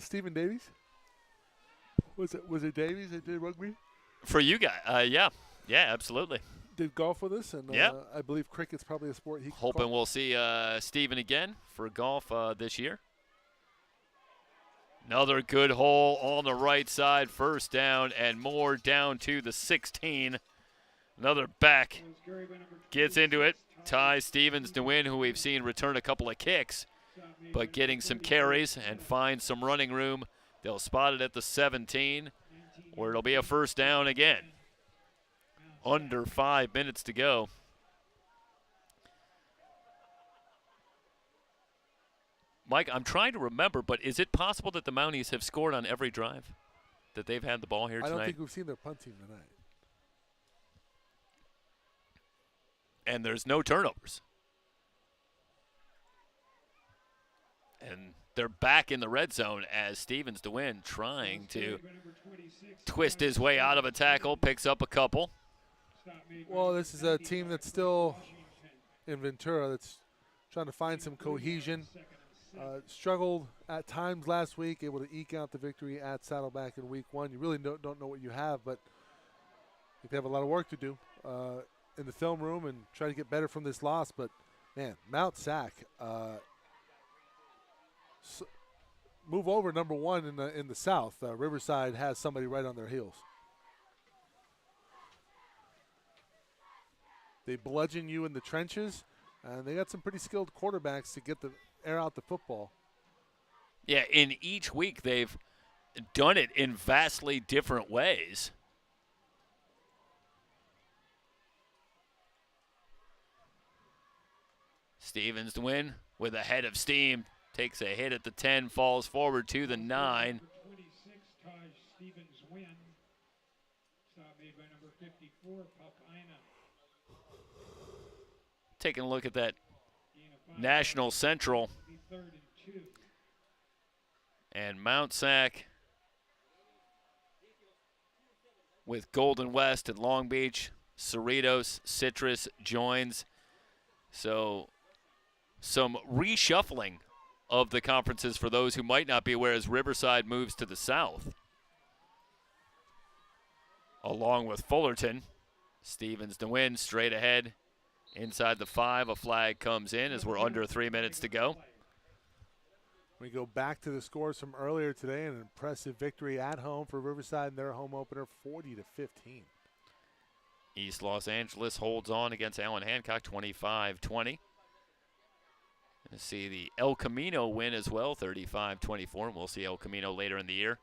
B: Stephen Davies? Was it Davies that did rugby?
A: For you guys, yeah, absolutely.
B: Did golf with us, and I believe cricket's probably a sport he can
A: Hoping
B: call.
A: We'll see Stephen again for golf this year. Another good hole on the right side. First down and more down to the 16. Another back gets into it. Ty Stevens to win, who we've seen return a couple of kicks, but getting some carries and find some running room. They'll spot it at the 17, where it'll be a first down again. Under 5 minutes to go. Mike, I'm trying to remember, but is it possible that the Mounties have scored on every drive that they've had the ball here tonight?
B: I don't think we've seen their punt team tonight.
A: And there's no turnovers. And they're back in the red zone as Stevens to win, trying to twist his way out of a tackle, picks up a couple.
B: Well, this is a team that's still in Ventura that's trying to find some cohesion. Struggled at times last week, able to eke out the victory at Saddleback in week 1. You really don't know what you have, but I think they have a lot of work to do in the film room and try to get better from this loss. But, man, Mount SAC, move over number 1 in the South. Riverside has somebody right on their heels. They bludgeon you in the trenches, and they got some pretty skilled quarterbacks to get the air out the football.
A: Yeah, in each week they've done it in vastly different ways. Stevens to win with a head of steam. Takes a hit at the 10, falls forward to the 9.
C: 26, Taj Stevens win. Stop made by number 54, Papina.
A: Taking a look at that National Central. And Mount SAC with Golden West and Long Beach, Cerritos, Citrus joins. So some reshuffling of the conferences for those who might not be aware as Riverside moves to the south. Along with Fullerton. Stevens to win, straight ahead. Inside the 5, a flag comes in as we're under 3 minutes to go.
B: We go back to the scores from earlier today. An impressive victory at home for Riverside in their home opener, 40-15.
A: East Los Angeles holds on against Allen Hancock, 25-20. And see the El Camino win as well, 35-24. And we'll see El Camino later in the year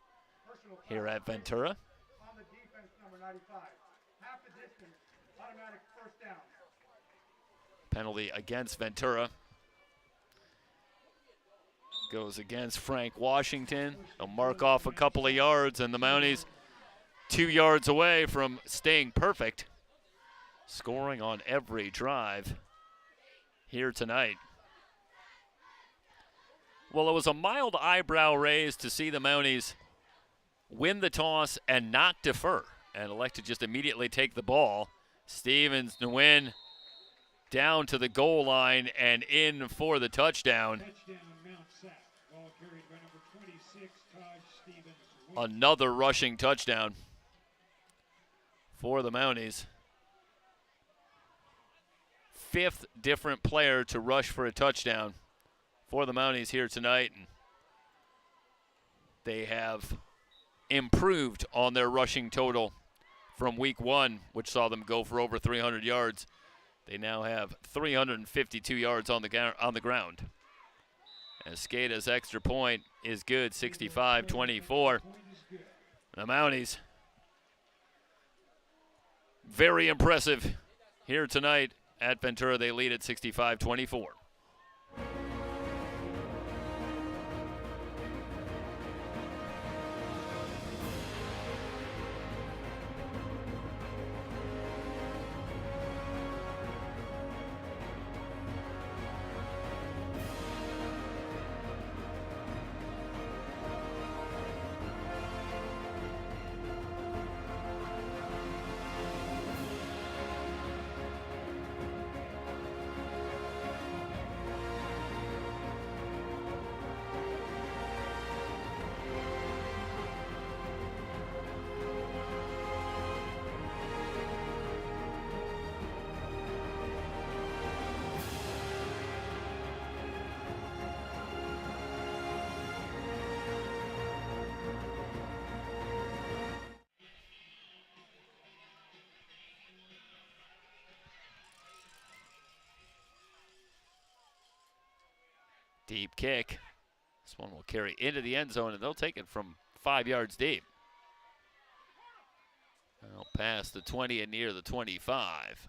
A: here at Ventura.
C: On the defense, number 95. Half the distance, automatic first down.
A: Penalty against Ventura. Goes against Frank Washington. They'll mark off a couple of yards, and the Mounties 2 yards away from staying perfect. Scoring on every drive here tonight. Well, it was a mild eyebrow raise to see the Mounties win the toss and not defer and elect to just immediately take the ball. Stevens to win. Down to the goal line and in for the touchdown. Another rushing touchdown for the Mounties. 5th different player to rush for a touchdown for the Mounties here tonight. And they have improved on their rushing total from week 1, which saw them go for over 300 yards. They now have 352 yards on the ground. And Skada's extra point is good, 65-24. The Mounties, very impressive here tonight at Ventura. They lead at 65-24. Deep kick. This one will carry into the end zone, and they'll take it from 5 yards deep. Well, past the 20 and near the 25.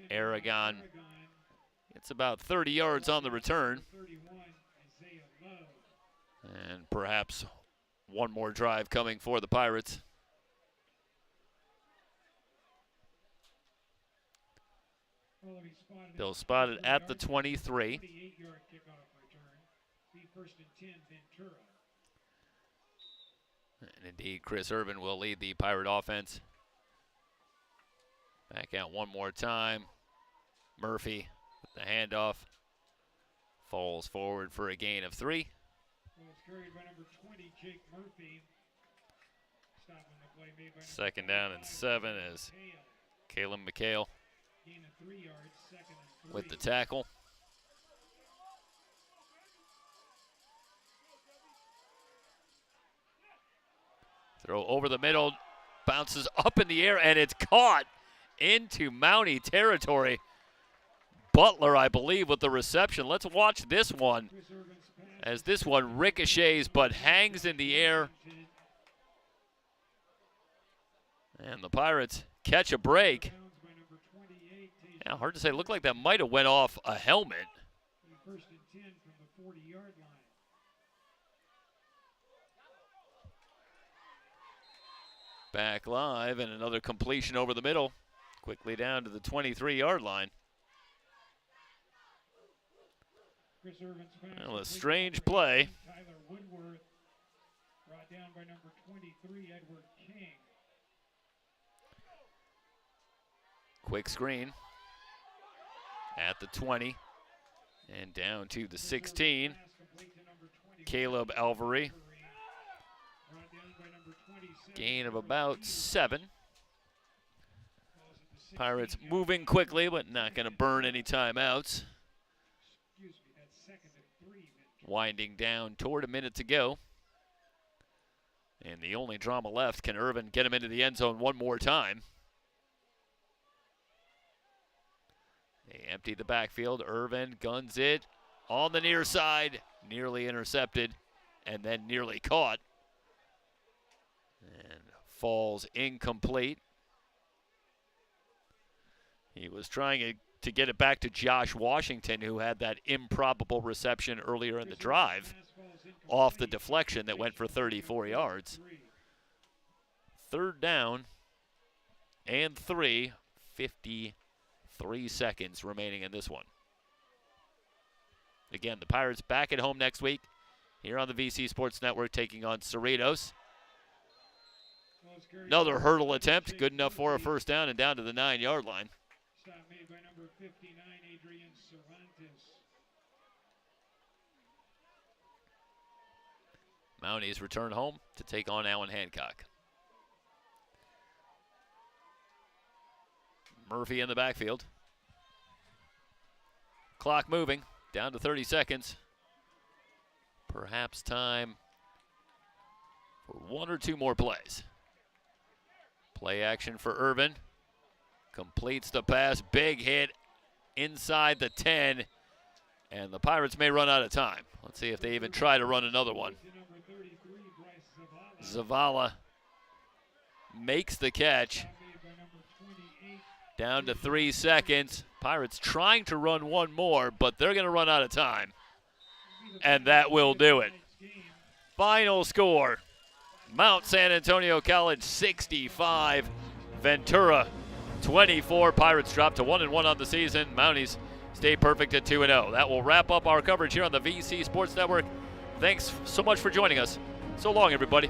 A: Aragon. It's about 30 yards on the return. And perhaps one more drive coming for the Pirates. They'll spot it at the 23. And indeed, Chris Irvin will lead the Pirate offense. Back out one more time. Murphy with the handoff. Falls forward for a gain of 3.
C: Carried by number 20, Jake Murphy. Stopping the play made by
A: 2nd down and 7 as Caleb McHale
C: gain of 3 yards, 2nd and 3.
A: with the tackle. Throw over the middle, bounces up in the air, and it's caught into Mountie territory. Butler, I believe, with the reception. Let's watch this one, as this one ricochets but hangs in the air. And the Pirates catch a break. Yeah, hard to say. It looked like that might have went off a helmet.
C: 1st and 10 from the 40-yard line.
A: Back live, and another completion over the middle. Quickly down to the 23-yard line. Well, a strange play.
C: Tyler Woodworth brought down by number 23, Edward King.
A: Quick screen at the 20 and down to the 16. Caleb Alvery. Gain of about 7. Pirates moving quickly, but not going to burn any timeouts. Winding down toward a minute to go. And the only drama left, can Irvin get him into the end zone one more time? They empty the backfield. Irvin guns it on the near side. Nearly intercepted and then nearly caught. And falls incomplete. He was trying to get it back to Josh Washington, who had that improbable reception earlier in the drive off the deflection that went for 34 yards. 3rd down and 3, 53 seconds remaining in this one. Again, the Pirates back at home next week here on the VC Sports Network, taking on Cerritos. Another hurdle attempt, good enough for a 1st down and down to the 9-yard line.
C: Stop made by number 59, Adrian Cervantes.
A: Mounties return home to take on Allen Hancock. Murphy in the backfield. Clock moving, down to 30 seconds. Perhaps time for 1 or 2 more plays. Play action for Irvin. Completes the pass, big hit inside the 10, and the Pirates may run out of time. Let's see if they even try to run another one. Zavala makes the catch. Down to 3 seconds. Pirates trying to run one more, but they're going to run out of time, and that will do it. Final score, Mount San Antonio College 65, Ventura 24. Pirates drop to 1-1 on the season. Mounties stay perfect at 2-0. That will wrap up our coverage here on the VC Sports Network. Thanks so much for joining us. So long, everybody.